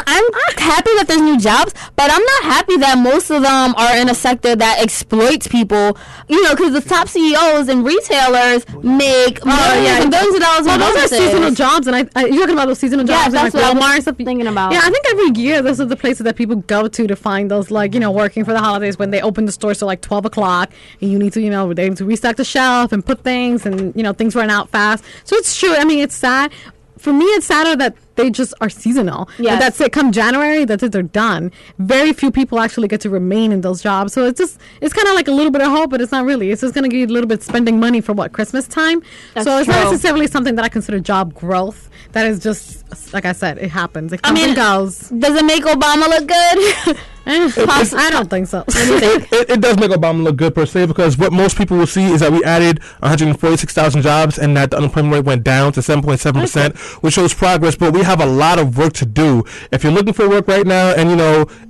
I'm happy that there's new jobs, but I'm not happy that most of them are in a sector that exploits people. Because the top CEOs and retailers make millions and billions of dollars. Well, those are seasonal jobs, and you're talking about those seasonal jobs. Yeah, that's what Walmart I was thinking about. Yeah, I think every year those are the places that people go to find those, working for the holidays, when they open the store till 12 o'clock, and you need to, they need to restock the shelf and put things, and things run out fast. So it's true. I mean, it's sad. For me, it's sadder that they just are seasonal. Yes. That's it. Come January, that's it. They're done. Very few people actually get to remain in those jobs. So it's kind of like a little bit of hope, but it's not really. It's just going to give you a little bit spending money for Christmas time. So it's not necessarily something that I consider job growth. That is just, like I said, it happens. It comes and goes. Does it make Obama look good? I don't think so. It does make Obama look good per se, because what most people will see is that we added 146,000 jobs and that the unemployment rate went down to 7.7%, which shows progress. But we have a lot of work to do. If you're looking for work right now and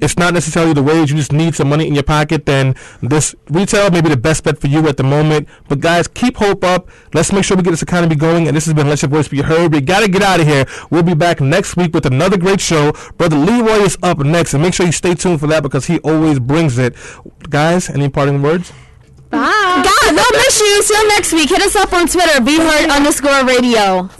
it's not necessarily the wage, you just need some money in your pocket, then this retail may be the best bet for you at the moment. But guys, keep hope up. Let's make sure we get this economy going. And this has been Let Your Voice Be Heard. We got to get out of here. We'll be back next week with another great show. Brother Leroy is up next, and make sure you stay tuned for that because he always brings it. Guys, any parting words? Bye. God, don't miss you. Till next week. Hit us up on Twitter, BeHeard_radio.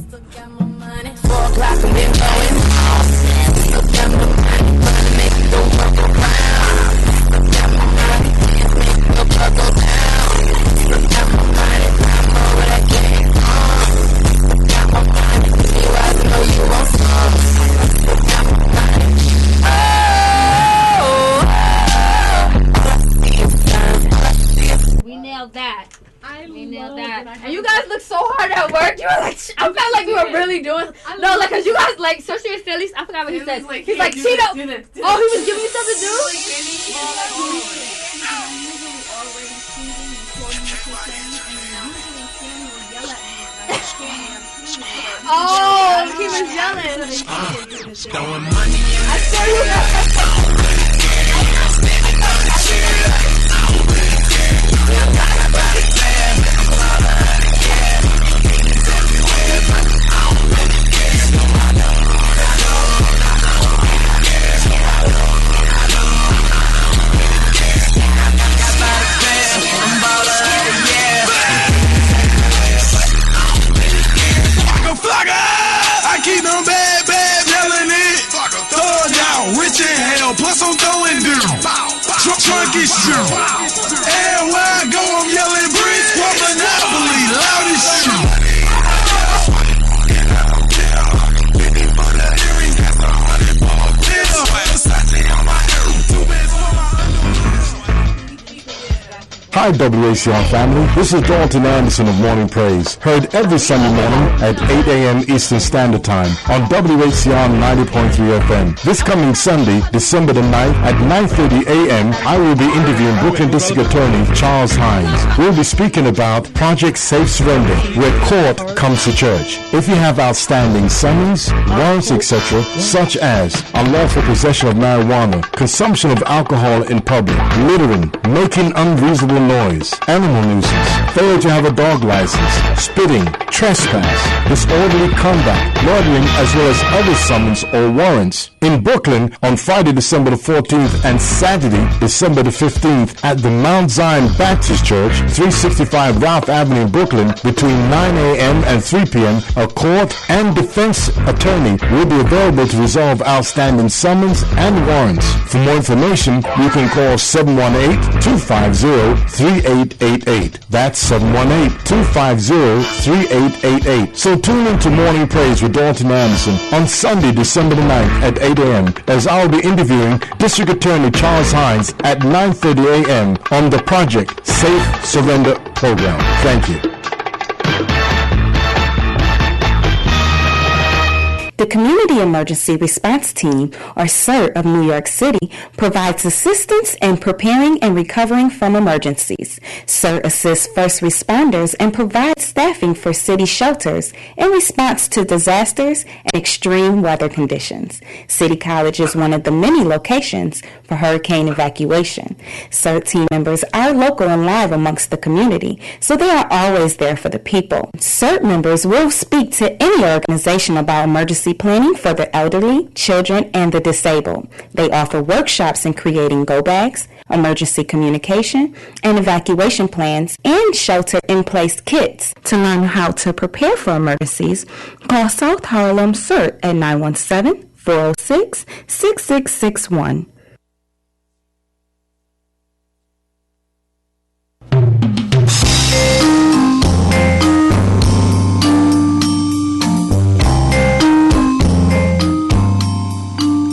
That. We nailed that. And you guys look so hard at work. You were like, I felt like we were really doing. No, like, cause you guys like, especially at least I forgot what he said. He's like, Cheetah. Oh, he was giving you something to do. Oh, he was yelling. I saw you guys. Plus I'm throwing down. Trunk is true. Everywhere I go, I'm yelling bricks for Monopoly. Loud as shit. Hi WACR family, this is Dalton Anderson of Morning Praise, heard every Sunday morning at 8 a.m. Eastern Standard Time on WACR 90.3 FM. This coming Sunday, December the 9th at 9:30 a.m., I will be interviewing Brooklyn District Attorney Charles Hines. We'll be speaking about Project Safe Surrender, where court comes to church. If you have outstanding summons, warrants, etc., such as unlawful possession of marijuana, consumption of alcohol in public, littering, making unreasonable noise, animal nuisance, failure to have a dog license, spitting, trespass, disorderly conduct, loitering, as well as other summons or warrants in Brooklyn on Friday, December the 14th and Saturday, December the 15th at the Mount Zion Baptist Church, 365 Ralph Avenue in Brooklyn between 9 a.m. and 3 p.m. A court and defense attorney will be available to resolve outstanding summons and warrants. For more information, you can call 718-250-3888. That's 718-250-3888. So tune in to Morning Praise with Dalton Anderson on Sunday, December the 9th at 8 a.m. as I'll be interviewing District Attorney Charles Hines at 9:30 a.m. on the Project Safe Surrender program. Thank you. The Community Emergency Response Team, or CERT of New York City, provides assistance in preparing and recovering from emergencies. CERT assists first responders and provides staffing for city shelters in response to disasters and extreme weather conditions. City College is one of the many locations for hurricane evacuation. CERT team members are local and live amongst the community, so they are always there for the people. CERT members will speak to any organization about emergency planning for the elderly, children, and the disabled. They offer workshops in creating go bags, emergency communication, and evacuation plans, and shelter-in-place kits. To learn how to prepare for emergencies, call South Harlem CERT at 917-406-6661.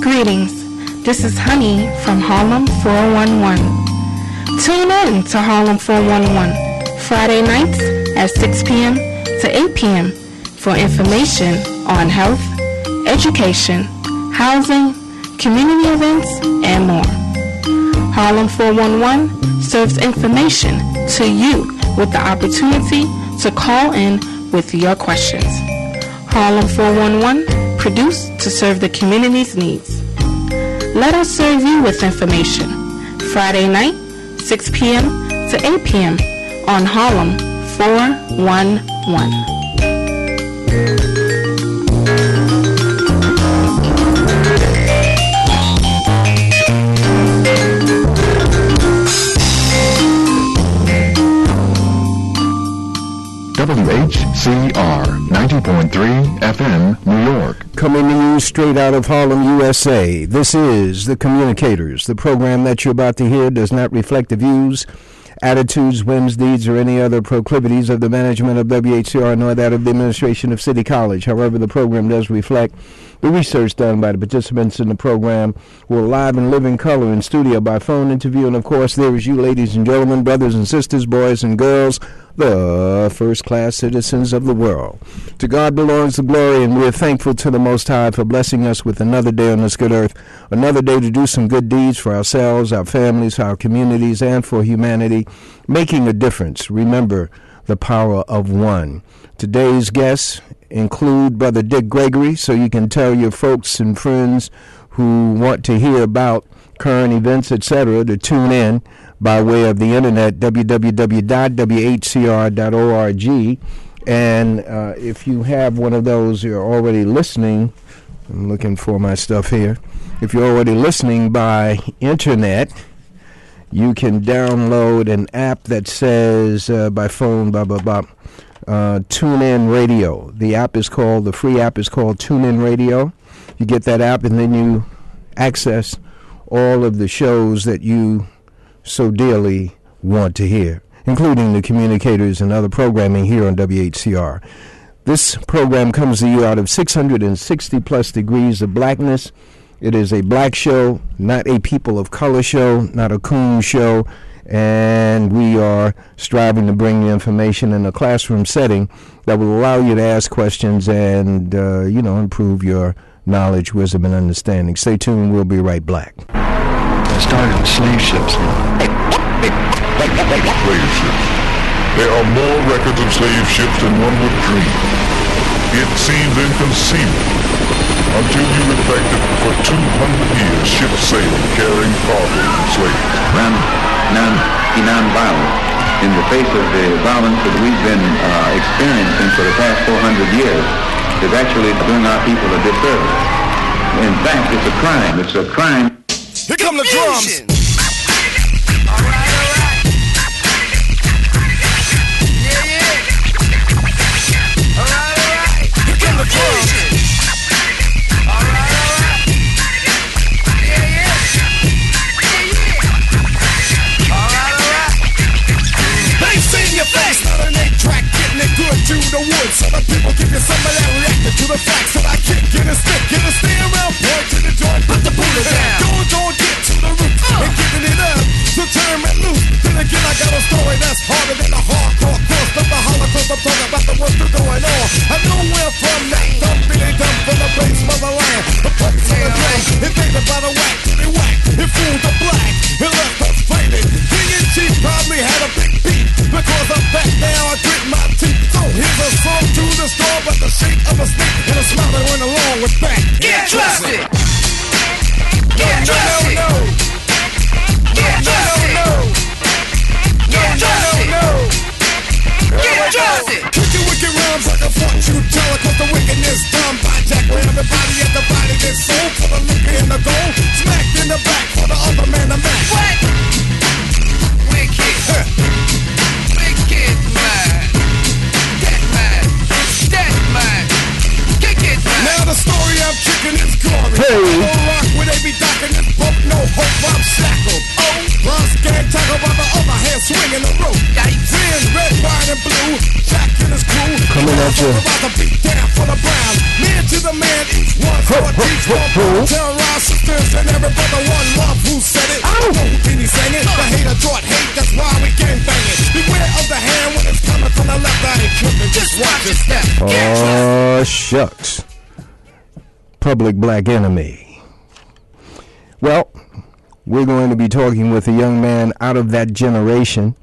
Greetings. This is Honey from Harlem 411. Tune in to Harlem 411 Friday nights at 6 p.m. to 8 p.m. for information on health, education, housing, community events, and more. Harlem 411 serves information to you with the opportunity to call in with your questions. Harlem 411, produced to serve the community's needs. Let us serve you with information. Friday night, 6 p.m. to 8 p.m. on Harlem 411. WHCR 90.3 FM, New York. Coming to you straight out of Harlem, USA. This is the Communicators. The program that you're about to hear does not reflect the views, attitudes, whims, deeds, or any other proclivities of the management of WHCR, nor that of the administration of City College. However, the program does reflect the research done by the participants in the program who are live and live in color in studio by phone interview. And, of course, there is you, ladies and gentlemen, brothers and sisters, boys and girls, the first-class citizens of the world. To God belongs the glory, and we're thankful to the Most High for blessing us with another day on this good earth, another day to do some good deeds for ourselves, our families, our communities, and for humanity, making a difference. Remember the power of one. Today's guests include Brother Dick Gregory, so you can tell your folks and friends who want to hear about current events, etc., to tune in by way of the internet, www.whcr.org. And if you have one of those, you're already listening. I'm looking for my stuff here. If you're already listening by internet, you can download an app that says by phone, TuneIn Radio. The free app is called TuneIn Radio. You get that app, and then you access all of the shows that you so dearly want to hear, including the Communicators and other programming here on WHCR. This program comes to you out of 660 plus degrees of blackness. It is a black show, not a people of color show, not a coon show, and we are striving to bring the information in a classroom setting that will allow you to ask questions and, improve your knowledge, wisdom, and understanding. Stay tuned. We'll be right back. Started slave ships. Slave ships. There are more records of slave ships than one would dream. It seems inconceivable until you reflect that for 200 years ships sailed carrying cargo of slaves. Non-violent. In the face of the violence that we've been experiencing for the past 400 years, is actually doing our people a disservice. In fact, it's a crime. It's a crime. Here come the drums. To the woods, so the people give you some of that reacting to the facts. So I kick, get a stick, get a stay around, point to the joint, put the Buddha down. Don't get to the roots and giving it up to turn it loose. Then again, I got a story that's harder than the hardcore course of the Holocaust. I'm talking about the work that's going on. I know where from that dumb really dumb from the place motherland. The place of the drum, invaded by the whack to the whack. It fooled the black, it left us faded. King and Chief probably had a big beat because I'm back now. I grit my teeth. So here's a song to the storm, but the shape of a snake and a smile that went along with that. Get trusted. Get trusted. No. Get trusted. No. Get trusted. Wicked, wicked rhymes like a fortune teller, cause the wickedness done by Jack. Where everybody at the body gets sold for the liquor and the gold. Smacked in the back for the other man to match. What? Wicked. Wicked man. Now the story I'm kicking is glory. Hey. No rock where they be docking this boat, no hope, I'm shackled. Oh, Ross can't talk about the other hand swinging the rope. Friends, red, white, and blue, Jack and his crew. Coming at you. About to beat down for the brown. Man to the man, each one for a teach one. Terrorize sisters and every brother one love who said it. Did he sang it? The hater taught hate, that's why we gang banging. Beware of the hand when it's coming from the left. I ain't tripping, just watch your step. Oh, shucks. Public black enemy. Well, We're going to be talking with a young man out of that generation.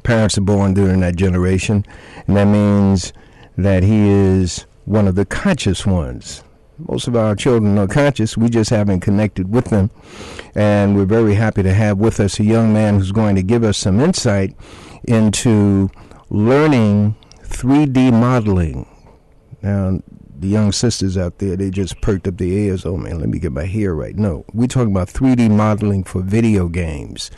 Parents are born during that generation, and that means that he is one of the conscious ones. Most of our children are conscious. We just haven't connected with them. And we're very happy to have with us a young man who's going to give us some insight into learning 3D modeling. Now, the young sisters out there, they just perked up their ears. Oh, man, let me get my hair right. No, we're talking about 3D modeling for video games.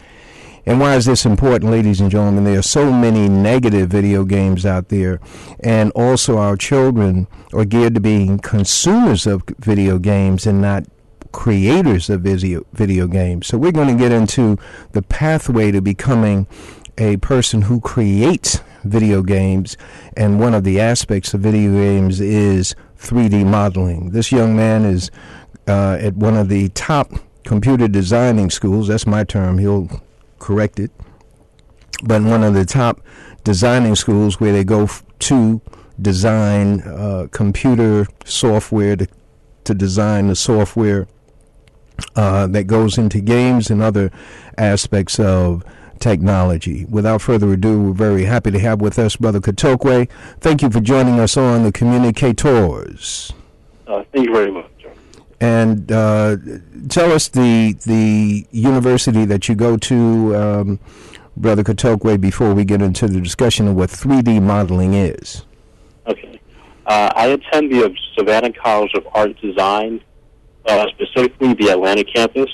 And why is this important, ladies and gentlemen? There are so many negative video games out there, and also our children are geared to being consumers of video games and not creators of video games. So we're going to get into the pathway to becoming a person who creates video games, and one of the aspects of video games is 3D modeling. This young man is at one of the top computer designing schools. That's my term. He'll correct it. But one of the top designing schools where they go to design computer software, to design the software that goes into games and other aspects of technology. Without further ado, we're very happy to have with us Brother Kotokwe. Thank you for joining us on the Communicators. Thank you very much. And tell us the university that you go to, Brother Kotokwe, before we get into the discussion of what 3D modeling is. Okay. I attend the Savannah College of Art and Design, specifically the Atlanta campus.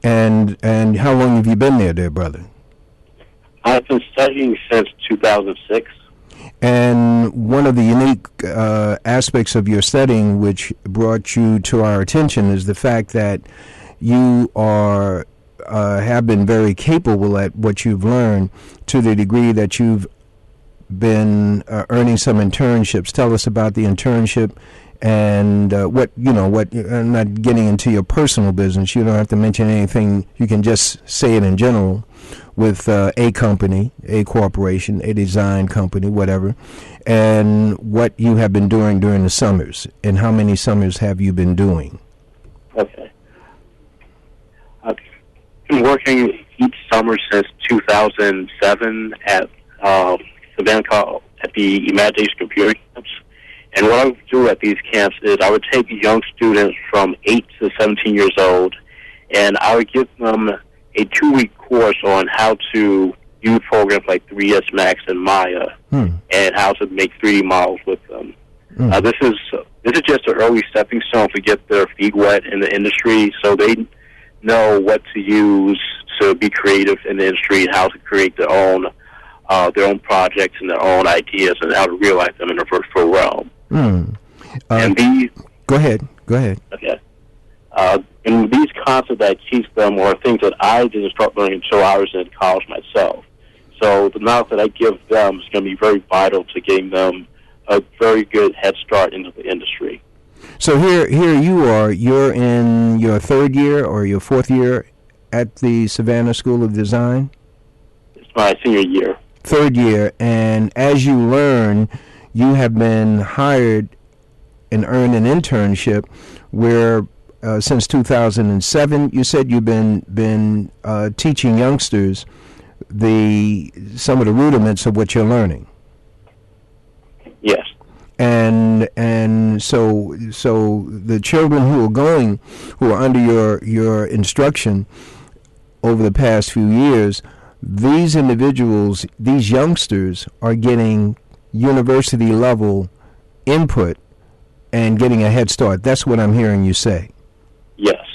And how long have you been there, brother? I've been studying since 2006. And one of the unique aspects of your studying, which brought you to our attention, is the fact that you are have been very capable at what you've learned, to the degree that you've been earning some internships. Tell us about the internship and what I'm not getting into your personal business. You don't have to mention anything. You can just say it in general. With a company, a corporation, a design company, whatever, and what you have been doing during the summers, and how many summers have you been doing? Okay. I've been working each summer since 2007 at Savannah College, at the Imagination Computer Camps. And what I would do at these camps is I would take young students from 8 to 17 years old, and I would give them a 2-week course on how to use programs like 3ds Max and Maya, and how to make 3D models with them. This is just an early stepping stone to get their feet wet in the industry, so they know what to use to be creative in the industry, and how to create their own projects and their own ideas, and how to realize them in the virtual realm. And these, go ahead. Okay. And these concepts that I teach them are things that I didn't start learning until I was in college myself. So the knowledge that I give them is going to be very vital to getting them a very good head start into the industry. So here you are. You're in your 3rd year or your 4th year at the Savannah School of Design? It's my senior year. 3rd year. And as you learn, you have been hired and earned an internship where since 2007, you said you've been teaching youngsters some of the rudiments of what you're learning. Yes. And so the children who are under your instruction over the past few years, these individuals, these youngsters, are getting university level input and getting a head start. That's what I'm hearing you say. Yes,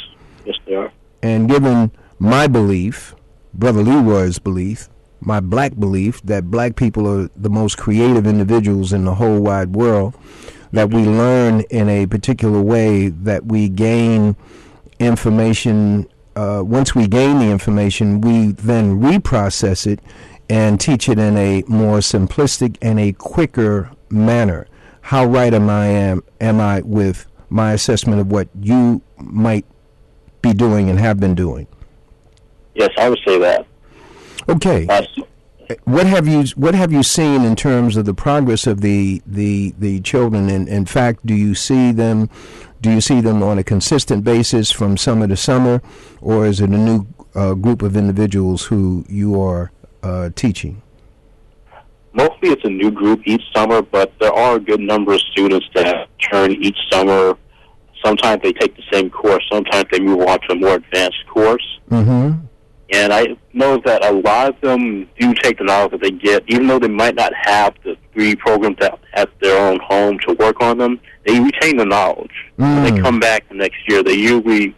they are. And given my belief, Brother Leroy's belief, my black belief, that black people are the most creative individuals in the whole wide world, that we learn in a particular way, that we gain information. Once we gain the information, we then reprocess it and teach it in a more simplistic and a quicker manner. How right am I with my assessment of what you might be doing and have been doing? Yes, I would say that. Okay. What have you seen in terms of the progress of the children? In fact, do you see them Do you see them on a consistent basis from summer to summer, or is it a new group of individuals who you are teaching? Mostly it's a new group each summer, but there are a good number of students that turn each summer. Sometimes they take the same course. Sometimes they move on to a more advanced course. Mm-hmm. And I know that a lot of them do take the knowledge that they get, even though they might not have the 3 programs at their own home to work on them, they retain the knowledge. When they come back the next year, they usually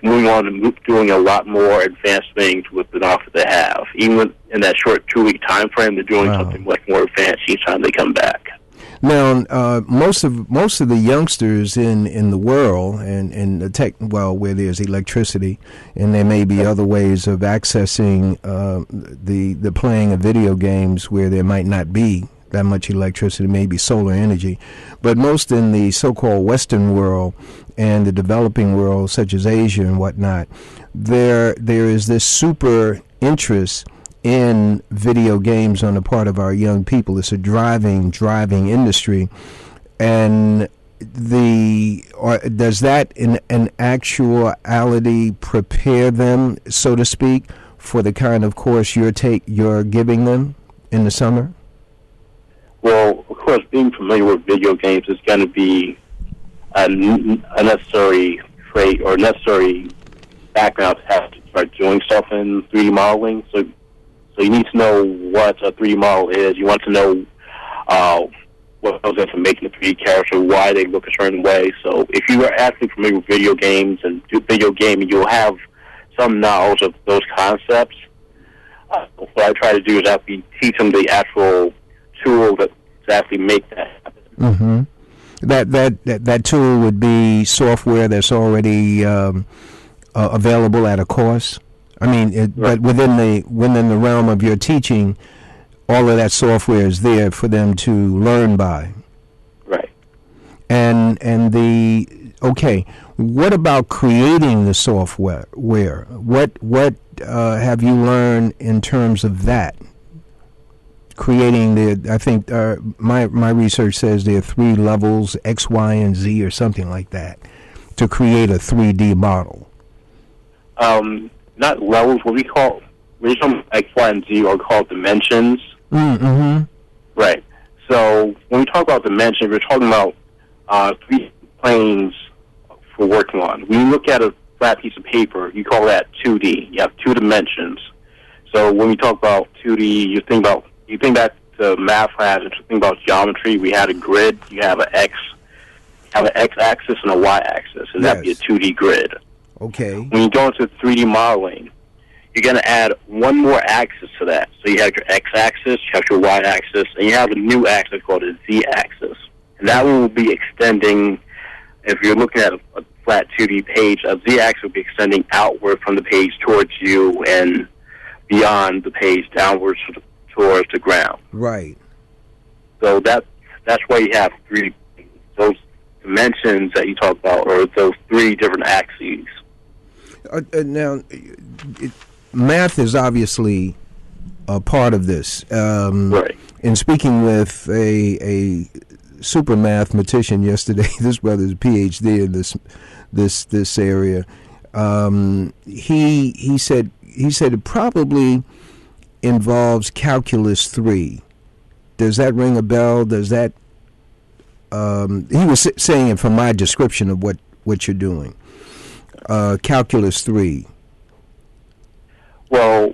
moving on and doing a lot more advanced things with the knowledge that they have. Even in that short 2-week time frame, they're doing something much more advanced each time they come back. Now, most of the youngsters in the world and the tech, where there's electricity, and there may be other ways of accessing the playing of video games where there might not be that much electricity, maybe solar energy, but most in the so-called Western world and the developing world, such as Asia and whatnot, there is this super interest in video games on the part of our young people. It's a driving industry, and does that in actuality prepare them, so to speak, for the kind of course you're giving them in the summer? Well, of course, being familiar with video games is going to be a necessary trait or necessary background to have to start doing stuff in 3D modeling. So you need to know what a 3D model is. You want to know what goes into making a 3D character, why they look a certain way. So if you are actually familiar with video games and do video gaming, you'll have some knowledge of those concepts. What I try to do is actually teach them the actual tool to actually make that happen. Mm-hmm. That tool would be software that's already available at a course. I mean, but within the realm of your teaching, all of that software is there for them to learn by. Right. And what about creating the software? What have you learned in terms of that? Creating I think my research says there are 3 levels, X, Y, and Z, or something like that, to create a 3D model. Not levels, what we call X, Y, and Z are called dimensions. Mm-hmm. Right. So when we talk about dimensions, we're talking about 3 planes for working on. When you look at a flat piece of paper, you call that 2D. You have 2 dimensions. So when we talk about 2D, you think back to math class and think about geometry. We had a grid. You have an x-axis and a y-axis, and that'd be a 2D grid. Okay. When you go into 3D modeling, you're going to add one more axis to that. So you have your x-axis, you have your y-axis, and you have a new axis called a z-axis. And that one will be extending, if you're looking at a flat 2D page, a z-axis will be extending outward from the page towards you and beyond the page downwards towards the ground. Right. So that's why you have those dimensions that you talk about, or those 3 different axes. Now, math is obviously a part of this. Right. In speaking with a super mathematician yesterday, this brother's a PhD in this area. He said it probably involves calculus 3. Does that ring a bell? Does that? He was saying it from my description of what you're doing. Calculus 3. Well,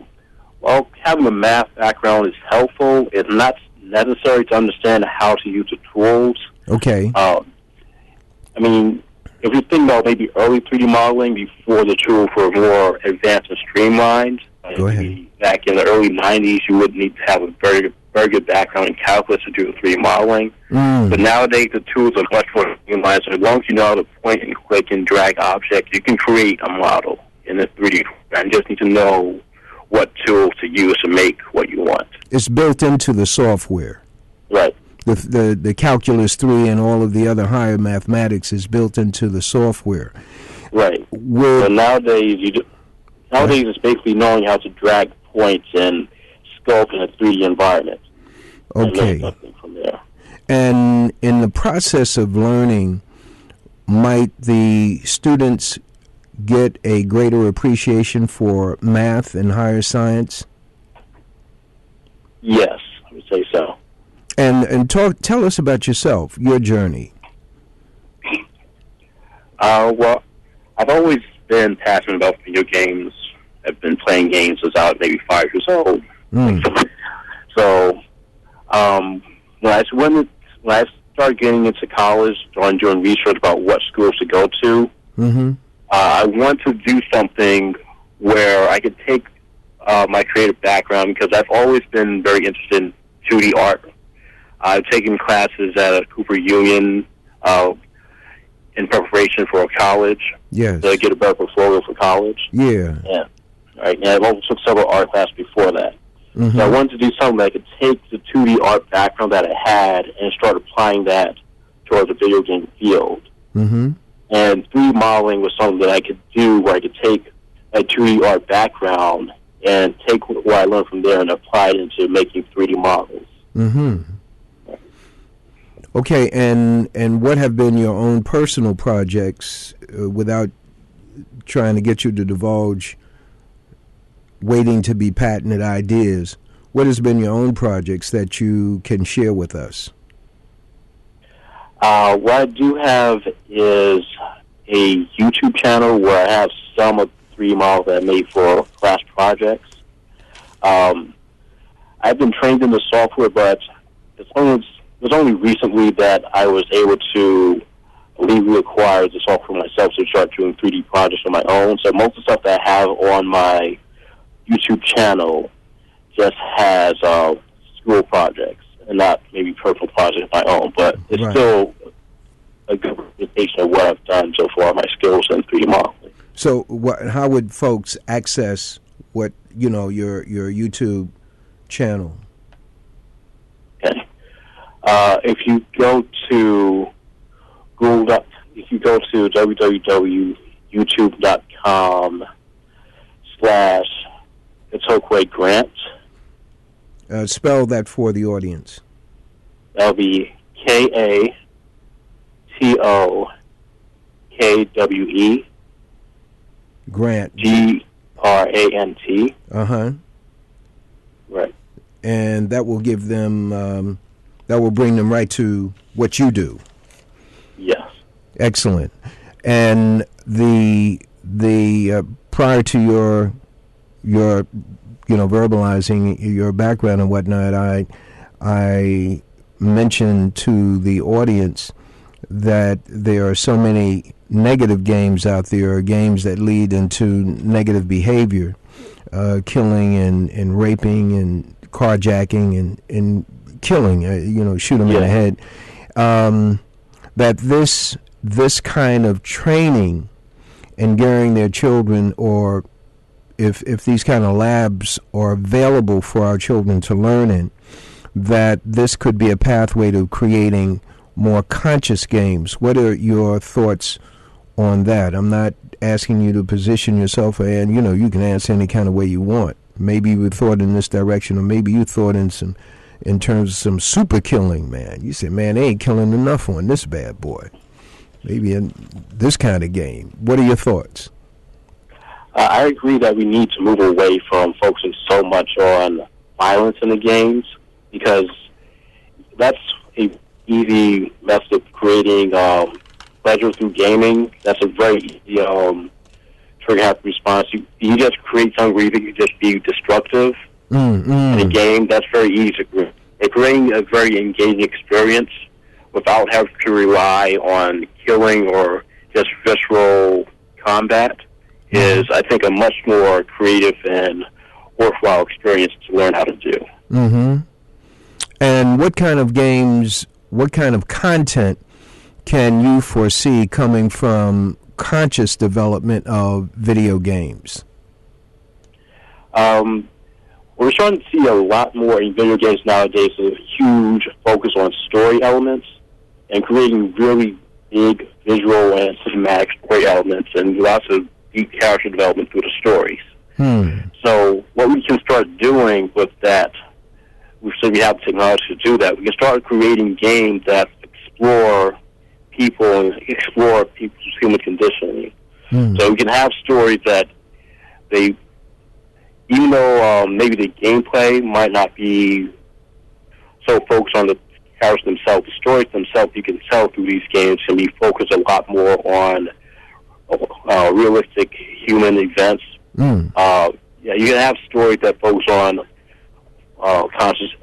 having a math background is helpful. It's not necessary to understand how to use the tools. Okay. I mean, if you think about maybe early 3D modeling before the tool for more advanced and streamlined, go ahead. Back in the early 90s, you would need to have a very, very good background in calculus to do 3D modeling. But nowadays, the tools are much more streamlined. So as long as you know how to point and click and drag objects, you can create a model in a 3D program. You just need to know what tools to use to make what you want. It's built into the software. Right. The calculus 3 and all of the other higher mathematics is built into the software. Right. So nowadays, it's basically knowing how to drag points and sculpt in a 3D environment. Okay. And something from there. And in the process of learning might the students get a greater appreciation for math and higher science? Yes, I would say so. And tell us about yourself, your journey. Well, I've always been passionate about video games. I've been playing games since I was maybe 5 years old. So, when I started getting into college, doing research about what schools to go to, I want to do something where I could take my creative background, because I've always been very interested in 2D art. I've taken classes at Cooper Union in preparation for college. Yes. To get a better portfolio for college. Yeah. Yeah. Right. And I've also took several art classes before that. So I wanted to do something that I could take the 2D art background that I had and start applying that towards the video game field. And 3D modeling was something that I could do where I could take a 2D art background and take what I learned from there and apply it into making 3D models. Okay, and what have been your own personal projects, without trying to get you to divulge waiting to be patented ideas? What has been your own projects that you can share with us? What I do have is a YouTube channel where I have some of the 3D models that I made for class projects. I've been trained in the software, but it was only recently that I was able to legally acquire the software myself to start doing 3D projects on my own. So most of the stuff that I have on my YouTube channel just has school projects and not maybe personal projects of my own, but it's still a good representation of what I've done so far, my skills in 3D modeling. So how would folks access your YouTube channel? Okay. If you go to www.youtube.com/Itokway-Grant. Spell that for the audience. That'll be KATOKWE. Grant. GRANT. Right. And that will give them, that will bring them right to what you do. Yes. Excellent. And the prior to your verbalizing your background and whatnot, I mentioned to the audience that there are so many negative games out there, games that lead into negative behavior, killing and raping and carjacking and killing, shoot them in the head. That this kind of training and gearing their children, or if these kind of labs are available for our children to learn in, that this could be a pathway to creating more conscious games. What are your thoughts on that? I'm not asking you to position yourself, and you can answer any kind of way you want. Maybe you thought in this direction, or maybe you thought in terms of some super killing, man. You said, man, they ain't killing enough on this bad boy. Maybe in this kind of game. What are your thoughts? I agree that we need to move away from focusing so much on violence in the games, because that's a easy method of creating pleasure through gaming. That's a very easy trigger-happy response. You just create something where you think you just be destructive in a game. That's very easy to create. Creating a very engaging experience without having to rely on killing or just visceral combat is, I think, a much more creative and worthwhile experience to learn how to do. And what kind of games, what kind of content can you foresee coming from conscious development of video games? We're starting to see a lot more in video games nowadays, a huge focus on story elements and creating really big visual and cinematic story elements and lots of deep character development through the stories. So what we can start doing with that, we have the technology to do that, we can start creating games that explore people and explore people's human conditioning. So we can have stories that they, even though maybe the gameplay might not be so focused on the characters themselves, the stories themselves you can tell through these games can be focused a lot more on realistic human events. Yeah, you can have stories that focus on conscious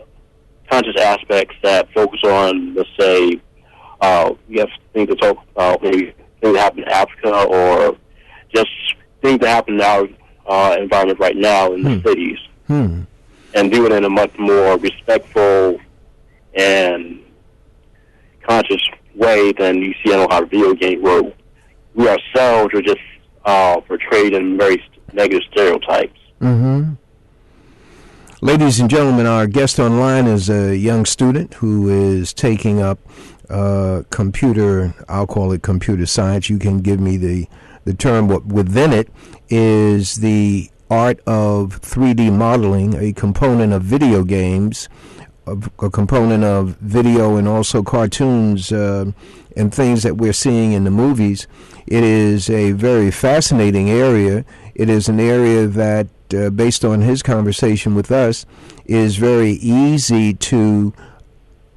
aspects that focus on, let's say, you have things to talk about, maybe things that happen in Africa or just things that happen in our environment right now in the cities. And do it in a much more respectful and conscious way than you see in a lot of video games where we ourselves are just portrayed in very negative stereotypes. Ladies and gentlemen, our guest online is a young student who is taking up computer, I'll call it computer science. You can give me the term. What within it is the art of 3D modeling, a component of video games, a component of video and also cartoons and things that we're seeing in the movies. It is a very fascinating area. It is an area that, based on his conversation with us, is very easy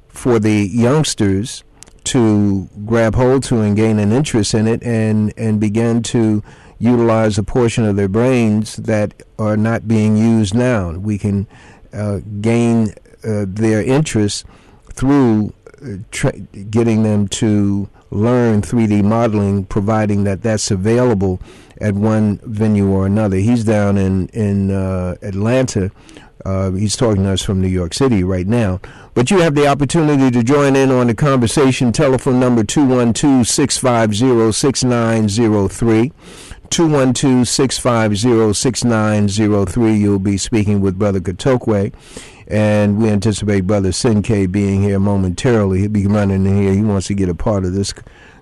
for the youngsters to grab hold to and gain an interest in it and begin to utilize a portion of their brains that are not being used now. We can gain their interest through getting them to learn 3D modeling, providing that that's available at one venue or another. He's down in Atlanta. He's talking to us from New York City right now. But you have the opportunity to join in on the conversation. Telephone number 212-650-6903. 212-650-6903. You'll be speaking with Brother Katokwe. And we anticipate Brother Sinke being here momentarily. He'll be running in here. He wants to get a part of this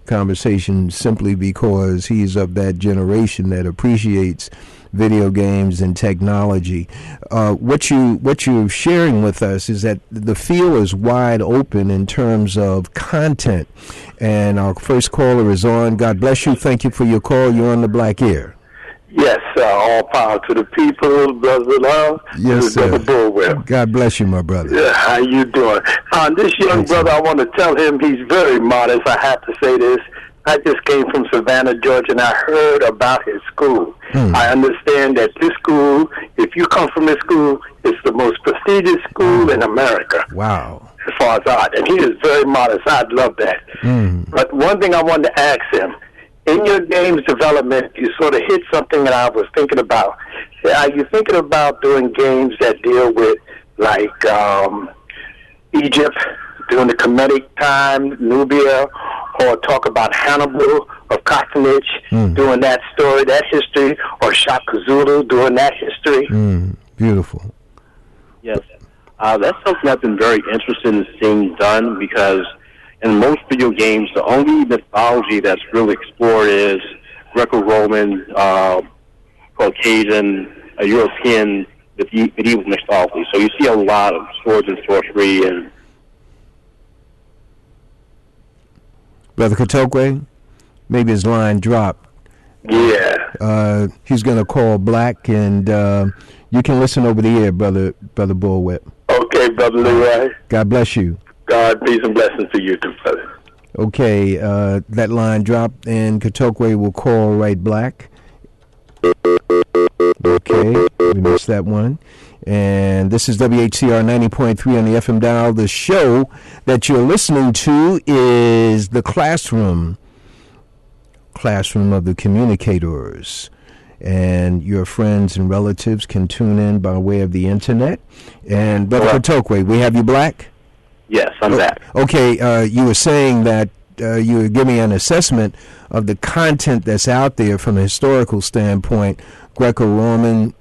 conversation simply because he's of that generation that appreciates video games and technology. What you're sharing with us is that the field is wide open in terms of content. And our first caller is on. God bless you. Thank you for your call. You're on the Black Ear. Yes, all power to the people, Brother Love. Yes, sir. Bullwell. God bless you, my brother. Yeah, how you doing? This young brother, I want to tell him he's very modest. I have to say this. I just came from Savannah, Georgia, and I heard about his school. I understand that this school, if you come from this school, it's the most prestigious school in America. Wow. As far as art. And he is very modest. I'd love that. But one thing I wanted to ask him, in your games development, you sort of hit something that I was thinking about. Are you thinking about doing games that deal with, like, Egypt, during the Kemetic time, Nubia, or talk about Hannibal of Carthage, doing that story, that history, or Shaka Zulu, doing that history? Beautiful. Yes. That's something I've been very interested in seeing done because in most video games, the only mythology that's really explored is Greco-Roman, Caucasian, European, medieval mythology. So you see a lot of swords and sorcery. And Brother Katokwe, maybe his line dropped. Yeah. He's going to call Black, and you can listen over the air, Brother Bullwhip. Okay, Brother Leroy. God bless you. God, peace and blessings to you too, brother. Okay, that line dropped, and Katokwe will call right Black. Okay, we missed that one. And this is WHCR 90.3 on the FM dial. The show that you're listening to is The Classroom of the Communicators. And your friends and relatives can tune in by way of the internet. And Brother Katokwe, we have you, Black? Yes, I'm back. Okay, you were saying that you were giving an assessment of the content that's out there from a historical standpoint, Greco-Roman,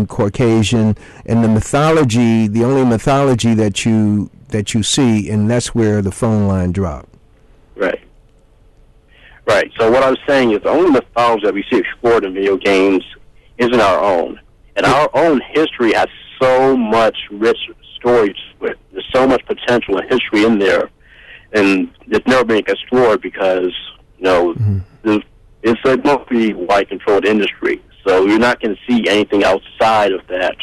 Caucasian, and the mythology, the only mythology that you see, and that's where the phone line dropped. Right. So what I was saying is the only mythology that we see explored in video games isn't our own. And our own history has so much rich stories with. There's so much potential and history in there and it's never been explored because, it's a mostly white-controlled industry. So you're not going to see anything outside of that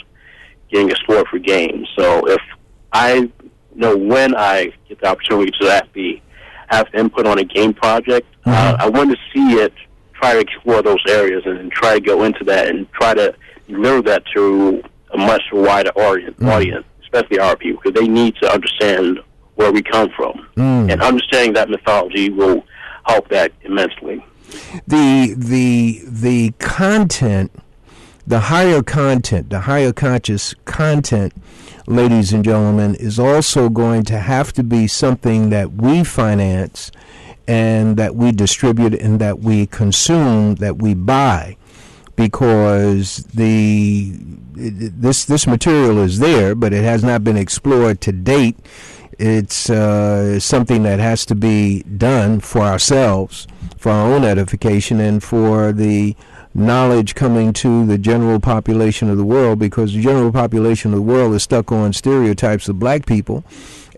getting explored for games. So if when I get the opportunity to actually have input on a game project, I want to see it, try to explore those areas and try to go into that and try to deliver that to a much wider audience, especially our people, because they need to understand where we come from. And understanding that mythology will help that immensely. The content, the higher content, the higher conscious content, ladies and gentlemen, is also going to have to be something that we finance and that we distribute and that we consume, that we buy, because this material is there, but it has not been explored to date. It's something that has to be done for ourselves, for our own edification, and for the knowledge coming to the general population of the world, because the general population of the world is stuck on stereotypes of black people,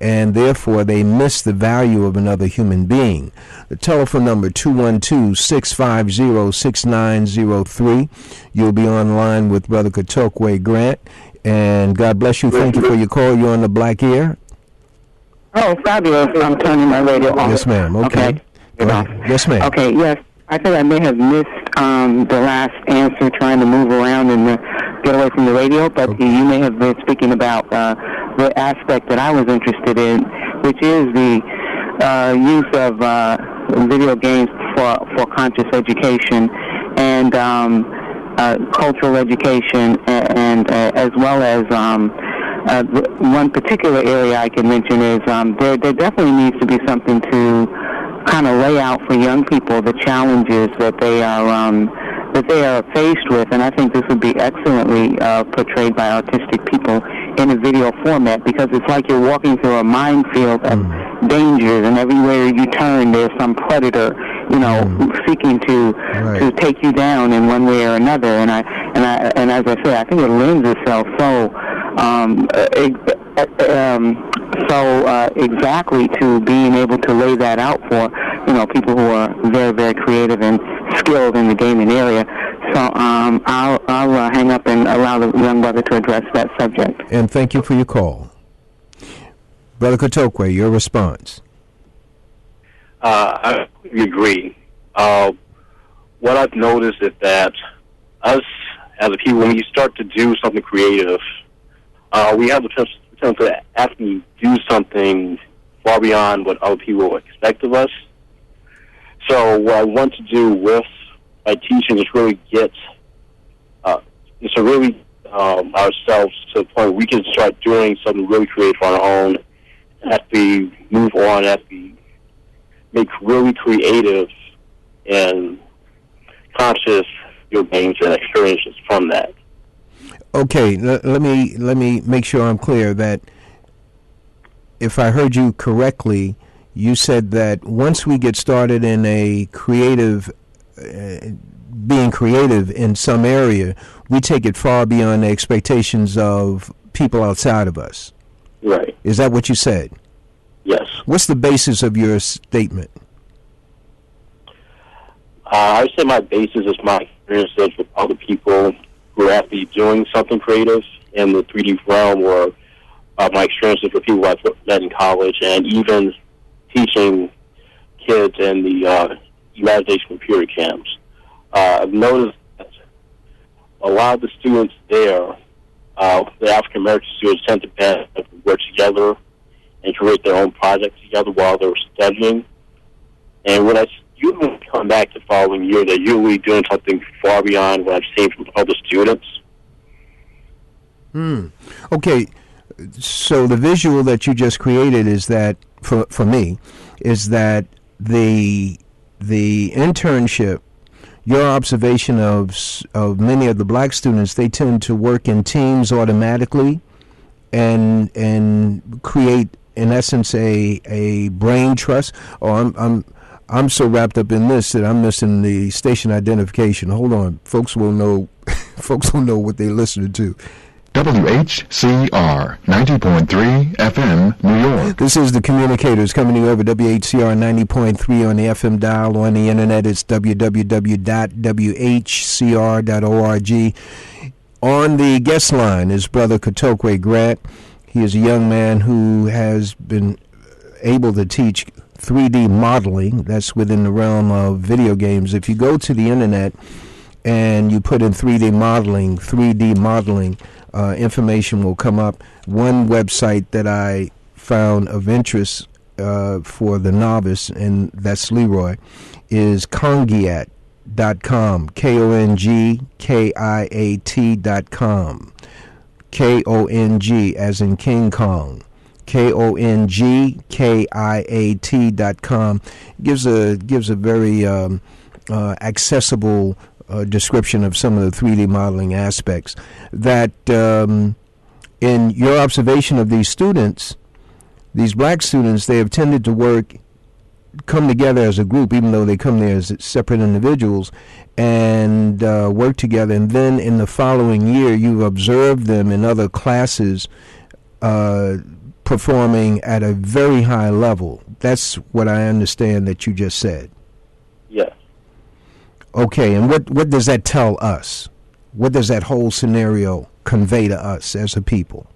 and therefore they miss the value of another human being. The telephone number 212-650-6903. You'll be online with Brother Katokwe Grant, and God bless you. Thank you for your call. You're on the Black Ear. Oh, fabulous. I'm turning my radio on. Yes, ma'am. Okay. Yes, ma'am. Okay, yes. I think I may have missed the last answer, trying to move around and get away from the radio, but you may have been speaking about the aspect that I was interested in, which is the use of video games for conscious education and cultural education, and as well as one particular area I can mention is there definitely needs to be something to kind of lay out for young people the challenges that they are faced with, and I think this would be excellently portrayed by artistic people in a video format, because it's like you're walking through a minefield of dangers, and everywhere you turn there's some predator, seeking to take you down in one way or another. And as I say, I think it lends itself exactly to being able to lay that out for people who are very, very creative and skilled in the gaming area. So I'll hang up and allow the young brother to address that subject. And thank you for your call. Brother Katokwe, your response. I agree. What I've noticed is that us as a people, when we start to do something creative, we have the potential to actually do something far beyond what other people expect of us. So what I want to do with my teaching is really get ourselves to the point where we can start doing something really creative on our own, as we move on, as we make really creative and conscious games and experiences from that. Okay, let me make sure I'm clear that if I heard you correctly, you said that once we get started in a creative, being creative in some area, we take it far beyond the expectations of people outside of us. Right. Is that what you said? Yes. What's the basis of your statement? I would say my basis is my experiences with other people who are actually doing something creative in the 3D realm, or my experiences with people I've met in college, and even teaching kids in the Imagination Computer camps. I've noticed that a lot of the students there, the African American students, tend to work together and create their own projects together while they're studying. And when I usually come back the following year, they're usually doing something far beyond what I've seen from other students. Okay, so the visual that you just created is that, for me, is that the internship, your observation of many of the black students, they tend to work in teams automatically and create, in essence, a brain trust. I'm so wrapped up in this that I'm missing the station identification. Hold on, folks will know. Folks will know what they're listening to. WHCR 90.3 FM, New York. This is the Communicators coming to you over WHCR 90.3 on the FM dial. On the internet, it's www.whcr.org. On the guest line is Brother Kotokwe Grant. He is a young man who has been able to teach 3D modeling. That's within the realm of video games. If you go to the internet and you put in 3D modeling, information will come up. One website that I found of interest for the novice, and that's LEROY, is Kongiat.com, KONGKIAT.com, KONG as in King Kong, KONGKIAT.com. Gives a very accessible description of some of the 3D modeling aspects. That in your observation of these students, these black students, they have tended to come together as a group, even though they come there as separate individuals, and work together. And then in the following year, you've observed them in other classes performing at a very high level. That's what I understand that you just said. Yes. Okay, and what does that tell us? What does that whole scenario convey to us as a people?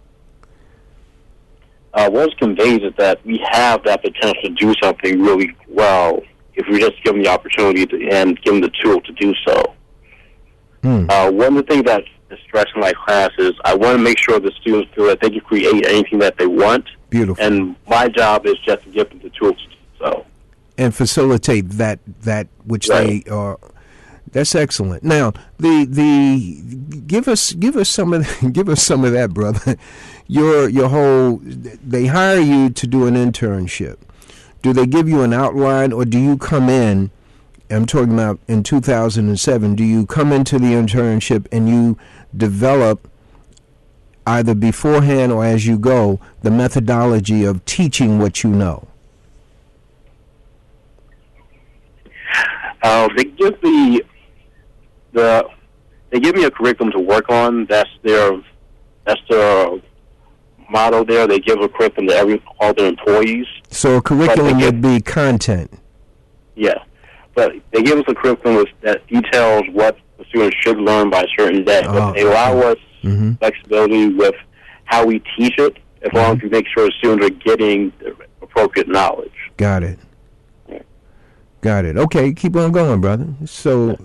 What it conveys is that we have that potential to do something really well if we just give them the opportunity and give them the tool to do so. One of the things that is stressed in my class is I want to make sure the students feel that they can create anything that they want. Beautiful. And my job is just to give them the tools to do so. And facilitate that which right. They are. That's excellent. Now, give us some of that, brother. Your whole, they hire you to do an internship. Do they give you an outline, or do you come in? I'm talking about in 2007. Do you come into the internship and you develop either beforehand or as you go the methodology of teaching what you know? They give me they give me a curriculum to work on. That's their motto there. They give a curriculum to all their employees. So a curriculum would be content. Yeah, but they give us a curriculum that details what the students should learn by a certain day. But they allow us flexibility with how we teach it, as long as we make sure the students are getting the appropriate knowledge. Got it. Got it. Okay, keep on going, brother. So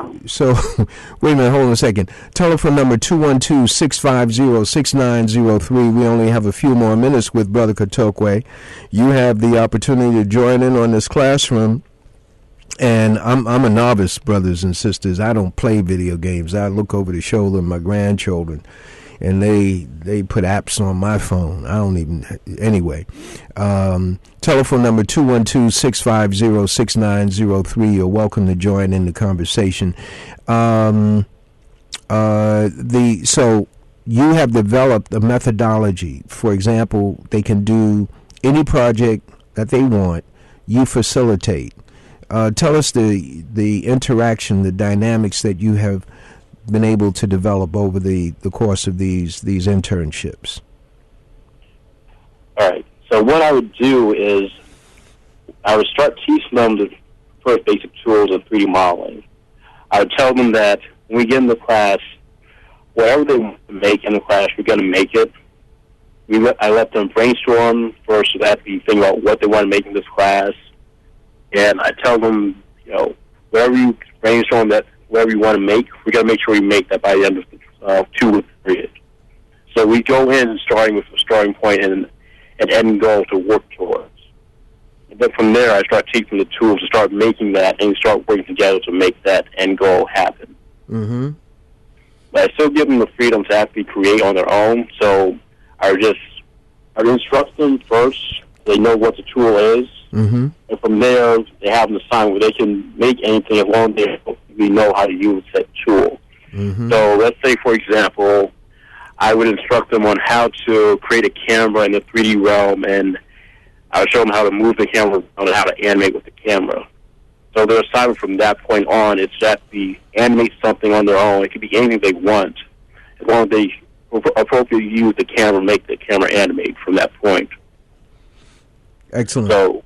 wait a minute, hold on a second. Telephone number 212-650-6903. We only have a few more minutes with Brother Kotokwe. You have the opportunity to join in on this classroom. And I'm a novice, brothers and sisters. I don't play video games. I look over the shoulder of my grandchildren, and they put apps on my phone. I don't even. Anyway, telephone number 212-650-6903. You're welcome to join in the conversation. So you have developed a methodology. For example, they can do any project that they want. You facilitate. Tell us the interaction, the dynamics that you have been able to develop over the course of these internships. All right. So what I would do is I would start teaching them the first basic tools of 3D modeling. I would tell them that when we get in the class, whatever they want to make in the class, we're going to make it. I let them brainstorm first, so that we think about what they want to make in this class. And I tell them, whatever you brainstorm, that whatever you want to make, we got to make sure we make that by the end of the 2-week period. So we go in starting with a starting point and an end goal to work towards. And then from there, I start teaching the tools to start making that and start working together to make that end goal happen. Mm-hmm. But I still give them the freedom to actually create on their own. So I would instruct them first. They know what the tool is. Mm-hmm. And from there, they have an assignment where they can make anything as long as we know how to use that tool. Mm-hmm. So let's say, for example, I would instruct them on how to create a camera in the 3D realm, and I would show them how to move the camera and how to animate with the camera. So their assignment from that point on is that they animate something on their own. It could be anything they want, as long as they appropriately use the camera, make the camera animate from that point. Excellent.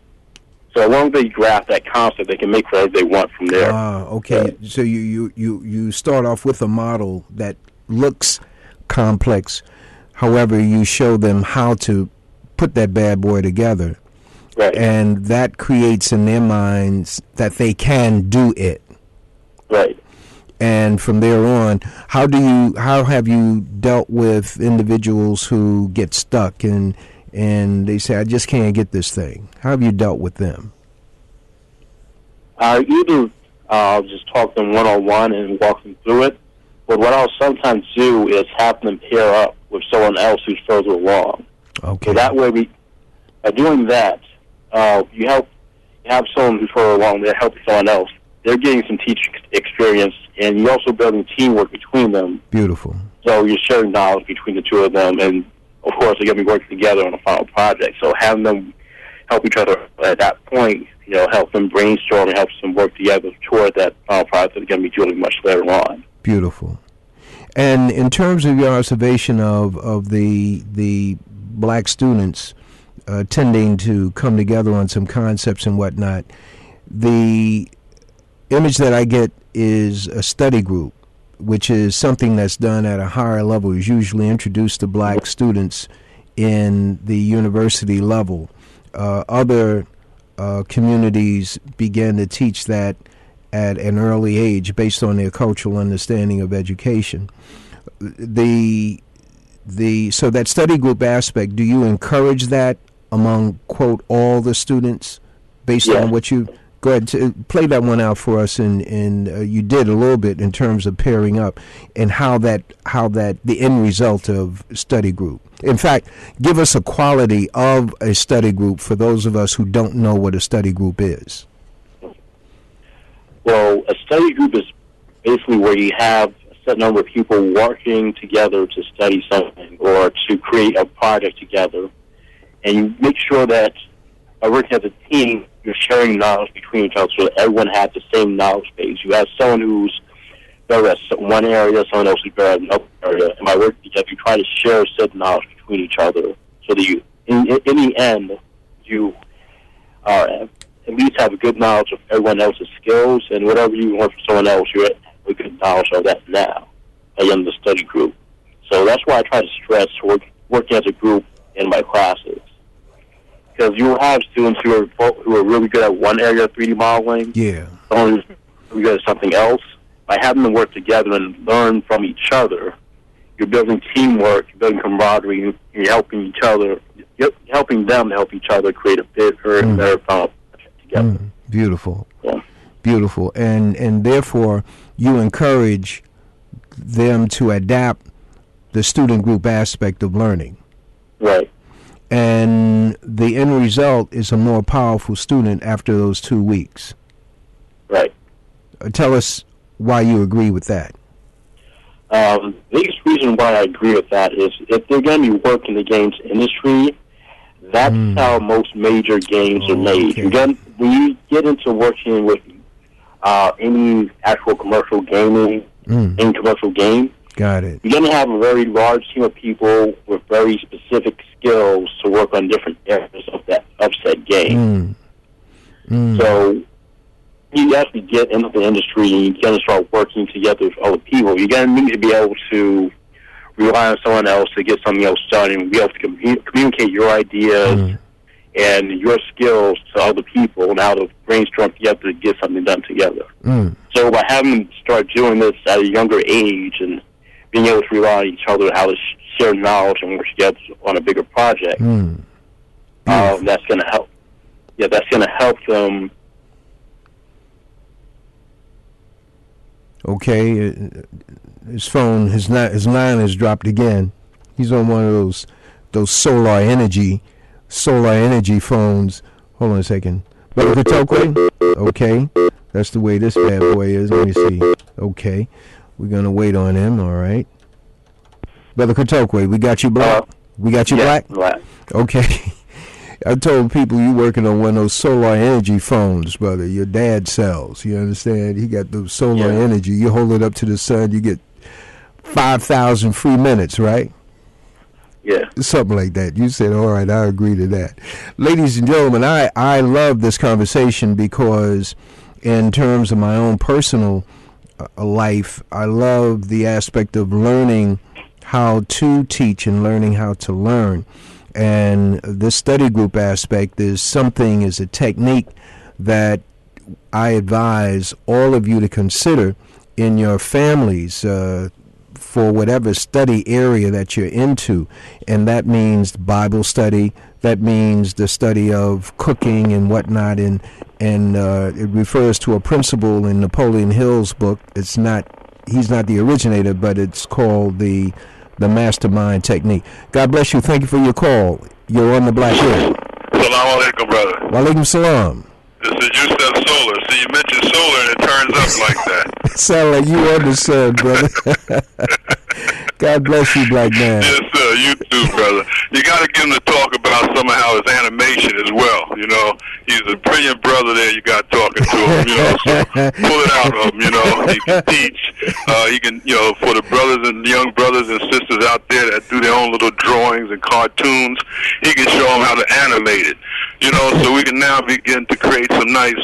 So once they grasp that concept, they can make whatever they want from there. Okay. So you start off with a model that looks complex. However, you show them how to put that bad boy together. Right. And that creates in their minds that they can do it. Right. And from there on, how have you dealt with individuals who get stuck and they say, I just can't get this thing? How have you dealt with them? Either I'll just talk to them one-on-one and walk them through it, but what I'll sometimes do is have them pair up with someone else who's further along. Okay. So that way, by doing that, you have someone who's further along, they're helping someone else. They're getting some teaching experience, and you're also building teamwork between them. Beautiful. So you're sharing knowledge between the two of them, and of course, they're going to be working together on a final project. So having them help each other at that point, help them brainstorm and help them work together toward that final project they're going to be doing much later on. Beautiful. And in terms of your observation of the black students tending to come together on some concepts and whatnot, the image that I get is a study group, which is something that's done at a higher level, is usually introduced to black students in the university level. Other communities began to teach that at an early age based on their cultural understanding of education. So that study group aspect, do you encourage that among, quote, all the students based on what you... Go ahead, play that one out for us, and you did a little bit in terms of pairing up and how that the end result of study group. In fact, give us a quality of a study group for those of us who don't know what a study group is. Well, a study group is basically where you have a set number of people working together to study something or to create a project together, and you make sure that by working as a team, you're sharing knowledge between each other so that everyone has the same knowledge base. You have someone who's better at one area, someone else who's better at another area, and by working together, you try to share said knowledge between each other so that you, in the end, you at least have a good knowledge of everyone else's skills, and whatever you want from someone else, you have a good knowledge of that now in the study group. So that's why I try to stress working as a group in my classes. Because you will have students who are really good at one area of 3D modeling. Yeah. Someone who's really good at something else. By having them work together and learn from each other, you're building teamwork, you're building camaraderie, you're helping each other, you're helping them to help each other create a better and better final project together. Beautiful. Yeah. Beautiful. And therefore, you encourage them to adapt the student group aspect of learning. Right. And the end result is a more powerful student after those 2 weeks. Right. Tell us why you agree with that. The biggest reason why I agree with that is if they're going to be working in the games industry, that's how most major games are made. Okay. When you get into working with any actual commercial gaming, any commercial game, got it. You're going to have a very large team of people with very specific skills to work on different areas of said game. So you actually get into the industry and you're going to start working together with other people. You're going to need to be able to rely on someone else to get something else done and be able to communicate your ideas and your skills to other people and how to brainstorm together to get something done together. So by having them start doing this at a younger age and being able to rely on each other, how to share knowledge and work together on a bigger project, that's going to help. Yeah, that's going to help them. Okay, his phone, his line has dropped again. He's on one of those solar energy phones. Hold on a second. Brother Kotokwe? Okay, that's the way this bad boy is. Let me see. Okay, we're gonna wait on him. All right, Brother Kotokwe, we got you black. We got you black. Okay. I told people you working on one of those solar energy phones, brother. Your dad sells. You understand? He got the solar energy. You hold it up to the sun, you get 5,000 free minutes, right? Yeah. Something like that. You said, all right, I agree to that. Ladies and gentlemen, I love this conversation because in terms of my own personal life, I love the aspect of learning how to teach and learning how to learn. And the study group aspect is a technique that I advise all of you to consider in your families for whatever study area that you're into. And that means Bible study, that means the study of cooking and whatnot, and it refers to a principle in Napoleon Hill's book. He's not the originator, but it's called the mastermind technique. God bless you. Thank you for your call. You're on the Black Air. Salaam alaikum, brother. Walaikum salam. This is you said solar. See, you mentioned solar and it turns up like that. Sound like you on the sun, brother. God bless you, black man. Yes, sir. You too, brother. You got to get him to talk about somehow his animation as well. You know, he's a brilliant brother there. You got talking to him. You know, so pull it out of him. You know, he can teach. He can, you know, for the brothers and young brothers and sisters out there that do their own little drawings and cartoons, he can show them how to animate it. You know, so we can now begin to create some nice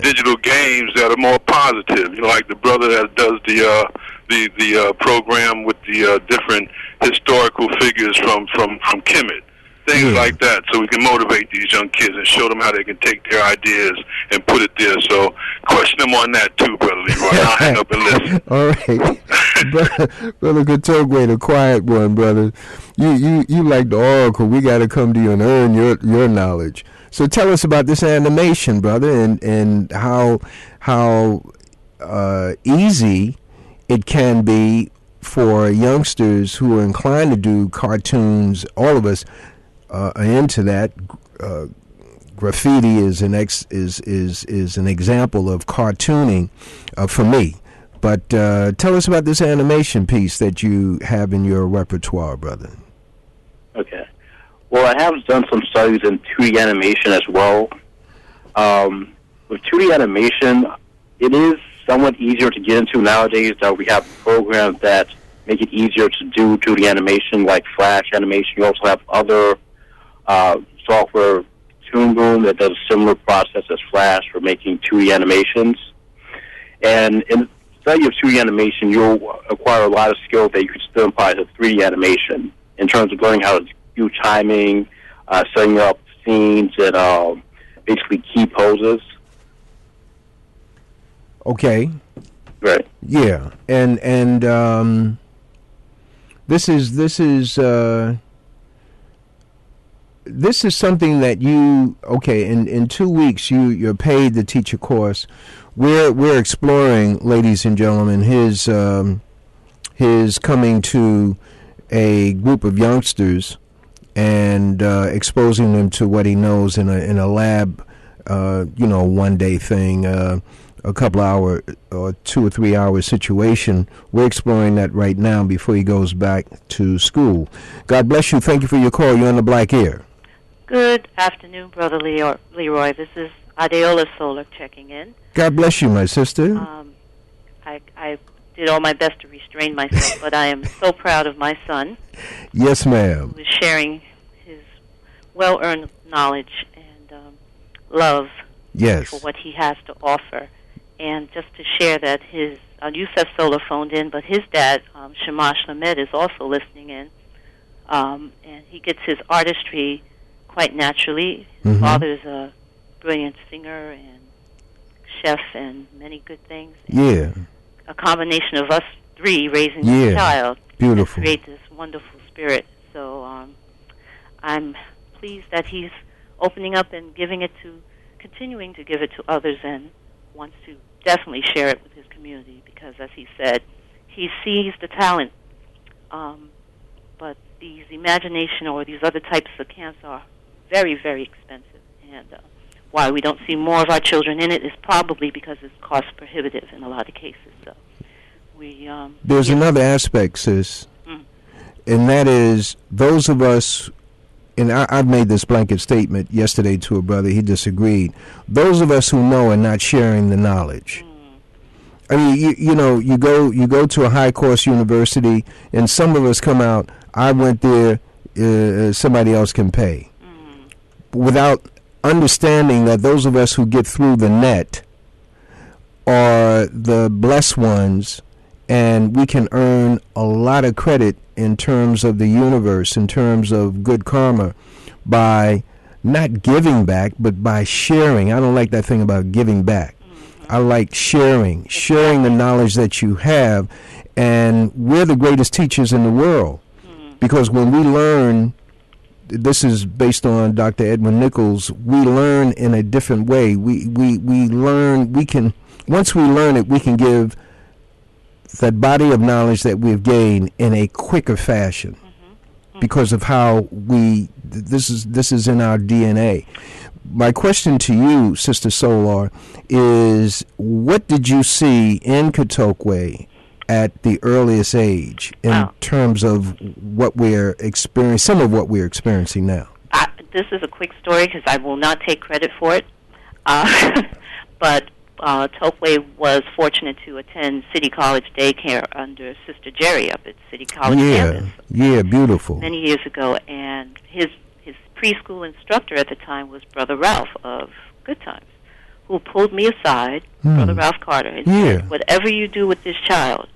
digital games that are more positive. You know, like the brother that does the program with the different historical figures from Kemet, things like that, so we can motivate these young kids and show them how they can take their ideas and put it there. So question them on that too, Brother Leroy. I'll hang up and listen. All right. Brother Katogwe, the quiet one, brother. You like the oracle. We got to come to you and earn your knowledge. So tell us about this animation, brother, and how easy it can be for youngsters who are inclined to do cartoons. All of us are into that. Graffiti is an example of cartooning for me. But tell us about this animation piece that you have in your repertoire, brother. Okay. Well, I have done some studies in 2D animation as well. With 2D animation, it is somewhat easier to get into nowadays that we have programs that make it easier to do 2D animation, like Flash animation. You also have other software, Toon Boom, that does a similar process as Flash for making 2D animations. And in the study of 2D animation, you'll acquire a lot of skills that you could still apply to 3D animation in terms of learning how to do timing, setting up scenes, and basically key poses. Okay. Right. Yeah, and this is something that you in 2 weeks you're paid to teach a course. We're exploring, ladies and gentlemen, his coming to a group of youngsters and exposing them to what he knows in a lab, one day thing. A couple hour or 2 or 3 hour situation. We're exploring that right now before he goes back to school. God bless you. Thank you for your call. You're on the Black Air. Good afternoon, Brother Leroy. This is Adeola Solar checking in. God bless you, my sister. I did all my best to restrain myself, but I am so proud of my son. Yes, ma'am. Who is sharing his well-earned knowledge and love for what he has to offer. And just to share that his, Yusef Solar phoned in, but his dad, Shamash Lamed, is also listening in. And he gets his artistry quite naturally. His father's a brilliant singer and chef and many good things. And a combination of us three raising this child. Beautiful. Create this wonderful spirit. So I'm pleased that he's opening up and continuing to give it to others, and wants to definitely share it with his community because, as he said, he sees the talent, but these imagination or these other types of cancer are very, very expensive, and why we don't see more of our children in it is probably because it's cost prohibitive in a lot of cases. So there's another aspect, sis, and that is those of us. And I've made this blanket statement yesterday to a brother. He disagreed. Those of us who know and not sharing the knowledge. I mean, you go to a high cost university, and some of us come out. I went there. Somebody else can pay, without understanding that those of us who get through the net are the blessed ones, and we can earn a lot of credit in terms of the universe, in terms of good karma, by not giving back, but by sharing. I don't like that thing about giving back. I like sharing the knowledge that you have, and we're the greatest teachers in the world, because when we learn, this is based on Dr. Edwin Nichols, we learn in a different way. We learn, once we learn it, we can give that body of knowledge that we've gained in a quicker fashion, because of how this is in our DNA. My question to you, Sister Solar, is what did you see in Cautauqua at the earliest age in terms of what we're experiencing, some of what we're experiencing now? This is a quick story because I will not take credit for it. But Cautauqua was fortunate to attend City College daycare under Sister Jerry up at City College campus. Yeah, beautiful. Many years ago, and his preschool instructor at the time was Brother Ralph of Good Times, who pulled me aside, Brother Ralph Carter, and said, whatever you do with this child,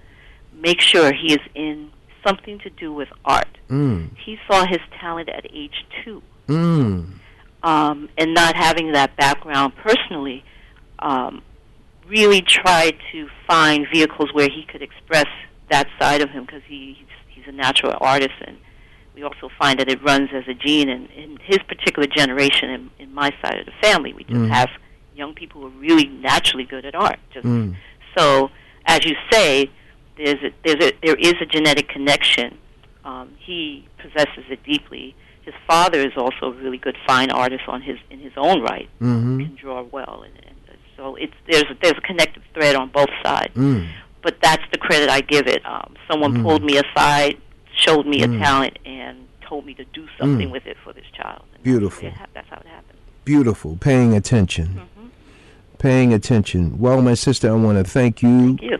make sure he is in something to do with art. He saw his talent at age 2. And not having that background personally, really tried to find vehicles where he could express that side of him, because he's a natural artist, and we also find that it runs as a gene in his particular generation. In my side of the family, we just have young people who are really naturally good at art. So, as you say, there is a genetic connection. He possesses it deeply. His father is also a really good fine artist in his own right. Can draw well, and so there's a connective thread on both sides. But that's the credit I give it. Someone pulled me aside, showed me a talent, and told me to do something with it for this child. And beautiful. That's how it happened. Beautiful. Paying attention. Paying attention. Well, my sister, I want to thank you. Thank you.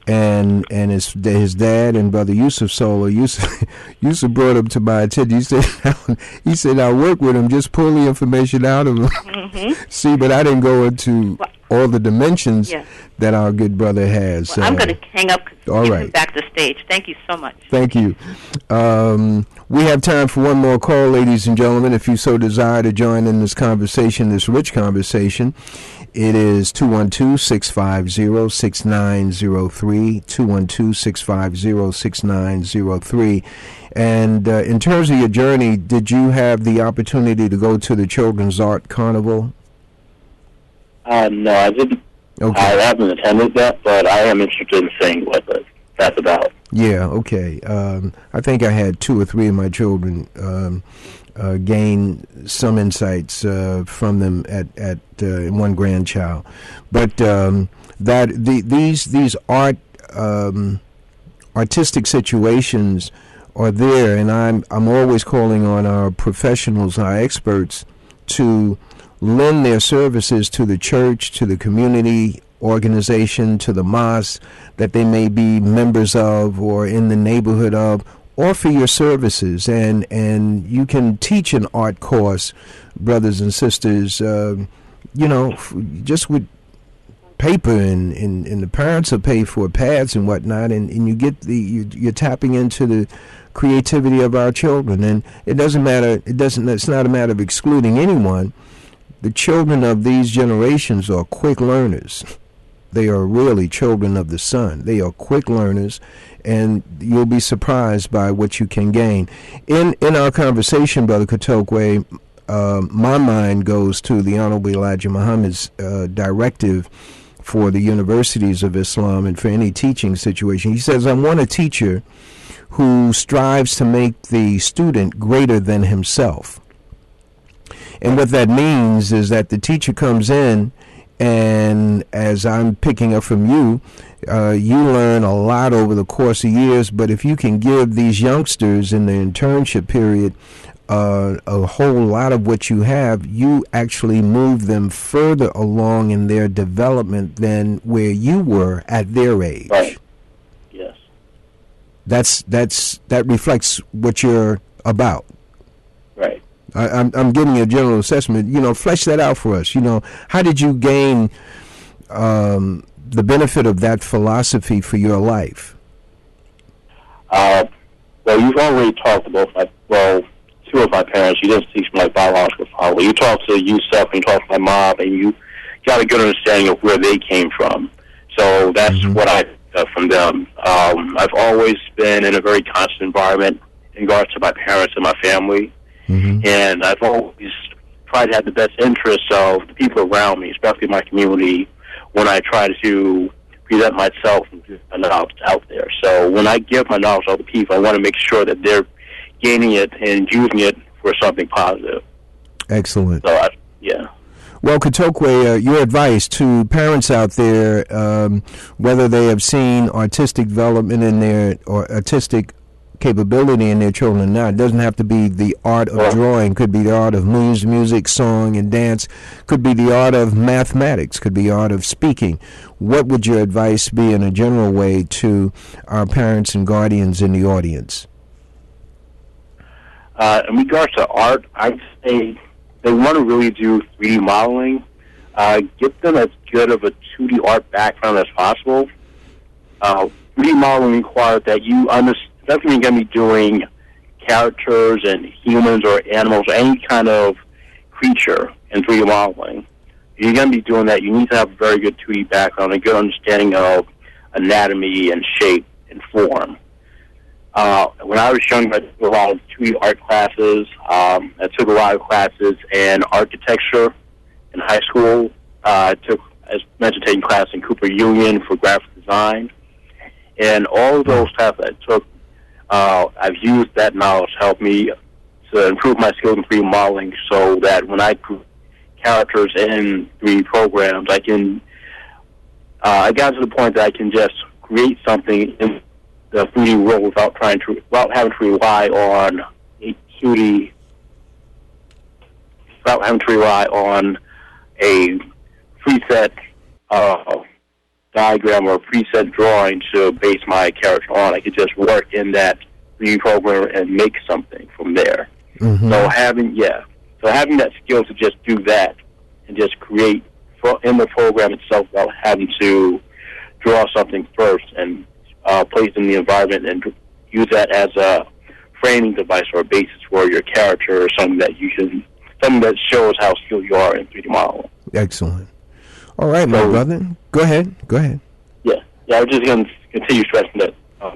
And his dad and Brother Yusuf Solar. Yusuf brought him to my attention. He said, I'll work with him. Just pull the information out of him. See, but I didn't go into all the dimensions that our good brother has. Well, I'm going to hang up. All right. Him back to stage. Thank you so much. Thank you. We have time for one more call, ladies and gentlemen. If you so desire to join in this conversation, this rich conversation, it is 212-650-6903, 212-650-6903. And in terms of your journey, did you have the opportunity to go to the Children's Art Carnival? No, I didn't. Okay. I haven't attended that, but I am interested in seeing what that's about. Yeah, okay. I think I had 2 or 3 of my children gain some insights from them at one grandchild, but these artistic situations are there, and I'm always calling on our professionals, our experts, to lend their services to the church, to the community organization, to the mosque that they may be members of or in the neighborhood of. Offer your services, and you can teach an art course, brothers and sisters, just with paper, and the parents will pay for pads and whatnot, and you get you're tapping into the creativity of our children. And it doesn't matter, it's not a matter of excluding anyone. The children of these generations are quick learners. They are really children of the sun. They are quick learners, and you'll be surprised by what you can gain. In our conversation, Brother Cautauqua, my mind goes to the Honorable Elijah Muhammad's directive for the universities of Islam and for any teaching situation. He says, I want a teacher who strives to make the student greater than himself. And what that means is that the teacher comes in, and as I'm picking up from you, you learn a lot over the course of years, but if you can give these youngsters in the internship period a whole lot of what you have, you actually move them further along in their development than where you were at their age. Right. Yes. That reflects what you're about. Right. I'm giving you a general assessment. Flesh that out for us. How did you gain the benefit of that philosophy for your life? Well, you've already talked about two of my parents. You didn't speak to my biological father. You talked to yourself and you talked to my mom, and you got a good understanding of where they came from. So that's what I got from them. I've always been in a very constant environment in regards to my parents and my family, and I've always tried to have the best interests of the people around me, especially my community, when I try to present myself and give my knowledge out there. So when I give my knowledge to other people, I want to make sure that they're gaining it and using it for something positive. Excellent. So, yeah. Well, Kotokwe, your advice to parents out there, whether they have seen artistic development in their or artistic capability in their children or not, it doesn't have to be the art of drawing, could be the art of music, song, and dance, could be the art of mathematics, could be the art of speaking. What would your advice be in a general way to our parents and guardians in the audience? In regards to art, I'd say they want to really do 3D modeling. Get them as good of a 2D art background as possible. 3D modeling requires that you understand, especially when you're going to be doing characters and humans or animals or any kind of creature in 3D modeling. If you're going to be doing that, you need to have a very good 2D background, a good understanding of anatomy and shape and form. When I was younger, I took a lot of 2D art classes. I took a lot of classes in architecture in high school. I took, as mentioned, taking class in Cooper Union for graphic design. And all of those classes I took, I've used that knowledge to help me to improve my skills in 3D modeling so that when I create characters in 3D programs, I got to the point that I can just create something in the 3D world without having to rely on a 2D, without having to rely on a preset diagram or a preset drawing to base my character on. I could just work in that 3D program and make something from there. So having that skill to just do that and just create in the program itself without having to draw something first and place in the environment and use that as a framing device or a basis for your character or something that shows how skilled you are in 3D modeling. Excellent. All right, my brother. Go ahead. Yeah, I was just going to continue stressing that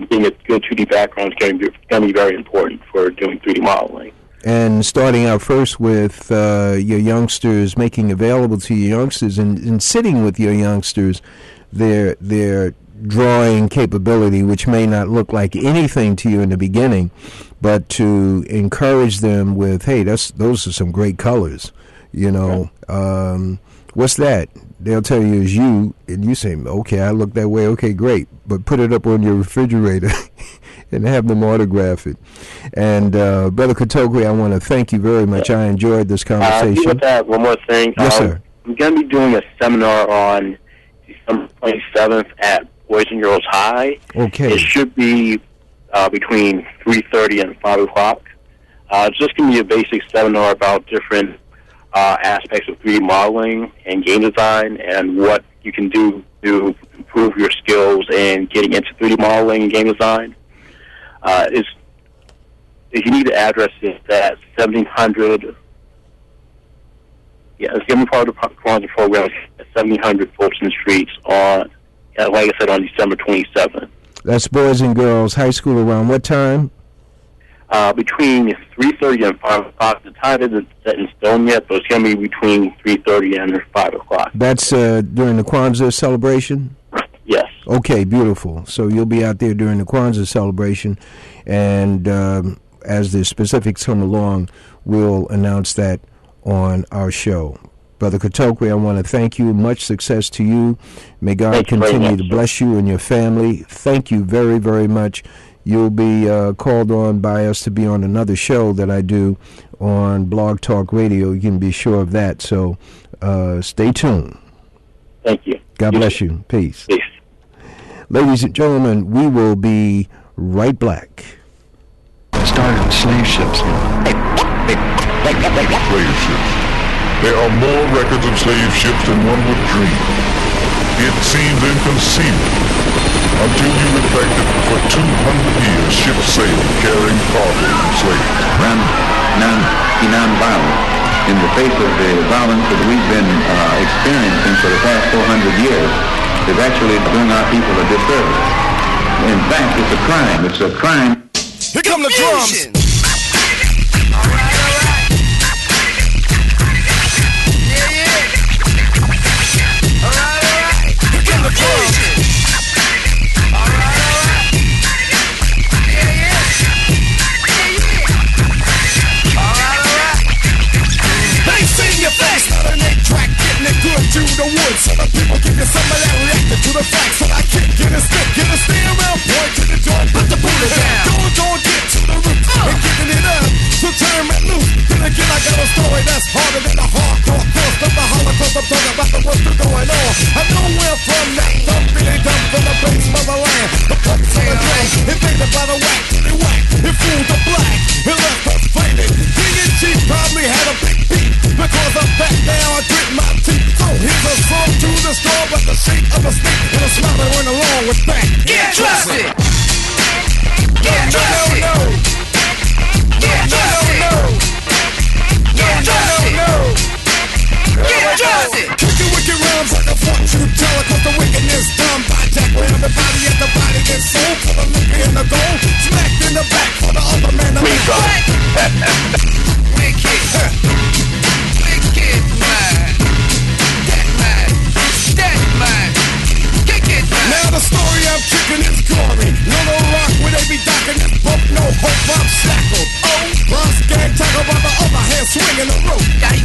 being a good 2D background is going to be very important for doing 3D modeling. And starting out first with your youngsters, making available to your youngsters and sitting with your youngsters their drawing capability, which may not look like anything to you in the beginning, but to encourage them with, hey, those are some great colors, what's that? They'll tell you is you, and you say, okay, I look that way, okay, great, but put it up on your refrigerator and have them autograph it. And Brother Kotokwe, I want to thank you very much. I enjoyed this conversation. With that, one more thing. Yes, sir. I'm going to be doing a seminar on December 27th at Boys and Girls High. Okay. It should be between 3:30 and 5 o'clock. It's just going to be a basic seminar about different aspects of 3D modeling and game design and what you can do to improve your skills in getting into 3D modeling and game design. If you need the address, it's at 1700. Yeah, it's going to be part of the Kwanzaa program at 1700 Fulton Street on, like I said, on December 27th. That's Boys and Girls High School. Around what time? Between 3:30 and 5 o'clock. The time isn't set in stone yet, but it's going to be between 3:30 and 5 o'clock. That's during the Kwanzaa celebration? Yes. Okay, beautiful. So you'll be out there during the Kwanzaa celebration, and as the specifics come along, we'll announce that on our show. Brother Kotokwe, I want to thank you. Much success to you. May God continue to bless you and your family. Thank you very, very much. you'll be called on by us to be on another show that I do on Blog Talk Radio. You can be sure of that. So stay tuned. Thank you. God bless you. Peace. Peace. Ladies and gentlemen, we will be right back. Started slave ships. Slave ships. There are more records of slave ships than one would dream. It seems inconceivable until you reflect that for 200 years ships sailed carrying cargo and slaves. Non-violent. In the face of the violence that we've been experiencing for the past 400 years, is actually doing our people a disservice. In fact, it's a crime. It's a crime. Here come the drums. To the woods, so the people give you some of that reacting to the facts. So I kick, get a stick, get a steer around, point to the joint, put the booty down. Don't get to the roots, and giving it up, so turn it loose. Then again, I got a story that's harder than the hardcore course of the Holocaust. I'm talking about the what's going on. I know where from that dumb, really dumb from the base motherland. The pumps of the drum, invaded by the whack, they whack, it fooled the black, it left us faded. King and Chief probably had a big beat, because I'm back now, I grit my teeth. So here's a song to the straw, but the shape of a snake and a smile that went along with that. Get trusted. Get trusted. Get trusted. Get trusted. Get trusted. Kicking wicked rhymes like a fortune teller, cause the wickedness done by Jack where everybody at the body gets sold for the liquor and the gold. Smacked in the back for the other man to make right. Wicked. Wicked man. Now the story I'm kicking is gory. Little rock where they be docking this book, no hope I'm shackled. Oh, bronze gang tackle by the other hand swinging the rope. Then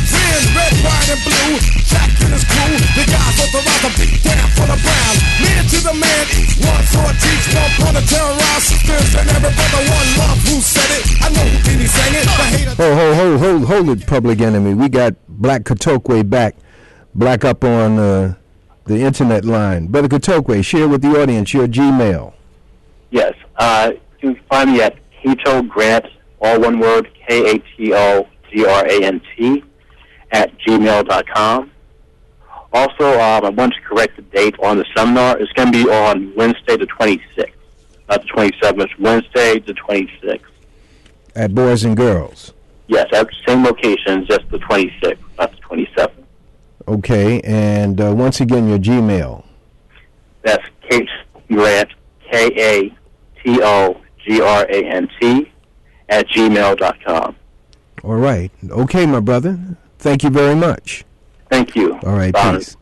red, white, and blue, Jack and his crew. The guys authorized to beat down for the brown. Man to the man, each one sword, teach one point to terrorize sisters and every brother one love. Who said it? I know who did he sang it. The hater. Hold it, Public Enemy. We got Black Katokwe back up on the internet line. Brother Katokwe, share with the audience your Gmail. Yes. You can find me at Cato Grant, all one word, KATOGRANT, @gmail.com. Also, I want to correct the date on the seminar. It's going to be on Wednesday the 26th. Not the 27th, it's Wednesday the 26th. At Boys and Girls? Yes, at the same location, just the 26th, not the 27th. Okay, and once again, your Gmail. That's Kate Grant, KATOGRANT, @gmail.com. All right. Okay, my brother. Thank you very much. Thank you. All right, Bye. peace.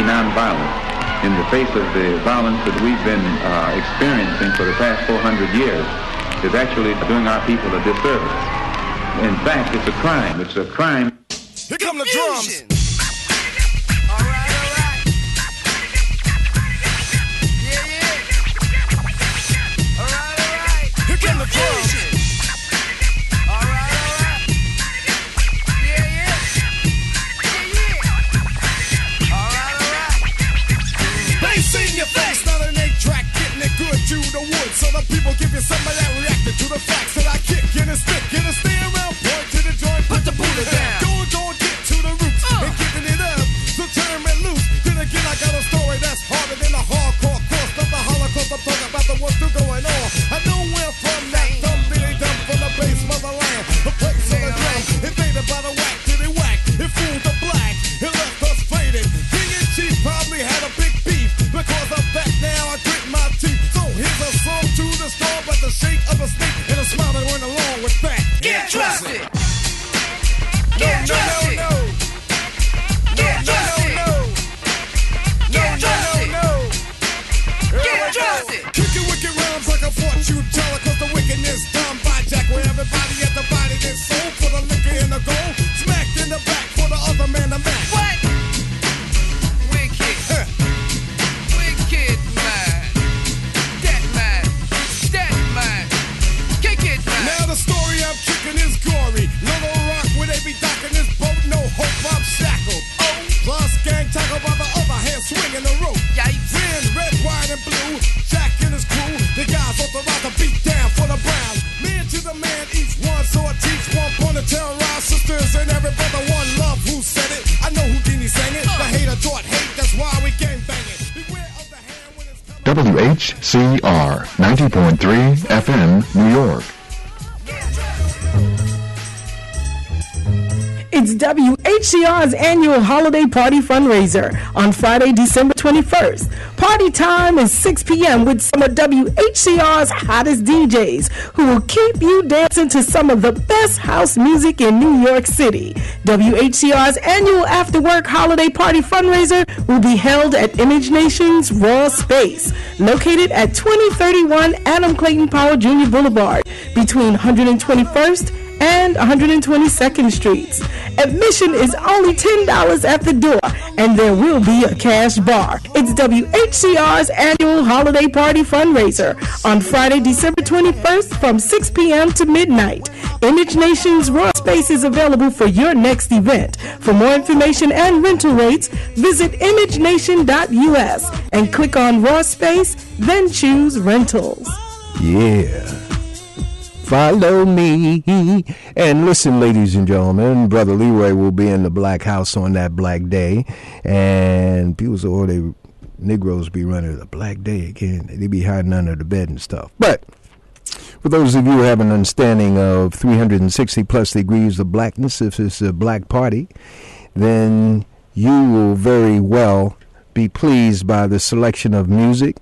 Non-violent. In the face of the violence that we've been experiencing for the past 400 years, is actually doing our people a disservice. In fact, it's a crime. It's a crime. Here come the drums. Here come the drums. Bass in your face, not an 8-track, getting it good to the woods. So the people give you some of that reacting to the facts that I kick in a stick, in a stay around, point to the joint, put the booty down. Don't get to the roots and giving it up, so turn it loose. Then again, I got a story that's harder than a hardcore course of the Holocaust. I'm talking about the what's still going on. I know where from that dumb, really dumb from the base motherland. The place of the drum, invaded by the whack, did it whack? It fooled the black, it left us faded. King and Chief probably had a big beef, because I'm back now, I grit my teeth. So here's a song to the straw, but the shape of a snake and a smile that went along with that. Get trusted. Get trusted. Get trusted. Get trusted. WHCR 90.3 FM, New York. It's WHCR's annual holiday party fundraiser on Friday, December 21st. Party time is 6 p.m. with some of WHCR's hottest DJs who will keep you dancing to some of the best house music in New York City. WHCR's annual after-work holiday party fundraiser will be held at Image Nation's Raw Space, located at 2031 Adam Clayton Powell Jr. Boulevard, between 121st and 122nd Streets. Admission is only $10 at the door, and there will be a cash bar. It's WHCR's annual holiday party fundraiser on Friday, December 21st from 6 p.m. to midnight. Image Nation's Raw Space is available for your next event. For more information and rental rates, visit imagenation.us and click on Raw Space, then choose Rentals. Yeah. Follow me. And listen, ladies and gentlemen, Brother Leroy will be in the Black House on that Black Day. And people say, oh, they Negroes be running the Black Day again. They be hiding under the bed and stuff. But for those of you who have an understanding of 360 plus degrees of blackness, if it's a black party, then you will very well be pleased by the selection of music.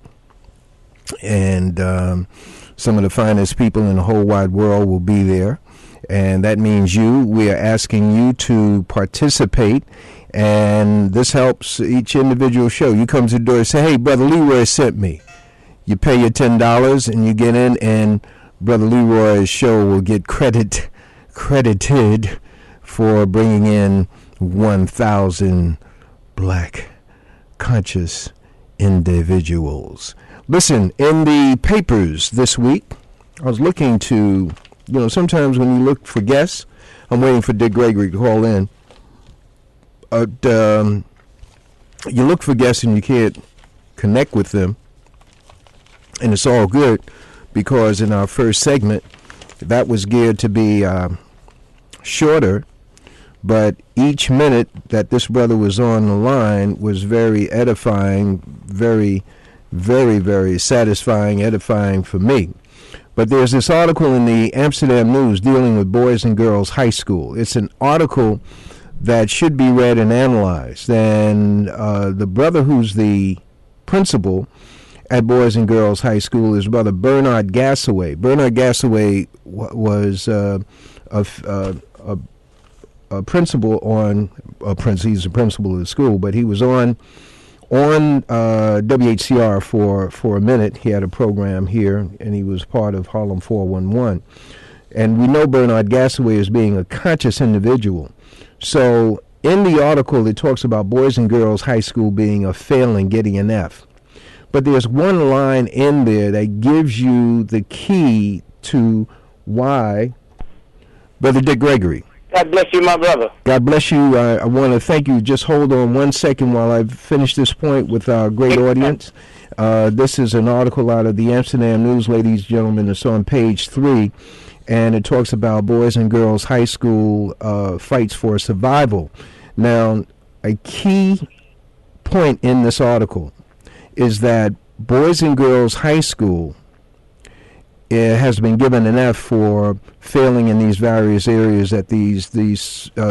And some of the finest people in the whole wide world will be there. And that means we are asking you to participate. And this helps each individual show. You come to the door and say, hey, Brother Leroy sent me. You pay your $10 and you get in, and Brother Leroy's show will get credited for bringing in 1,000 black conscious individuals. Listen, in the papers this week, I was looking to, sometimes when you look for guests, I'm waiting for Dick Gregory to call in. You look for guests and you can't connect with them. And it's all good because in our first segment, that was geared to be shorter. But each minute that this brother was on the line was very edifying, very, very, very satisfying, edifying for me. But there's this article in the Amsterdam News dealing with Boys and Girls High School. It's an article that should be read and analyzed. And the brother who's the principal at Boys and Girls High School is Brother Bernard Gassaway. Bernard Gassaway was a principal he's the principal of the school, but he was on WHCR for a minute. He had a program here, and he was part of Harlem 411. And we know Bernard Gassaway as being a conscious individual. So in the article, it talks about Boys and Girls High School being a failing, getting an F. But there's one line in there that gives you the key to why. Brother Dick Gregory. God bless you, my brother. God bless you. I want to thank you. Just hold on 1 second while I finish this point with our great audience. This is an article out of the Amsterdam News, ladies and gentlemen. It's on page 3, and it talks about Boys and Girls High School fights for survival. Now, a key point in this article is that Boys and Girls High School has been given an F for failing in these various areas that these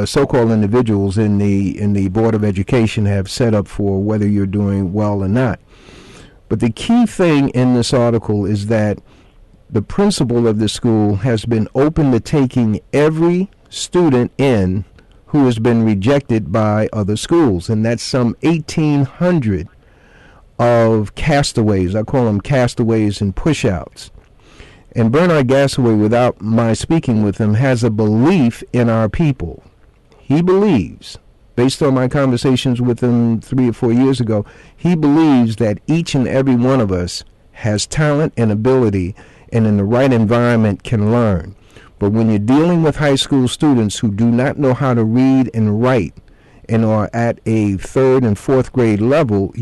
so-called individuals in the Board of Education have set up for whether you're doing well or not. But the key thing in this article is that the principal of the school has been open to taking every student in who has been rejected by other schools, and that's some 1,800 of castaways. I call them castaways and push-outs. And Bernard Gassaway, without my speaking with him, has a belief in our people. He believes, based on my conversations with him 3 or 4 years ago, he believes that each and every one of us has talent and ability, and in the right environment can learn. But when you're dealing with high school students who do not know how to read and write and are at a 3rd and 4th grade level,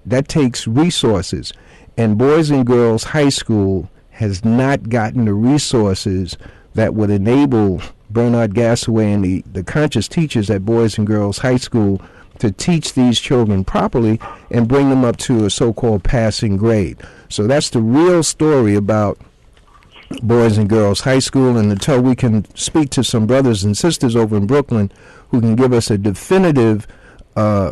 that takes resources. And Boys and Girls High School has not gotten the resources that would enable Bernard Gassaway and the conscious teachers at Boys and Girls High School to teach these children properly and bring them up to a so-called passing grade. So that's the real story about Boys and Girls High School. And until we can speak to some brothers and sisters over in Brooklyn who can give us a definitive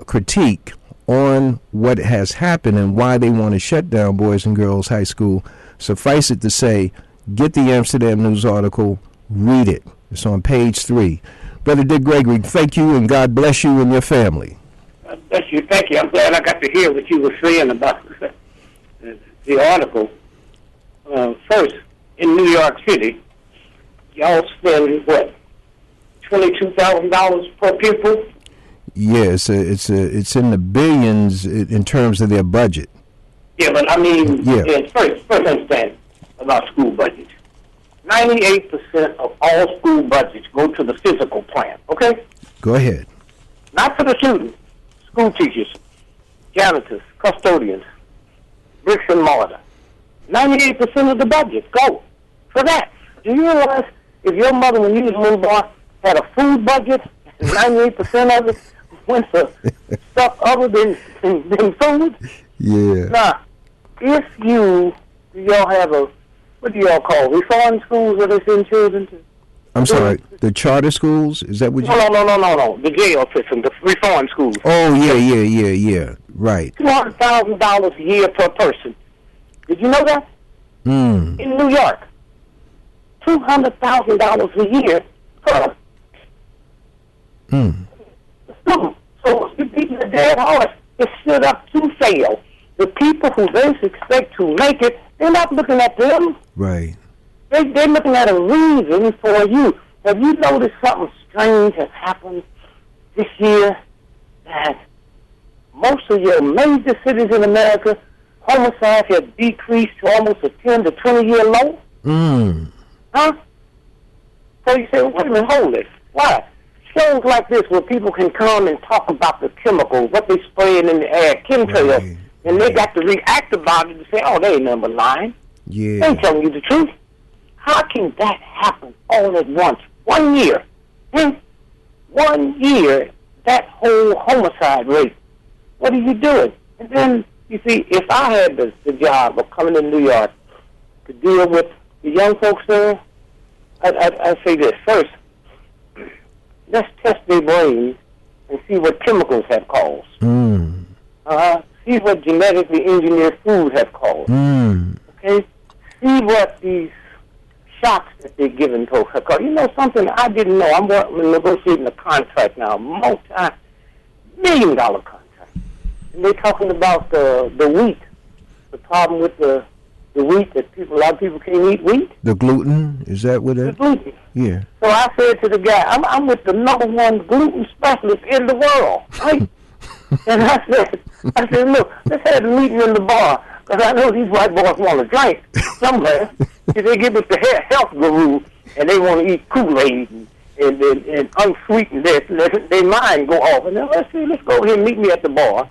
critique on what has happened and why they want to shut down Boys and Girls High School, suffice it to say, get the Amsterdam News article, read it. It's on page 3. Brother Dick Gregory, thank you, and God bless you and your family. God bless you. Thank you. I'm glad I got to hear what you were saying about the article. First, in New York City, y'all spend, what, $22,000 per pupil? Yes, it's in the billions in terms of their budget. Yeah, but I mean, first understand about school budgets. 98% of all school budgets go to the physical plant, okay? Go ahead. Not for the students, school teachers, janitors, custodians, bricks and mortar. 98% of the budget go for that. Do you realize if your mother, when you was a little boy, had a food budget, and 98% of it went for stuff other than food? Yeah. Now, if y'all have a, what do y'all call reform schools where they send children to? I'm sorry, the charter schools? Is that what you... No. The jail system, the reform schools. Oh, yeah. Right. $200,000 a year per person. Did you know that? In New York. $200,000 a year per. So the people are dead horse is stood up to fail. The people who they expect to make it, they're not looking at them. Right. They're looking at a reason for you. Have you noticed something strange has happened this year? That most of your major cities in America, homicides have decreased to almost a 10 to 20-year low? Huh? So you say, wait a minute, hold it. Why? Shows like this where people can come and talk about the chemicals, what they spraying in the air, chemtrails, and they got to react about it and say, oh, they ain't number lying. Yeah. They ain't telling you the truth. How can that happen all at once? 1 year. 1 year, that whole homicide rate. What are you doing? And then, you see, if I had the job of coming to New York to deal with the young folks there, I'd say this. First, let's test their brains and see what chemicals have caused. See what genetically engineered food have caused. Okay? See what these shocks that they're giving folks have caused. You know something I didn't know? I'm negotiating a contract now, multi-million-dollar contract. And they're talking about the wheat, the problem with the wheat that a lot of people can't eat wheat. The gluten, is that what it is? The gluten. Yeah. So I said to the guy, I'm with the #1 gluten specialist in the world, right? And I said, look, let's have a meeting in the bar, because I know these white boys want to drink somewhere. If they get with the health guru and they want to eat Kool-Aid and unsweetened this, let their mind go off. And then let's go over here and meet me at the bar.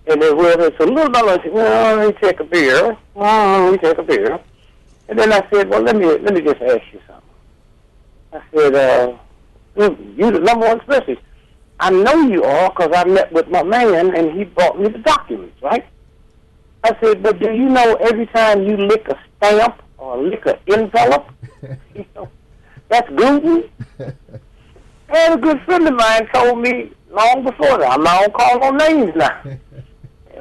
And then it's a little dollar. I said, well, let me take a beer. And then I said, well, let me just ask you something. I said, you the #1 specialist. I know you are because I met with my man and he brought me the documents, right? I said, but do you know every time you lick a stamp or lick an envelope, that's gluten? And a good friend of mine told me long before that. I'm not going to call no names now.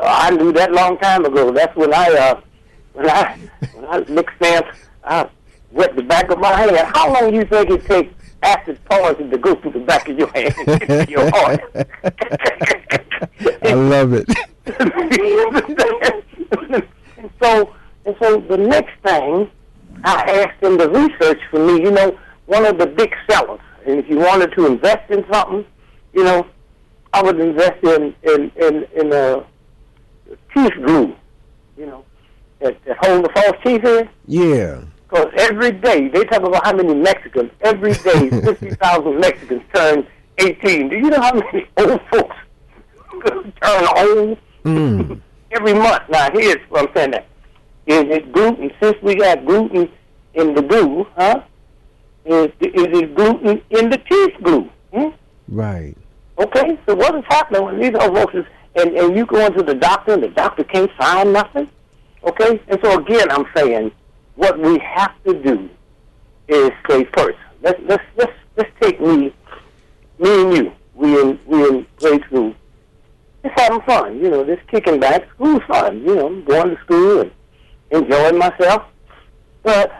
I knew that long time ago. That's when I lick stamps, I wet the back of my hand. How long do you think it takes acid poison to go through the back of your hand and get to your heart? I love it. and so the next thing, I asked them to research for me, one of the big sellers. And if you wanted to invest in something, I would invest in a teeth glue, that hold the false teeth here. Yeah. Because every day, they talk about how many Mexicans, every day, 50,000 Mexicans turn 18. Do you know how many old folks turn old? Every month. Now, here's what I'm saying that. Is it gluten? Since we got gluten in the glue, Is it gluten in the teeth glue? Right. Okay? So what is happening when these old folks and you go into the doctor and the doctor can't find nothing? Okay? And so again, I'm saying what we have to do is say first, let's take me and you. We in grade school. Just having fun, just kicking back. School's fun, going to school and enjoying myself. But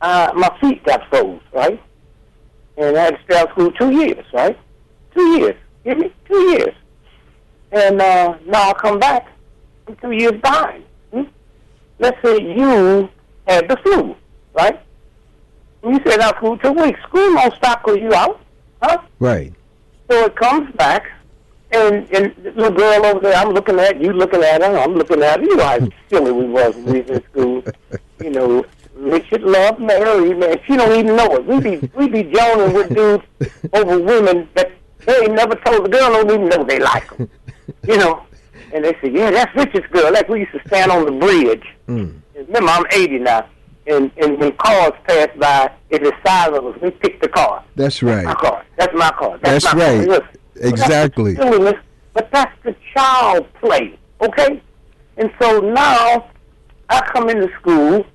my feet got froze, right? And I had to stay out of school 2 years, right? 2 years. Give me 2 years. And now I come back. I'm 2 years behind. Let's say you had the flu, right? You said out of school 2 weeks. School won't stop because you out, huh? Right. So it comes back, and the little girl over there, I'm looking at, you looking at her, I'm looking at her. You know how silly we was when we was in school. Richard loved Mary, man. She don't even know it. We be joning with dudes over women that they ain't never told the girl, don't even know they like them. And they say, yeah, that's Richard's girl. Like we used to stand on the bridge. Remember, I'm 80 now. And when cars pass by, if it's silent, we pick the car. That's right. That's my car. That's my right. Car. Exactly. But that's the child play, okay? And so now I come into school,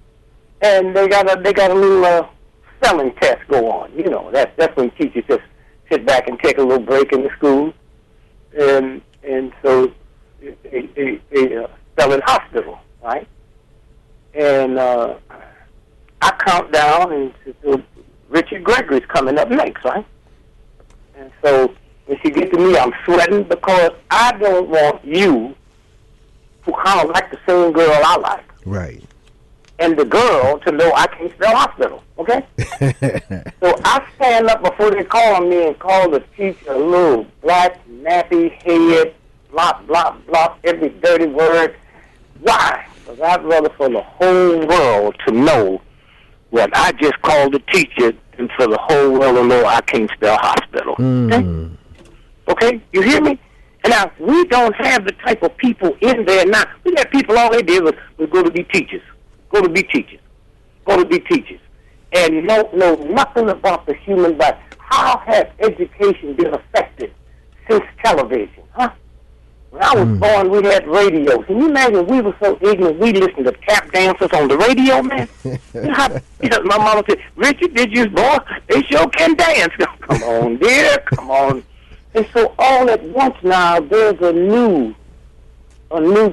and they got a little spelling test go on. That's when teachers just sit back and take a little break in the school, and so a spelling hospital, right? And I count down, and so Richard Gregory's coming up next, right? And so when she gets to me, I'm sweating because I don't want you, who kind of like the same girl I like, right, and the girl to know I can't spell hospital, okay? So I stand up before they call on me and call the teacher a little black, nappy head, blop, blop, blop, every dirty word. Why? Because I'd rather for the whole world to know what I just called the teacher and for the whole world to know I can't spell hospital. Okay? Okay? You hear me? And now, we don't have the type of people in there now. We got people, all they did was go to be teachers. Go to be teachers. Go to be teachers. And know nothing about the human body. How has education been affected since television, huh? When I was born, we had radio. Can you imagine we were so ignorant, we listened to tap dancers on the radio, man? My mama said, Richard, did you, boy? They sure can dance. Come on, dear, come on. And so all at once now, there's a new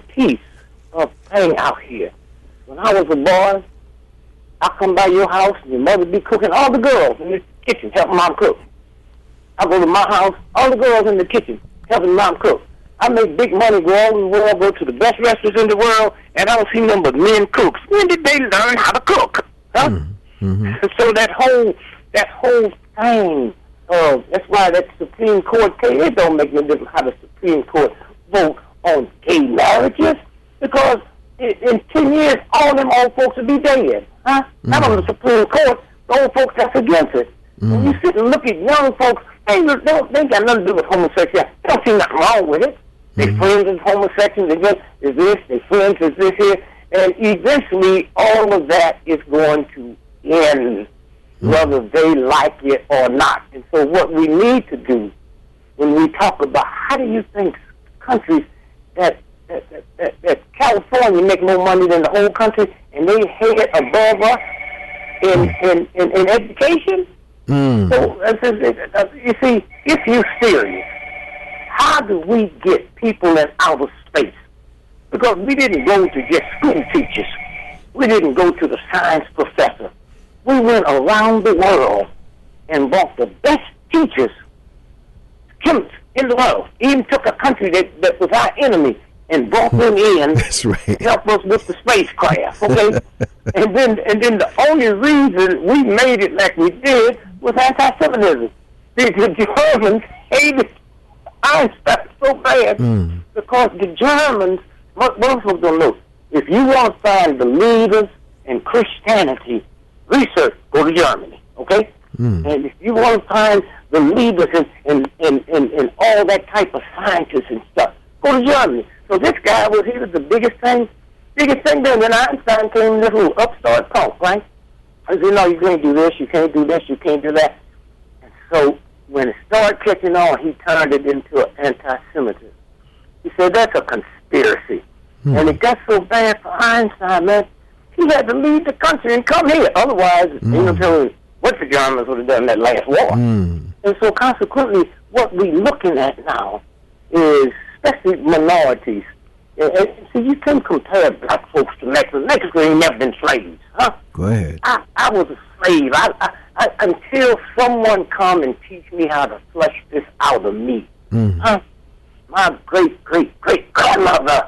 piece of thing out here. When I was a boy, I come by your house, and your mother be cooking, all the girls in the kitchen helping mom cook. I go to my house, all the girls in the kitchen helping mom cook. I make big money, go all over the world, go to the best restaurants in the world, and I don't see nothing but men cooks. When did they learn how to cook? Huh? And so that whole thing, that's why that Supreme Court case, it don't make no difference how the Supreme Court vote on gay marriages, because in 10 years, all them old folks will be dead. Huh? Not on the Supreme Court, the old folks that's against it. When you sit and look at young folks, they ain't got nothing to do with homosexuality. They don't see nothing wrong with it. They friends is homosexuals, is this, they friends is this here. And eventually, all of that is going to end, whether they like it or not. And so what we need to do when we talk about how do you think countries that California make more money than the whole country and they head above us in education? So, you see, if you're serious, how do we get people in outer space? Because we didn't go to just school teachers. We didn't go to the science professor. We went around the world and brought the best teachers, chemists in the world. Even took a country that was our enemy and brought them in. That's right. To help us with the spacecraft, okay? and then the only reason we made it like we did was anti-Semitism. The Germans hated Einstein so bad because the Germans, most folks don't know, if you want to find the leaders in Christianity, research, go to Germany, okay? And if you want to find the leaders in all that type of scientists and stuff, go to Germany. So this guy was the biggest thing there. When Einstein came, this little upstart punk, right? I said, no, you can't do this, you can't do this, you can't do that. And so when it started catching on, he turned it into an anti-Semitism. He said that's a conspiracy. And it got so bad for Einstein, man, he had to leave the country and come here. Otherwise, you know, tell me what the Germans would have done that last war. And so consequently, what we're looking at now is, especially minorities, and see, you can't compare black folks to Mexicans. Mexicans ain't never been slaves, huh? Go ahead. I was a slave. I until someone come and teach me how to flesh this out of me. Huh? My great-great-great-grandmother,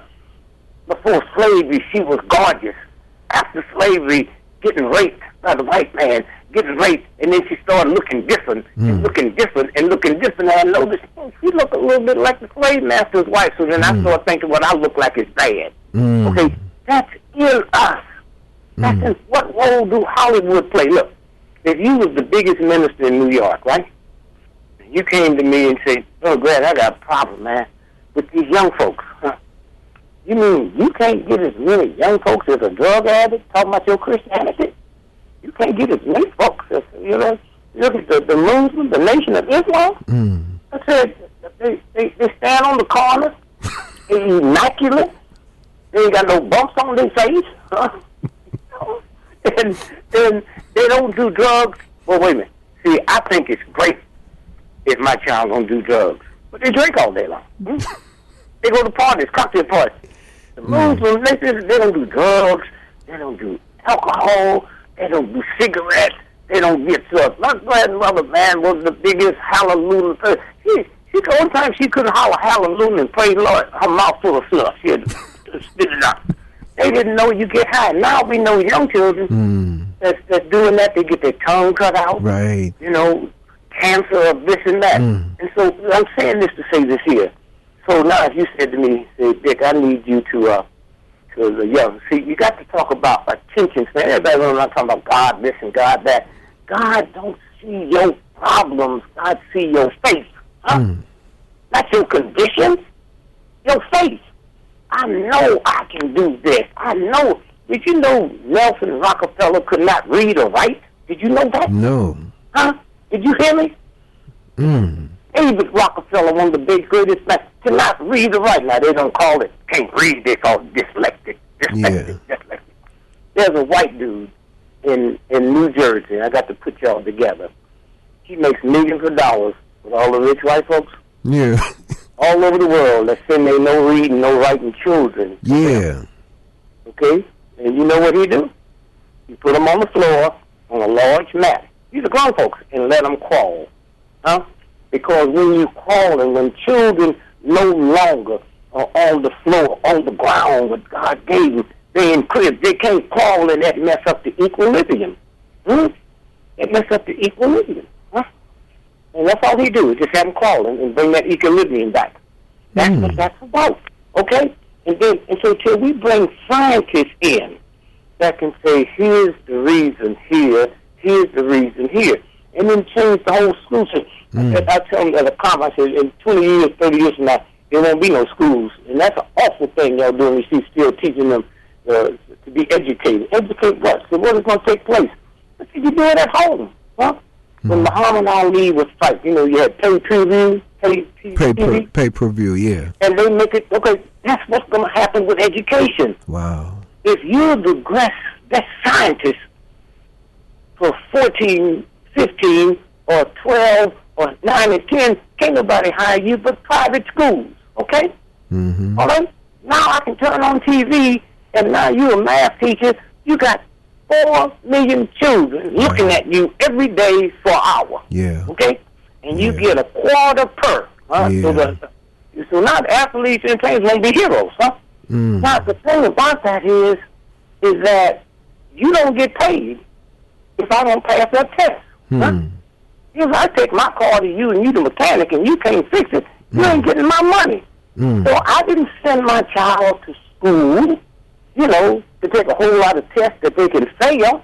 before slavery, she was gorgeous. After slavery, getting raped by the white man, getting raped, and then she started looking different, and looking different, and looking different. And I noticed she looked a little bit like the slave master's wife. So then I started thinking what I look like is bad. Okay, that's in us. That's in, what role do Hollywood play? Look, if you was the biggest minister in New York, right? You came to me and said, "Oh, Grant, I got a problem, man, with these young folks." Huh? You mean you can't get as many young folks as a drug addict talking about your Christianity? You can't get as many folks as, you know, look at the Muslims, the Nation of Islam. I said, they stand on the corner, they immaculate, they ain't got no bumps on their face, huh? and they don't do drugs. Well, wait a minute. See, I think it's great if my child don't do drugs, but they drink all day long. They go to parties, cocktail parties. The Muslims, they don't do drugs, they don't do alcohol, they don't do cigarettes, they don't get drugs. My grandmother, man, was the biggest hallelujah person. She the only time she couldn't holler hallelujah and praise the Lord, her mouth full of fluff. She had to spit it out. They didn't know you get high. Now we know young children that's doing that. They get their tongue cut out. Right. You know, cancer of this and that. And so I'm saying this to say this here. So now if you said to me, say, Dick, I need you to the young. See, you got to talk about attention span. Everybody knows I'm not talking about God this and God that. God don't see your problems. God see your faith. Huh? Not your conditions. Your faith. I know I can do this. I know. Did you know Nelson Rockefeller could not read or write? Did you know that? No. Huh? Did you hear me? David Rockefeller, one of the big greatest men, could not read or write. Now, they don't call it, can't read, they call it dyslexic. Dyslexic. There's a white dude in New Jersey. I got to put y'all together. He makes millions of dollars with all the rich white folks. Yeah. All over the world that send they no reading, no writing children. Yeah. Okay? And you know what he do? He put them on the floor on a large mat. These are grown folks, and let them crawl. Huh? Because when you crawl and when children no longer are on the floor, on the ground, what God gave them, they in cribs, they can't crawl and that mess up the equilibrium. It mess up the equilibrium. Huh? And that's all he do, just have them crawling and bring that equilibrium back. That's what that's about. Okay? And so till we bring scientists in that can say, here's the reason here, here's the reason here, and then change the whole school system. I tell them at a conference, I said, in 20 years, 30 years from now, there won't be no schools. And that's an awful thing y'all doing. You see, still teaching them to be educated. Educate what? So what is going to take place? I said, you do it at home. Huh? When Muhammad Ali was fight, you know, you had pay-per-view, pay-per-view, yeah. And they make it, okay, that's what's going to happen with education. Wow. If you're the best scientist for 14, 15, or 12, or 9 and 10, can't nobody hire you but private schools, okay? All right? Now I can turn on TV, and now you're a math teacher. You got 4 million children looking at you every day for an hour. Yeah. Okay? And you get a quarter per. Huh? Yeah. So now the athletes and players won't be heroes, huh? Now the thing about that is that you don't get paid if I don't pass that test. Huh? If I take my car to you and you the mechanic and you can't fix it, you ain't getting my money. So I didn't send my child to school, you know, to take a whole lot of tests that they can fail.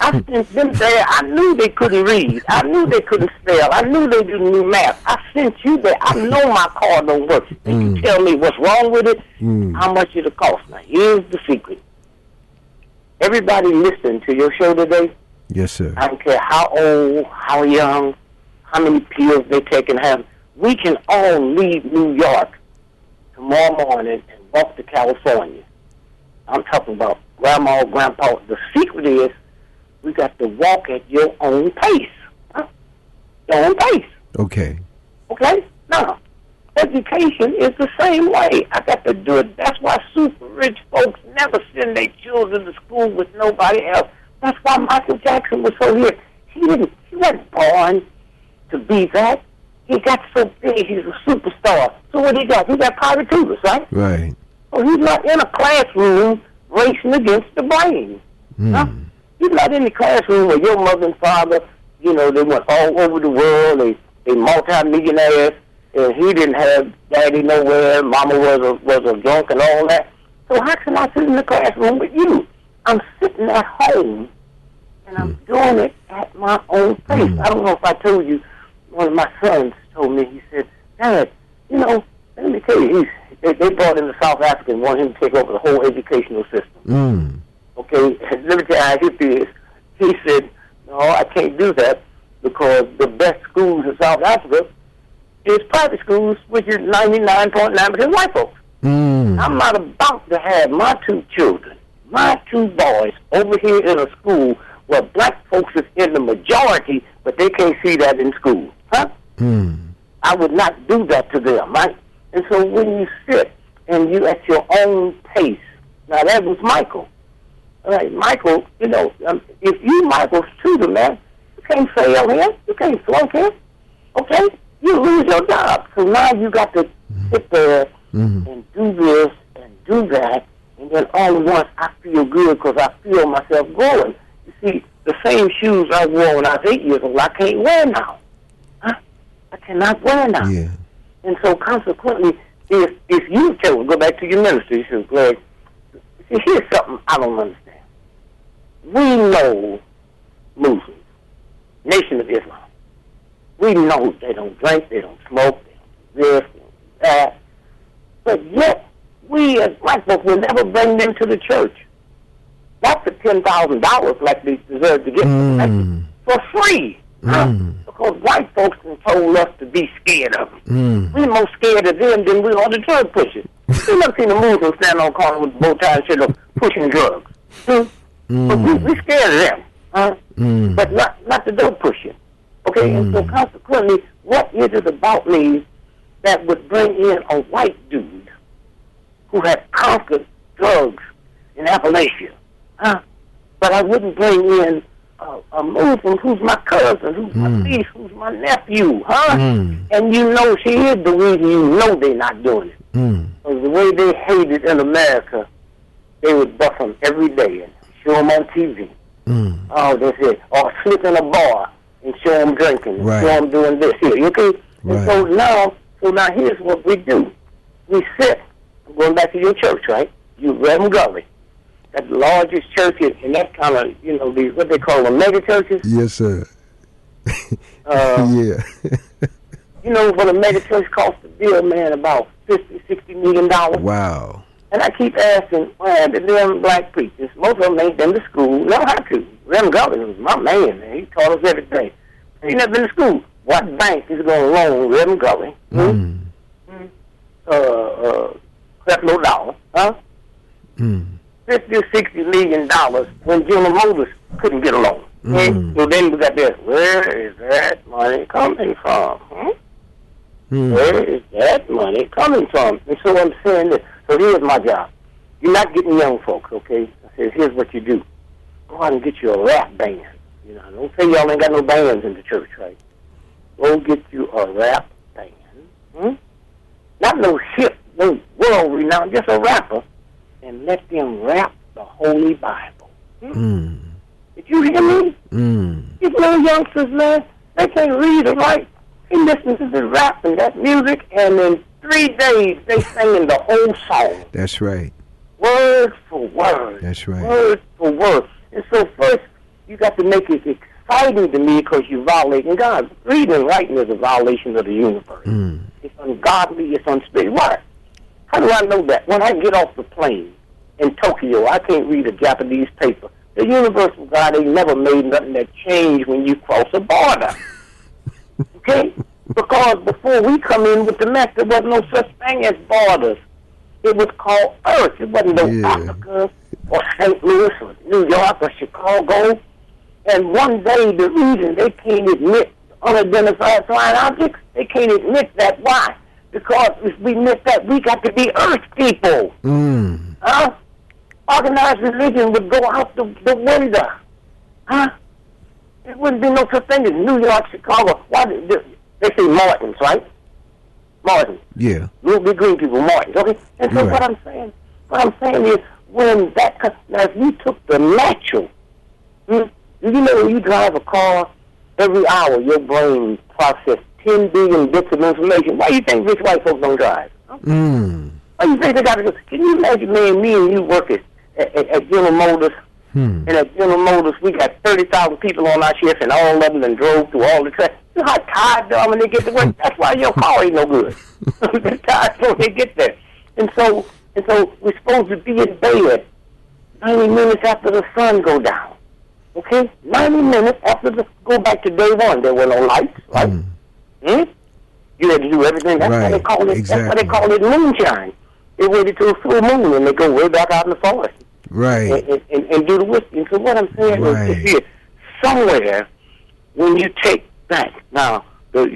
I sent them there. I knew they couldn't read. I knew they couldn't spell. I knew they didn't know math. I sent you there. I know my car don't work. And you tell me what's wrong with it, how much it'll cost. Now, here's the secret. Everybody listening to your show today, yes, sir. I don't care how old, how young, how many pills they take and have. We can all leave New York tomorrow morning and walk to California. I'm talking about grandma, grandpa. The secret is we got to walk at your own pace. Huh? Your own pace. Okay. Okay? Now, education is the same way. I got to do it. That's why super rich folks never send their children to school with nobody else. That's why Michael Jackson was so here. He wasn't born to be that. He got so big, he's a superstar. So what he got? He got private tutors, right? Right. So he's not in a classroom racing against the brain. Huh? He's not in the classroom where your mother and father, they went all over the world, they multi-millionaires, and he didn't have daddy nowhere, mama was a drunk and all that. So how can I sit in the classroom with you? I'm sitting at home, and I'm doing it at my own pace. I don't know if I told you, one of my sons told me, he said, Dad, let me tell you, they brought in the South African and wanted him to take over the whole educational system. Okay, let me tell you how it is. He said, no, I can't do that because the best schools in South Africa is private schools, which is 99.9% white folks. I'm not about to have my two children, my two boys, over here in a school where black folks is in the majority, but they can't see that in school. Huh? I would not do that to them, right? And so when you sit and you at your own pace, now that was Michael. All right, Michael, if you Michael's tutor, man, you can't fail him. You can't flunk him. Okay? You lose your job. So now you got to sit there and do this and do that, and then all at once I feel good because I feel myself growing. You see, the same shoes I wore when I was 8 years old, I can't wear now. Huh? I cannot wear now. Yeah. And so consequently, if you go back to your minister, you said, Greg, see, here's something I don't understand. We know Muslims, Nation of Islam. We know they don't drink, they don't smoke, they don't do this, they don't do that. But yet, we as white folks will never bring them to the church. Not for $10,000 like they deserve to get for free. Because white folks have told us to be scared of them. We're more scared of them than we are the drug pushers. You never seen a Muslim stand on the corner with a bow tie and shit up pushing drugs. But we're scared of them. But not the drug pushing. Okay, and so consequently, what is it about me that would bring in a white dude who has conquered drugs in Appalachia? But I wouldn't bring in a Muslim who's my cousin, who's my niece, who's my nephew, And she is the reason they're not doing it. Because the way they hate it in America, they would buff them every day and show them on TV. Oh, that's it. Or slip in a bar and show them drinking, and show them doing this here. Okay? And so now here's what we do. We sit, going back to your church, right? You Reverend Gully. That's the largest church in that kind of, what they call them, mega churches. Yes, sir. Yeah. What a mega church costs to build, man, about $50-60 million. Wow. And I keep asking, where did them black preachers? Most of them ain't been to school. Never had to. Reverend Gully was my man. He taught us everything. He never been to school. What bank is going to loan Reverend Gully? $no dollar, huh? $50-60 million when General Motors couldn't get a loan. So then we got this. Where is that money coming from? Where is that money coming from? And so I'm saying this. So here's my job. You're not getting young folks, okay? I said, here's what you do. Go out and get you a rap band. Don't say y'all ain't got no bands in the church, right? Go get you a rap band. Not no hip, no world renowned, just a rapper. And let them rap the Holy Bible. Did you hear me? These little youngsters, man, they can't read or write. They listen to the rap and that music, and in 3 days, they singing the whole song. That's right. Word for word. That's right. Word for word. And so first, you got to make it exciting to me because you're violating God. Reading and writing is a violation of the universe. It's ungodly, it's unspiritual. Why? How do I know that? When I get off the plane in Tokyo, I can't read a Japanese paper. The universal God ain't never made nothing that changed when you cross a border. Okay? Because before we come in with the mess, there wasn't no such thing as borders. It was called Earth. It wasn't no Africa or St. Louis or New York or Chicago. And one day, the reason they can't admit unidentified flying objects, they can't admit that. Why? Because if we admit that, we got to be Earth people. Huh? Organized religion would go out the window. Huh? There wouldn't be no such thing as New York, Chicago. Why? They say Martins, right? Martins. Yeah. Little big green people, Martins, okay? And so what I'm saying is, when that, now if you took the natural, you know when you drive a car, every hour your brain processes 10 billion bits of information. Why do you think rich white folks don't drive? Huh? Why do you think they got to go? Can you imagine, man, me and you work at General Motors, and at General Motors we got 30,000 people on our shift, and all of them and drove through all the traffic. You know how tired they are when they get to work? That's why your car ain't no good. They're tired when they get there. And so we're supposed to be in bed 90 minutes after the sun go down. Okay? 90 minutes after go back to day one. There were no lights, right? You had to do everything. That's why they call it. Exactly. That's why they call it moonshine. They waited till the full moon and they go way back out in the forest. Right. And do the whiskey. And so what I'm saying is here, somewhere when you take back now if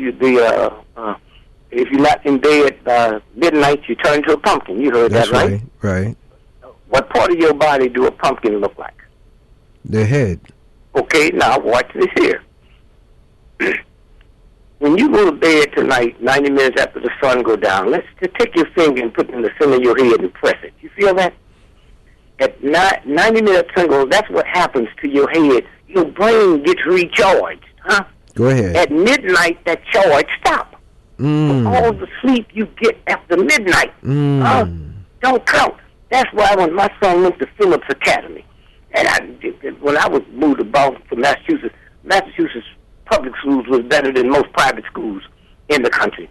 you're not in bed midnight, you turn into a pumpkin. You heard that, right? Right. What part of your body do a pumpkin look like? The head. Okay, now watch this here. When you go to bed tonight, 90 minutes after the sun go down, let's just take your finger and put it in the center of your head and press it. You feel that? At 90 minutes single, that's what happens to your head. Your brain gets recharged, huh? Go ahead. At midnight, that charge stops. All the sleep you get after midnight don't count. That's why when my son went to Phillips Academy, and when I was moved about from Massachusetts public schools was better than most private schools in the country.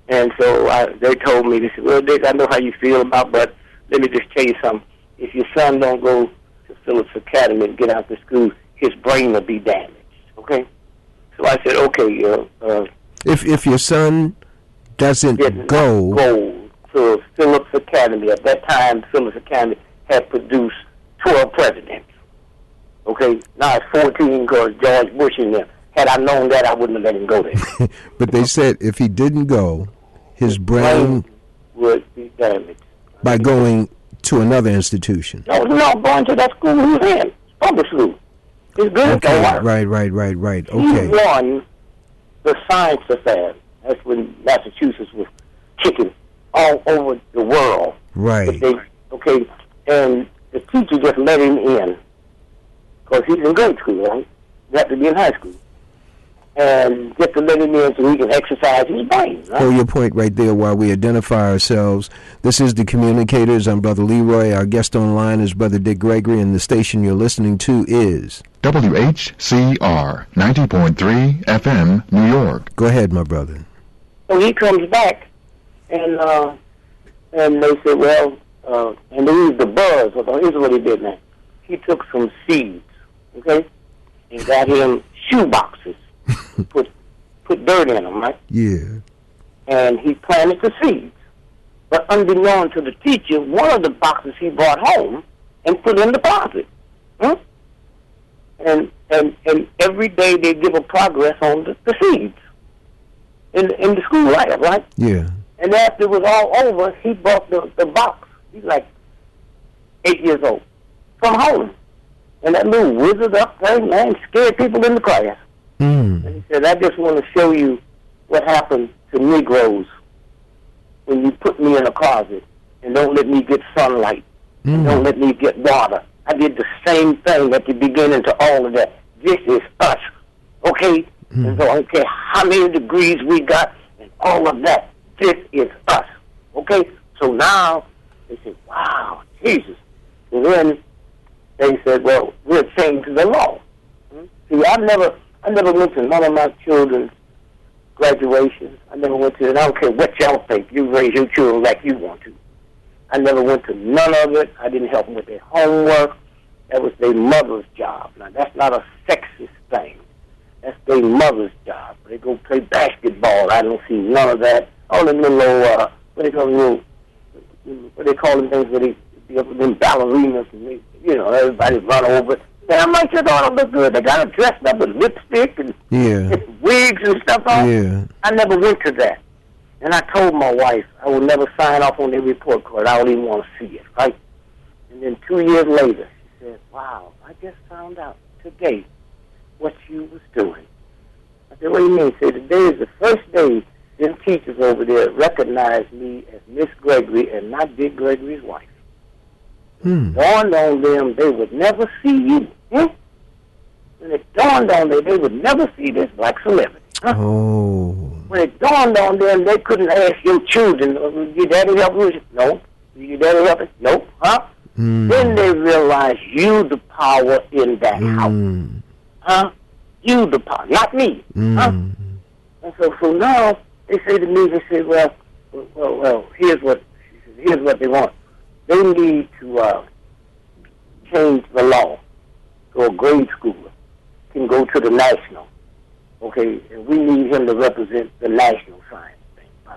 And so they told me, they said, well, Dick, I know how you feel about, but let me just tell you something. If your son don't go to Phillips Academy and get out to school, his brain will be damaged, okay? So I said, okay. If your son doesn't go to Phillips Academy, at that time, Phillips Academy had produced 12 presidents. Okay, now it's 14 because George Bush in there. Had I known that, I wouldn't have let him go there. But they said if he didn't go, his brain would be damaged. By going to another institution. No, going to that school he was in. Public school. It's good. Okay, right. Okay. He won the science affair. That's when Massachusetts was kicking all over the world. Right. And the teacher just let him in because he's in grade school, right? You have to be in high school. And just to let him in so he can exercise his brain. Right? Hold your point right there while we identify ourselves. This is the Communicators. I'm Brother Leroy. Our guest online is Brother Dick Gregory, and the station you're listening to is WHCR 90.3 FM, New York. Go ahead, my brother. So he comes back, and they said, well, and they used the buzz. Here's what he did now. He took some seeds, okay, and got him shoe boxes. put dirt in them, right? Yeah. And he planted the seeds. But unbeknown to the teacher, one of the boxes he brought home and put in the closet. And every day they give a progress on the seeds in the school lab, right? Yeah. And after it was all over, he brought the box. He's like 8 years old from home. And that little wizard up there, man, scared people in the class. And he said, I just want to show you what happened to Negroes when you put me in a closet and don't let me get sunlight, and don't let me get water. I did the same thing at the beginning to all of that. This is us, okay? And so I don't care how many degrees we got and all of that. This is us, okay? So now they said, wow, Jesus. And then they said, well, we'll change the law. See, I never went to none of my children's graduations. I never went to, and I don't care what y'all think. You raise your children like you want to. I never went to none of it. I didn't help them with their homework. That was their mother's job. Now, that's not a sexist thing. That's their mother's job. They go play basketball. I don't see none of that. All the little, what they call them things where they be up with them ballerinas and they, everybody run over. Damn, like your daughter look good. They got her dressed up with lipstick and wigs and stuff on. Yeah. I never went to that. And I told my wife I would never sign off on their report card. I don't even want to see it, right? And then 2 years later, she said, wow, I just found out today what you was doing. I said, what do you mean? She said, today is the first day them teachers over there recognized me as Miss Gregory and not Dick Gregory's wife. Dawned on them they would never see you. And it dawned on them they would never see this black celebrity. Oh. When it dawned on them, they couldn't ask your children, "Did your daddy help you?" No. "Did your daddy help you?" Nope. Then they realized you the power in that house. You the power, not me. And so now they say to me, they say, well, here's what they want. They need to change the law so a grade schooler can go to the national. Okay, and we need him to represent the national science thing. I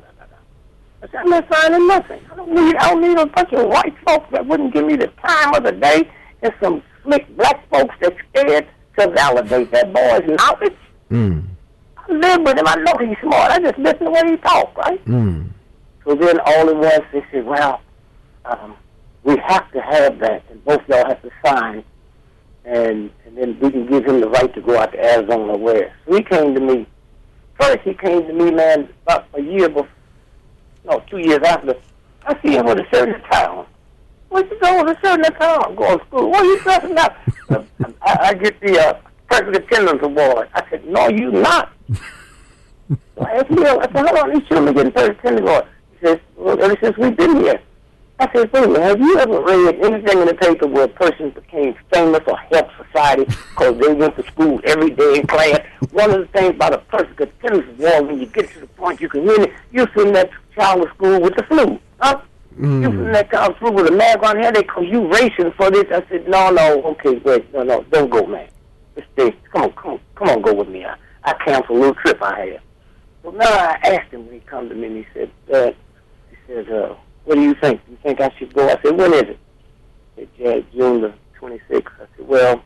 said, I'm not signing nothing. I don't need a bunch of white folks that wouldn't give me the time of the day and some slick black folks that's scared to validate that boy's knowledge. I live with him. I know he's smart. I just listen to what he talks, right? So then all at once they said, well, we have to have that, and both y'all have to sign, and then we can give him the right to go out to Arizona where. So he came to me. First he came to me, man, about a year before, 2 years after. I see him with a shirt in town. What you doing with a shirt in town? I'm going to school. What are you dressing up? I get the perfect attendance award. I said, no, you not. So I asked Neil, I said, how long these children getting perfect attendance award? He says, well, ever since we've been here. I said, wait a minute, have you ever read anything in the paper where a person became famous or helped society because they went to school every day in class? One of the things about a perfect attendance award, when you get to the point you can win it, you send that child to school with the flu. You send that child to school with a mag on head because you racing for this. I said, no, okay, wait, no, don't go, man. Just stay. Come on, go with me. I canceled a little trip I had. So now I asked him when he come to me, and he said, what do you think? You think I should go? I said, when is it? He said, June the 26th. I said, well,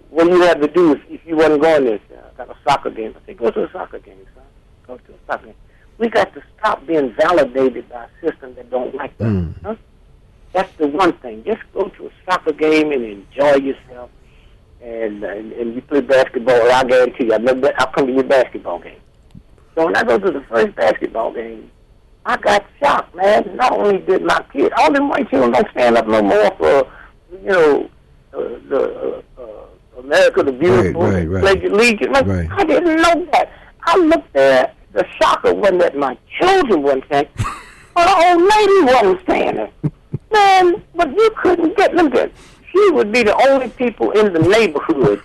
what do you have to do if you wasn't going there? I got a soccer game. I said, go to a soccer game, son. Go to a soccer game. We got to stop being validated by a system that don't like us. That's the one thing. Just go to a soccer game and enjoy yourself. And you play basketball, I guarantee you, I'll come to your basketball game. So when I go to the first basketball game, I got shocked, man. Not only did my kids, all them white children don't stand up no more for, the America the Beautiful, Pledge Allegiance. I didn't know that. I looked there, the shocker wasn't that my children weren't standing, but the old lady wasn't standing. Man, but you couldn't get them there. She would be the only people in the neighborhood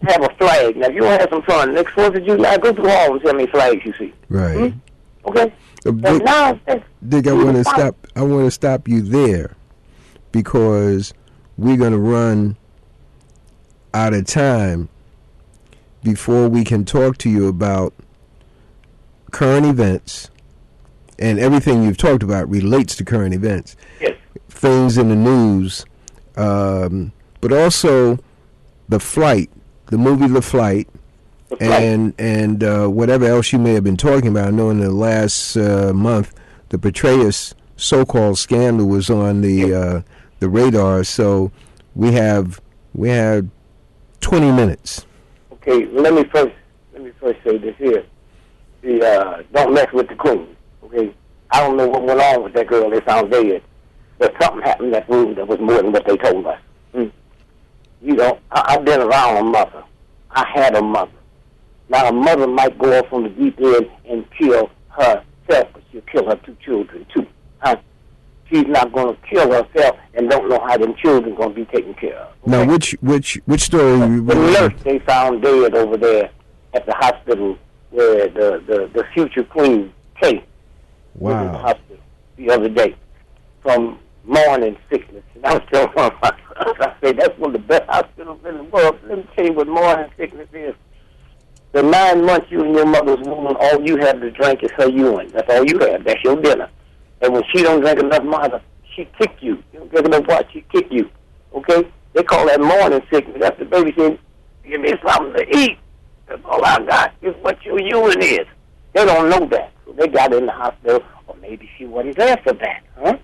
have a flag. Now, if you want to have some fun, next 4th of July, go through hall and see how many flags you see. Right. Okay? Dick, I want to stop you there because we're going to run out of time before we can talk to you about current events, and everything you've talked about relates to current events. Yes. Things in the news, but also the movie The Flight. And whatever else you may have been talking about. I know in the last month, the Petraeus so-called scandal was on the radar. So we have 20 minutes. Okay, let me first say this here. Don't mess with the queen. Okay, I don't know what went on with that girl. They found dead, but something happened in that room that was more than what they told us. I've been around a mother. I had a mother. Now, a mother might go off on the deep end and kill herself, but she'll kill her 2 children, too. She's not going to kill herself and don't know how them children going to be taken care of. Okay? Now, which story? The nurse they found dead over there at the hospital where the future queen, Kate, was in the hospital the other day from morning sickness. And I was telling her, I said, that's one of the best hospitals in the world. Let me tell you what morning sickness is. The 9 months you in your mother's womb, all you have to drink is her urine. That's all you have. That's your dinner. And when she don't drink enough water, she kick you. You don't drink enough water, she kick you. Okay? They call that morning sickness. That's the baby saying, give me something to eat. That's all I got is what your urine is. They don't know that. So they got her in the hospital, or maybe she wasn't there for that, huh?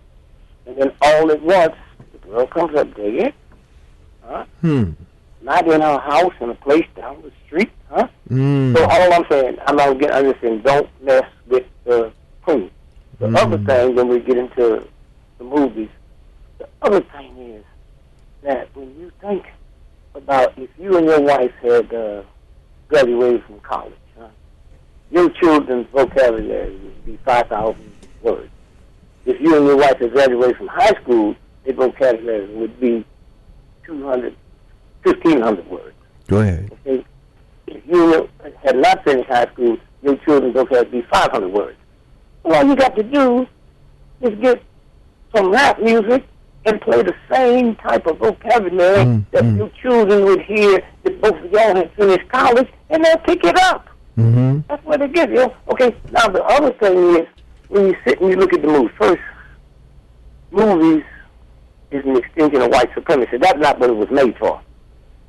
And then all at once, the girl comes up dead, huh? Not in her house, in a place down the street, huh? So all I'm saying, I'm just saying, don't mess with the queen. The other thing, when we get into the movies, the other thing is that when you think about if you and your wife had graduated from college, huh? Your children's vocabulary would be 5,000 words. If you and your wife had graduated from high school, their vocabulary would be 1,500 words. Go ahead. Okay? If you had not finished high school, your children's vocabulary would be 500 words. Well, all you got to do is get some rap music and play the same type of vocabulary that your children would hear if both of y'all had finished college, and they'll pick it up. That's what they get, you know. Okay, now the other thing is, when you sit and you look at the movies, first, movies is an extension of white supremacy. That's not what it was made for.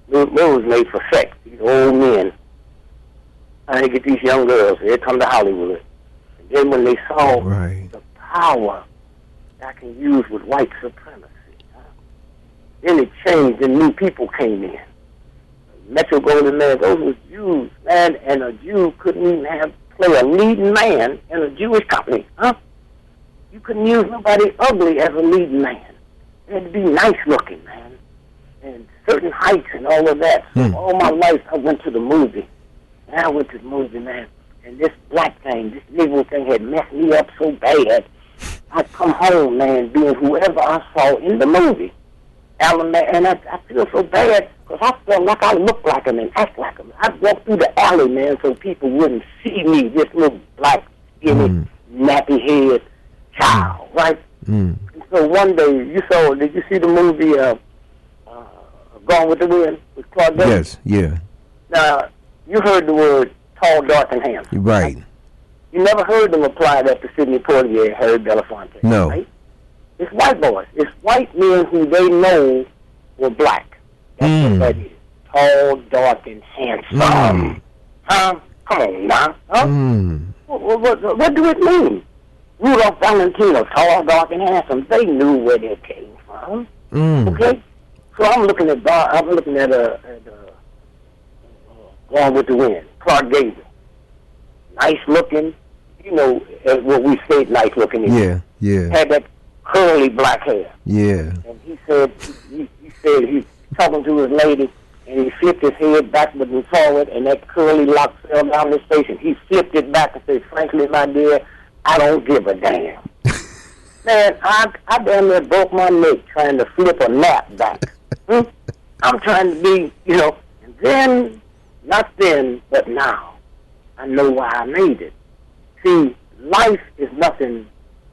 It was made for sex. These old men trying to get these young girls. They come to Hollywood. And then when they saw the power that can use with white supremacy, then it changed and new people came in. Metro Golden Man, those were Jews, man, and a Jew couldn't even play a leading man in a Jewish company, huh? You couldn't use nobody ugly as a leading man. It had to be nice looking, man, and certain heights and all of that. So all my life I went to the movie. And I went to the movie, man, and this black thing, this Negro thing had messed me up so bad. I'd come home, man, being whoever I saw in the movie. And I feel so bad because I felt like I looked like him and act like him. I'd walk through the alley, man, so people wouldn't see me, this little black, skinny, nappy-head child, right? And so one day, did you see the movie Gone with the Wind with Clark Gable? Yes, yeah. Now, you heard the word tall, dark, and handsome. Right. You never heard them apply that to Sidney Poitier and Harry Belafonte. No. Right? It's white boys. It's white men who they know were black. That's what that is. Tall, dark, and handsome. Huh? Come on now. Huh? What do it mean? Rudolph Valentino, tall, dark, and handsome. They knew where they came from. Okay? So I'm looking at Gone with the Wind. Clark Gable. Nice looking. You know what we say nice looking is. Yeah, yeah. Had that curly black hair. Yeah. And he said he's talking to his lady, and he flipped his head backwards and forward, and that curly lock fell down his face, and he flipped it back and said, frankly, my dear, I don't give a damn. Man, I damn near broke my neck trying to flip a nap back. I'm trying to be, you know, and then, not then, but now, I know why I made it. See, life is nothing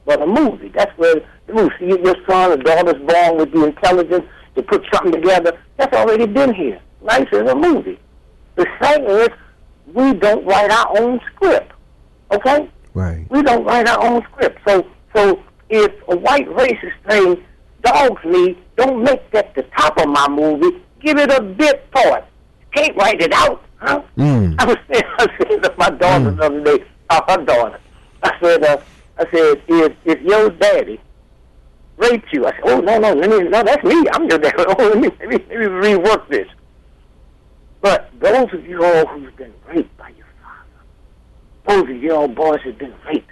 but a movie. That's where the movie. See, your son or daughter's born with the intelligence to put something together. That's already been here. Life is a movie. The thing is, we don't write our own script. Okay? Right. We don't write our own script. So if a white racist thing dogs me, don't make that the top of my movie. Give it a bit part. Can't write it out, huh? I was saying to my daughter the other day, her daughter. I said, if your daddy raped you, I said, oh no, that's me. I'm your daddy. Oh, let me rework this. But those of you all who've been raped by your father, those of you all boys who've been raped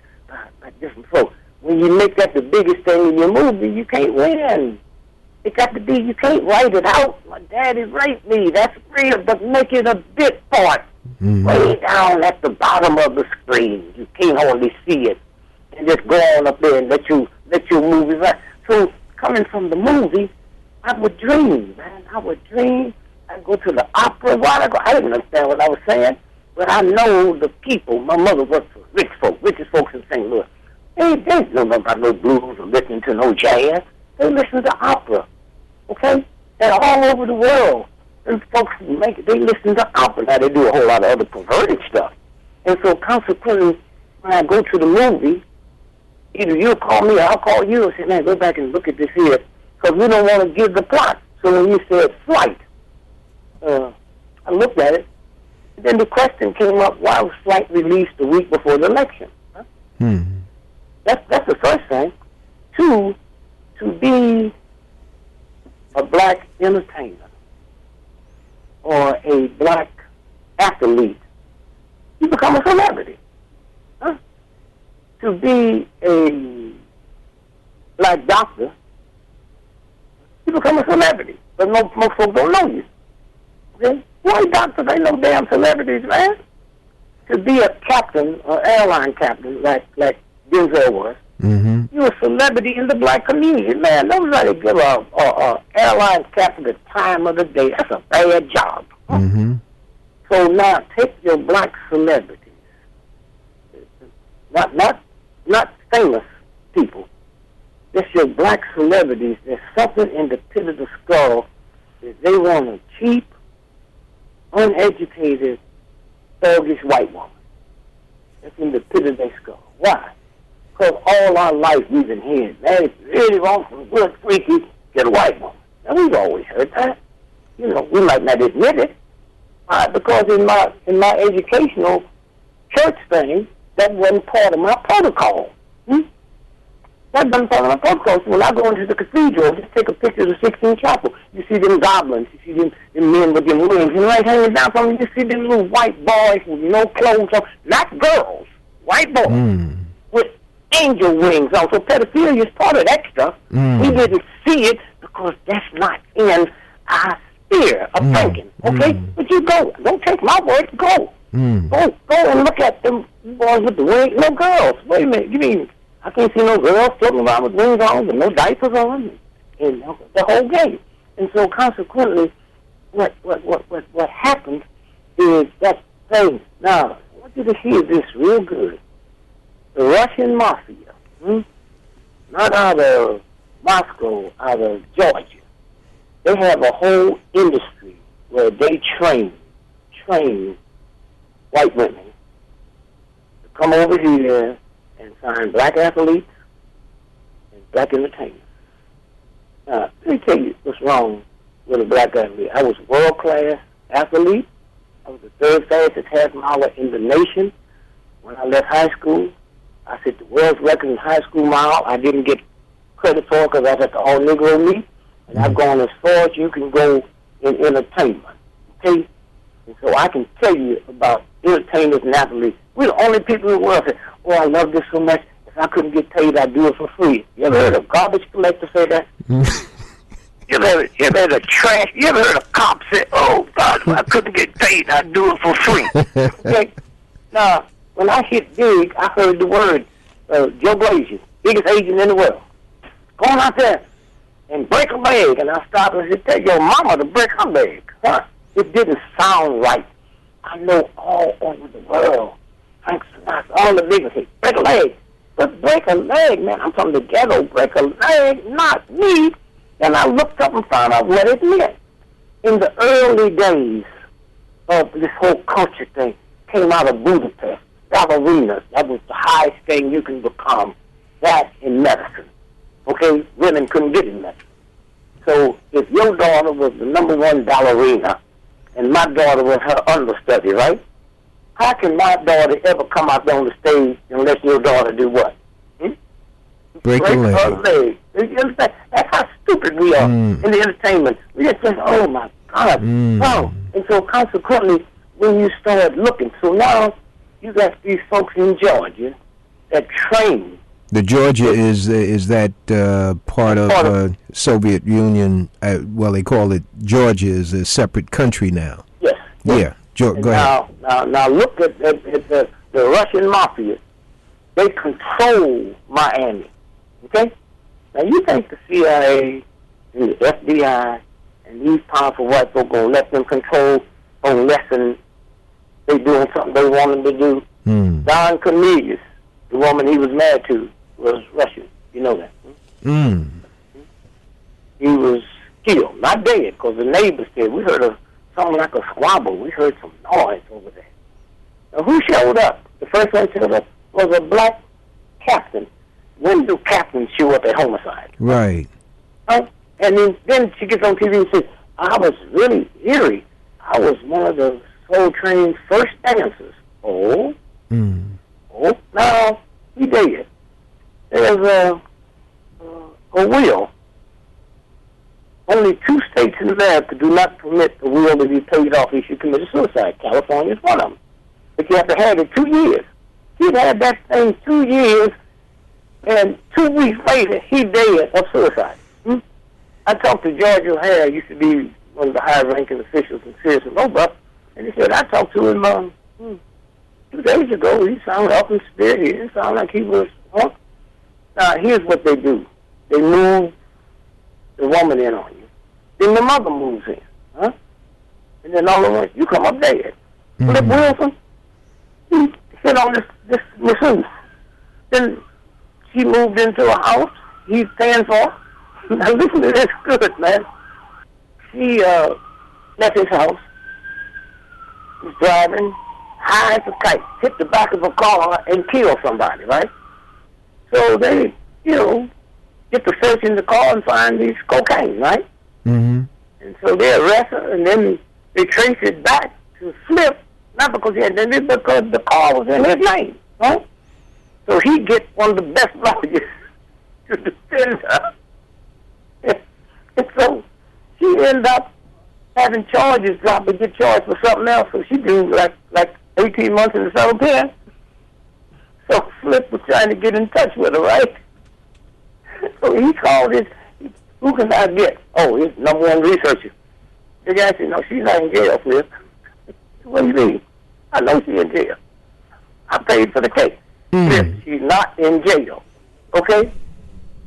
by different folks, when you make that the biggest thing in your movie, you can't win. It got to be, you can't write it out. My daddy raped me. That's real, but make it a bit part. Way down at the bottom of the screen. You can't hardly see it. And just go on up there and let your movie right. So coming from the movie, I would dream, man. I would dream. I'd go to the opera. I didn't understand what I was saying, but I know the people. My mother worked for richest folks in St. Louis. They don't know about no blues or listening to no jazz. They listen to opera. Okay? And all over the world. And folks they listen to opera. Now they do a whole lot of other perverted stuff. And so consequently, when I go to the movie, either you'll call me or I'll call you and say, man, go back and look at this here, because we don't want to give the plot. So when you said Flight, I looked at it, and then the question came up, why was Flight released the week before the election? Huh? That's the first thing. Two, to be a black entertainer or a black athlete, you become a celebrity. Huh? To be a black doctor, you become a celebrity. But most folks don't know you. Okay? White doctors ain't no damn celebrities, man. To be a captain, or airline captain, like Denzel was, you're a celebrity in the black community. Man, nobody give a airline captain the time of the day. That's a bad job. So now take your black celebrities, not famous people. Just your black celebrities. There's something in the pit of the skull that they want a cheap, uneducated, thuggish white woman. That's in the pit of their skull. Why? Because all our life we've been hearing, man, if you really want some good freaky, get a white woman. Now we've always heard that. You know, we might not admit it. Because in my educational church thing, that wasn't part of my protocol. That wasn't part of my protocol. So when I go into the cathedral, just take a picture of the Sixtine Chapel. You see them goblins. You see them men with them wings. And right hanging down from them, you see them little white boys with no clothes on. Not girls. White boys. With angel wings on. So pedophilia is part of that stuff. We didn't see it because that's not in our sphere of thinking. Okay? But you go. Don't take my word. Go. Go and look at them boys with the wings. No girls. Wait a minute. You mean I can't see no girls floating around with wings on with no diapers on and the whole game. And so consequently, what happened is that thing. Now, I want you to hear this real good. The Russian mafia, not out of Moscow, out of Georgia, they have a whole industry where they train white women to come over here and sign black athletes and black entertainers. Now, let me tell you what's wrong with a black athlete. I was a world-class athlete. I was the third fastest half miler in the nation. When I left high school, I set the world's record in high school mile. I didn't get credit for it because I was at the all-Negro meet. And I've gone as far as you can go in entertainment. Okay? And so I can tell you about entertainers and athletes. We're the only people in the world that say, oh, I love this so much. If I couldn't get paid, I'd do it for free. You ever heard a garbage collector say that? You ever heard a trash? You ever heard a cop say, oh, God, if I couldn't get paid, I'd do it for free? Okay? Now, when I hit big, I heard the word Joe Glazier, biggest agent in the world. Go on out there and break a leg. And I stopped and said, tell your mama to break her leg. Huh? It didn't sound right. I know all over the world, Frank Sinatra, all the biggest say, break a leg. But break a leg, man. I'm from the ghetto. Break a leg, not me. And I looked up and found out what it meant. In the early days of this whole culture thing, came out of Budapest, ballerinas. That was the highest thing you can become. That in medicine. Okay? Women couldn't get in medicine. So if your daughter was the #1 ballerina and my daughter was her understudy, right? How can my daughter ever come out there on the stage unless your daughter do what? Break a leg. Her leg. You understand? That's how stupid we are in the entertainment. We just think, oh my God. Oh. And so consequently, when you start looking, so now you got these folks in Georgia that train. The Georgia is that part of Soviet Union? Well, they call it Georgia is a separate country now. Yes. Yeah. Go ahead. Now look at the Russian mafia. They control Miami. Okay. Now you think the CIA and the FBI and these powerful white folk gonna let them control unless they doing something they want them to do? Don Cornelius, the woman he was married to, was Russian. You know that. He was killed, not dead, because the neighbors said, we heard something like a squabble. We heard some noise over there. Now, who showed up? The first one showed up was a black captain. When do captains show up at homicide? Right. Right? And then she gets on TV and says, I was really eerie. I was one of the Soul Train's first dancers. Oh? Oh? Now, he did. There's a will. Only 2 states in America do not permit the will to be paid off if you commit suicide. California is one of them. But you have to have it 2 years. He'd had that thing 2 years, and 2 weeks later, he died of suicide. I talked to George O'Hare, used to be one of the high-ranking officials in Sears and Roebuck, and he said, I talked to him 2 days ago. He sounded up in spirit. He didn't sound like he was drunk. Now, here's what they do. They move the woman in on you. Then the mother moves in. Huh? And then all at once, you come up dead. Flip Wilson, he hit on this masseuse. Then she moved into a house he's paying for. Now listen to this good, man. She left his house, was driving, high as a kite, hit the back of a car and killed somebody, right? So they, get to search in the car and find these cocaine, right? And so they arrest her, and then they trace it back to Flip, not because he had done it, because the car was in his name, right? So he gets one of the best lawyers to defend her. And so she ended up having charges dropped and get charged for something else. So she do like 18 months in the federal pen. So Flip was trying to get in touch with her, right? So he called who can I get? Oh, his number one researcher. The guy said, no, she's not in jail, Flip. What do you mean? I know she's in jail. I paid for the case. Flip, she's not in jail. Okay?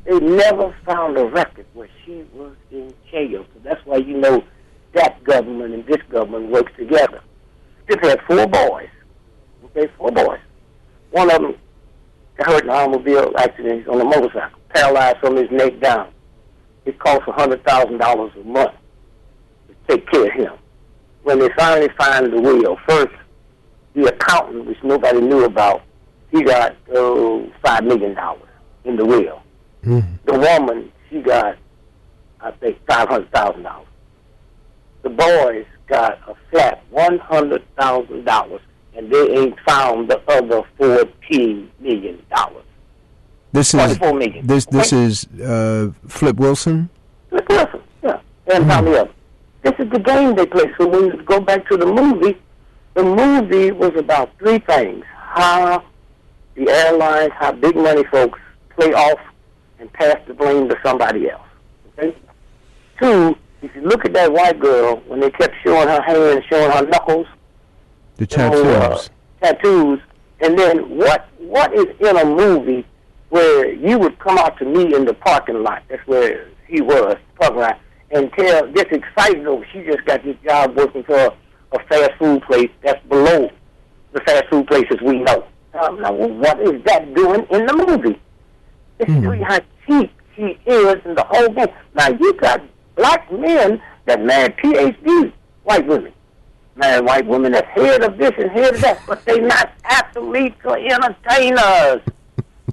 They never found a record where she was in jail. So that's why you know that government and this government works together. Flip had 4 boys. Okay, 4 boys. One of them got hurt in an automobile accident. He's on a motorcycle, paralyzed from his neck down. It costs $100,000 a month to take care of him. When they finally find the will, first, the accountant, which nobody knew about, he got $5 million in the will. The woman, she got, I think, $500,000. The boys got a flat $100,000, and they ain't found the other $14 million. This is 24 million. This is Flip Wilson. Flip Wilson, yeah, and Tommy up. This is the game they play. So when you go back to the movie was about 3 things: how the airlines, how big money folks play off and pass the blame to somebody else. Okay. 2, if you look at that white girl when they kept showing her hands, showing her knuckles, the tattoos, tattoos, and then what is in a movie where you would come out to me in the parking lot? That's where he was, parking lot, and tell this excited over she just got this job working for a fast food place that's below the fast food places we know. Now, what is that doing in the movie? It's showing how cheap she is in the whole game. Now, you got black men that marry PhD white women. Marry white women that's head of this and head of that, but they not athletes or entertainers.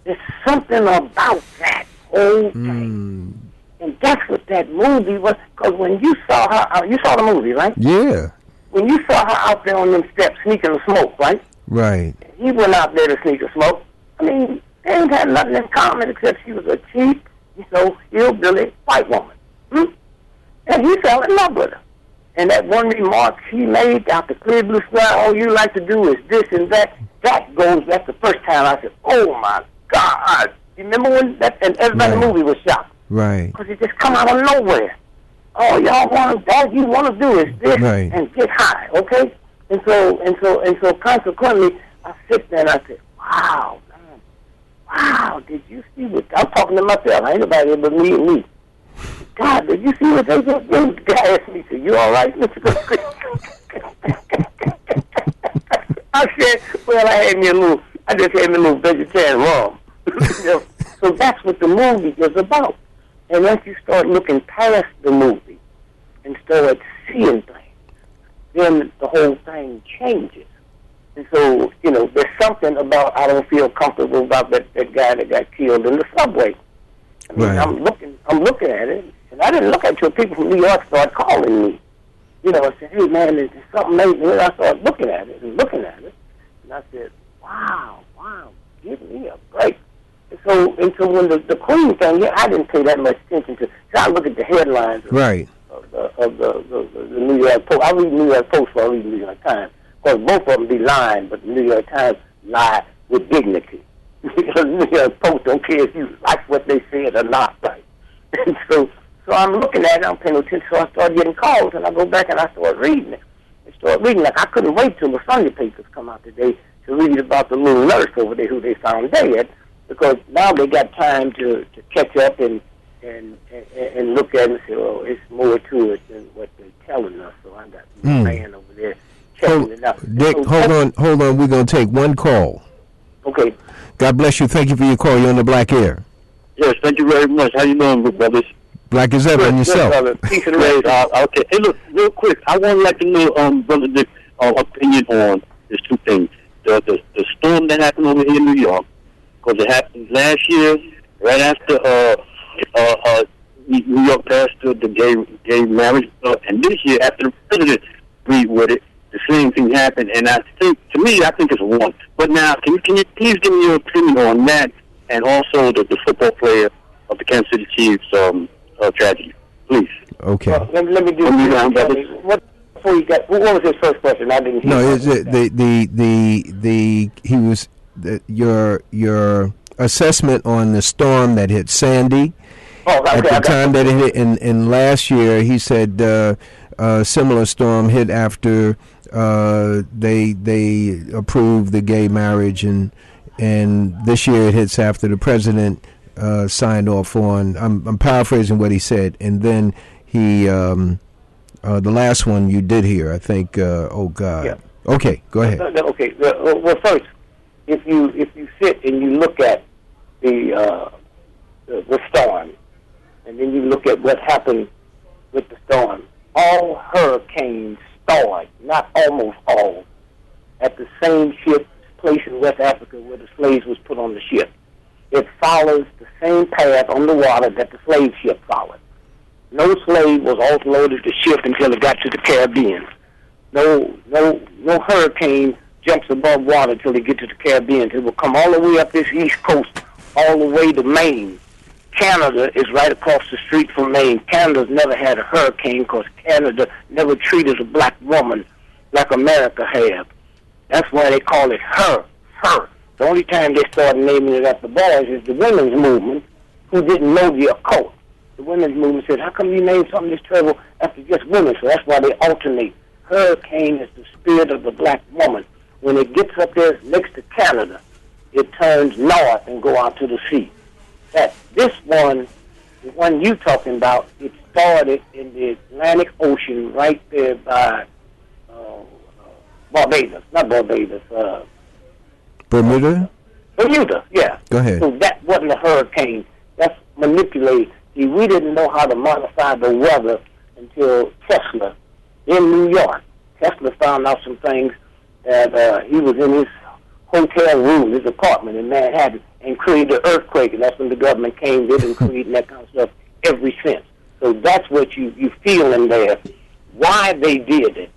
There's something about that whole thing. And that's what that movie was. Because when you saw her, you saw the movie, right? Yeah. When you saw her out there on them steps sneaking a smoke, right? Right. He went out there to sneak a smoke. I mean, they ain't had nothing in common except she was a cheap, hillbilly white woman. And he fell in love with her. And that one remark he made out the clear blue sky, all you like to do is this and that, that's the first time I said, oh my God. You remember when that, and everybody in the movie was shocked. Right. Because it just come out of nowhere. Oh, y'all all you want to do is this and get high, okay? And so consequently, I sit there and I said, wow, man, wow, did you see what, I'm talking to myself, ain't nobody but me and me. God, did you see what they just did? The guy asked me, said, you all right, Mr. I said, well, I just had me a little vegetarian rum. So that's what the movie is about. And once you start looking past the movie and start seeing things, then the whole thing changes. And so, you know, there's something about I don't feel comfortable about that guy that got killed in the subway. I mean, right. I'm looking at it, and I didn't look at it until people from New York started calling me. You know, I said, hey, man, there's something made me. And I started looking at it, and I said, wow, give me a break. And so when the Queen thing, I didn't pay that much attention to. So I look at the headlines right. of the New York Post. I read New York Post before I read New York Times. Because both of them be lying, but the New York Times lie with dignity. Because the New York Post don't care if you like what they said or not, right? And so I'm looking at it, I'm paying attention, so I started getting calls, and I go back and I start reading it. Like I couldn't wait till the Sunday papers come out today to read about the little nurse over there who they found dead, because now they got time to catch up and look at it and say, oh, it's more to it than what they're telling us. So I got my man over there checking it out. Dick, so, hold on. We're going to take one call. Okay. God bless you. Thank you for your call. You're on the Black Air. Yes, thank you very much. How you doing, good brothers? Black as ever, and yourself. Peace and raise. Okay. Hey, look, real quick, I want to let you know, Brother Dick, opinion on there's two things. The storm that happened over here in New York, because it happened last year, right after New York passed the gay marriage, and this year after the president agreed with it, the same thing happened. And I think it's one. But now, can you please give me your opinion on that, and also the football player of the Kansas City Chiefs tragedy, please? Okay. Let me do this. What was his first question? I didn't hear. No, your assessment on the storm that hit Sandy. Oh, okay, at the time that it hit, and last year he said a similar storm hit after they approved the gay marriage, and this year it hits after the president signed off on. I'm paraphrasing what he said, and then he the last one you did hear, I think. Oh God. Yeah. Okay, go ahead. Okay. Well, first, if you sit and you look at the storm, and then you look at what happened with the storm, all hurricanes start, not almost all, at the same ship place in West Africa where the slaves was put on the ship. It follows the same path on the water that the slave ship followed. No slave was offloaded the ship until it got to the Caribbean. No hurricane jumps above water until it gets to the Caribbean. It will come all the way up this east coast, all the way to Maine. Canada is right across the street from Maine. Canada's never had a hurricane because Canada never treated a black woman like America have. That's why they call it her. The only time they started naming it after boys is the women's movement, who didn't know the occult. The women's movement said, how come you named something this terrible after just women? So that's why they alternate. Hurricane is the spirit of the black woman. When it gets up there next to Canada, it turns north and go out to the sea. This one, the one you talking about, it started in the Atlantic Ocean right there by Barbados. Not Barbados. Bermuda? Bermuda, yeah. Go ahead. So that wasn't a hurricane. That's manipulated. See, we didn't know how to modify the weather until Tesla in New York. Tesla found out some things that he was in his hotel room, his apartment in Manhattan, and created an earthquake, and that's when the government came in and created that kind of stuff ever since. So that's what you feel in there. Why they did it,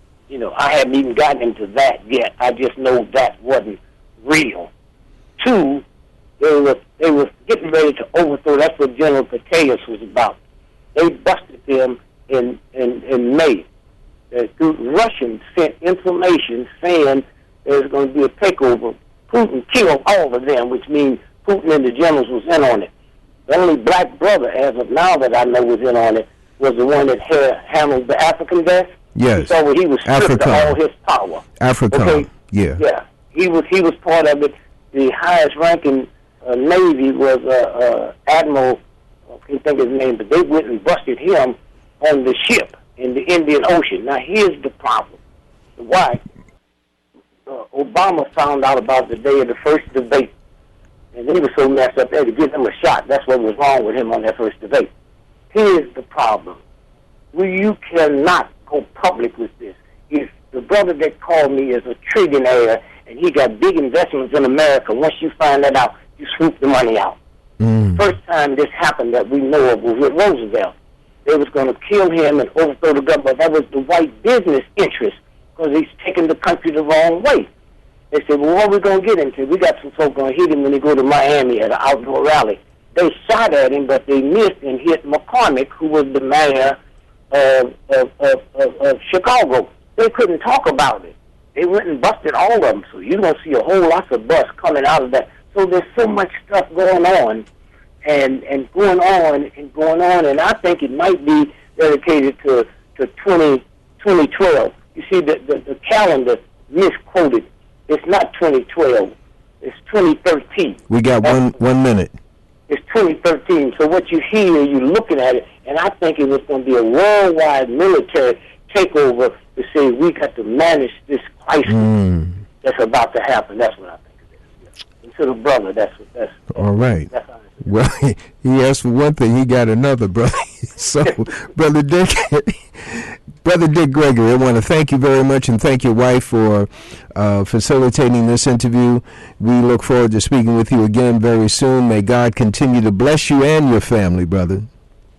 I haven't even gotten into that yet. I just know that wasn't real. Two, they was getting ready to overthrow. That's what General Petraeus was about. They busted them in May. The Russians sent information saying there's going to be a takeover. Putin killed all of them, which means Putin and the generals was in on it. The only black brother, as of now, that I know was in on it was the one that handled the African death. Yes. You saw where he was stripped of all his power. African. Okay? Yeah. Yeah. He was part of it. The highest ranking Navy was Admiral, I can't think of his name, but they went and busted him on the ship in the Indian Ocean. Now, here's the problem. Why? Obama found out about the day of the first debate, and he was so messed up there to give him a shot. That's what was wrong with him on that first debate. Here's the problem. You cannot go public with this. If The brother that called me is a trillionaire, and he got big investments in America. Once you find that out, you swoop the money out. First time this happened that we know of was with Roosevelt. They was going to kill him and overthrow the government. That was the white business interest, because he's taking the country the wrong way. They said, well, what are we going to get into? We got some folk going to hit him when they go to Miami at an outdoor rally. They shot at him, but they missed and hit McCormick, who was the mayor of Chicago. They couldn't talk about it. They went and busted all of them. So you're going to see a whole lot of bust coming out of that. So there's so much stuff going on and going on and going on. And I think it might be dedicated to 2012. You see, the calendar misquoted. It's not 2012. It's 2013. We got one minute. It's 2013. So what you hear, you're looking at it, and I think it was going to be a worldwide military takeover to say we got to manage this crisis that's about to happen. That's what I think it is. And to the brother, that's all right. That's how well, he asked for one thing, he got another, brother. So, Brother Dick Gregory, I want to thank you very much and thank your wife for facilitating this interview. We look forward to speaking with you again very soon. May God continue to bless you and your family, brother.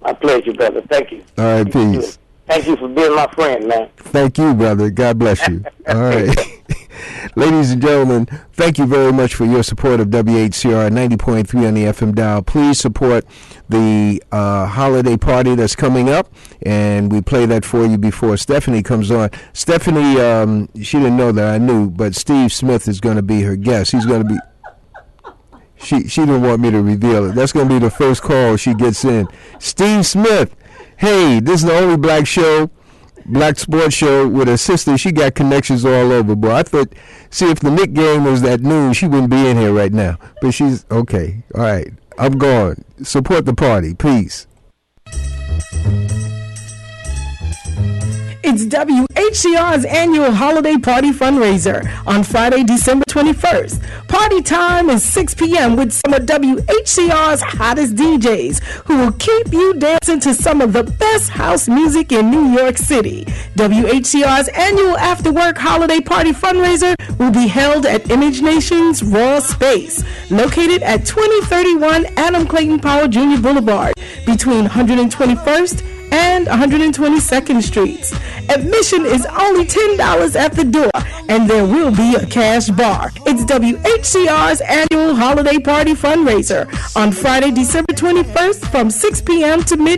My pleasure, brother. Thank you. All right, peace. Thank you for being my friend, man. Thank you, brother. God bless you. All right. Ladies and gentlemen, thank you very much for your support of WHCR 90.3 on the FM dial. Please support the holiday party that's coming up, and we play that for you before Stephanie comes on. Stephanie, she didn't know that I knew, but Steve Smith is going to be her guest. He's going to be... She didn't want me to reveal it. That's going to be the first call she gets in. Steve Smith. Hey, this is the only black sports show with a sister. She got connections all over, boy. I thought, see, if the Knick game was at noon, she wouldn't be in here right now. But she's, okay, all right. I'm gone. Support the party. Peace. It's WHCR's annual holiday party fundraiser on Friday, December 21st. Party time is 6 p.m. with some of WHCR's hottest DJs who will keep you dancing to some of the best house music in New York City. WHCR's annual after-work holiday party fundraiser will be held at Image Nation's Raw Space, located at 2031 Adam Clayton Powell Jr. Boulevard, between 121st and 122nd Streets. Admission is only $10 at the door, and there will be a cash bar. It's WHCR's annual holiday party fundraiser on Friday, December 21st from 6 p.m. to midnight.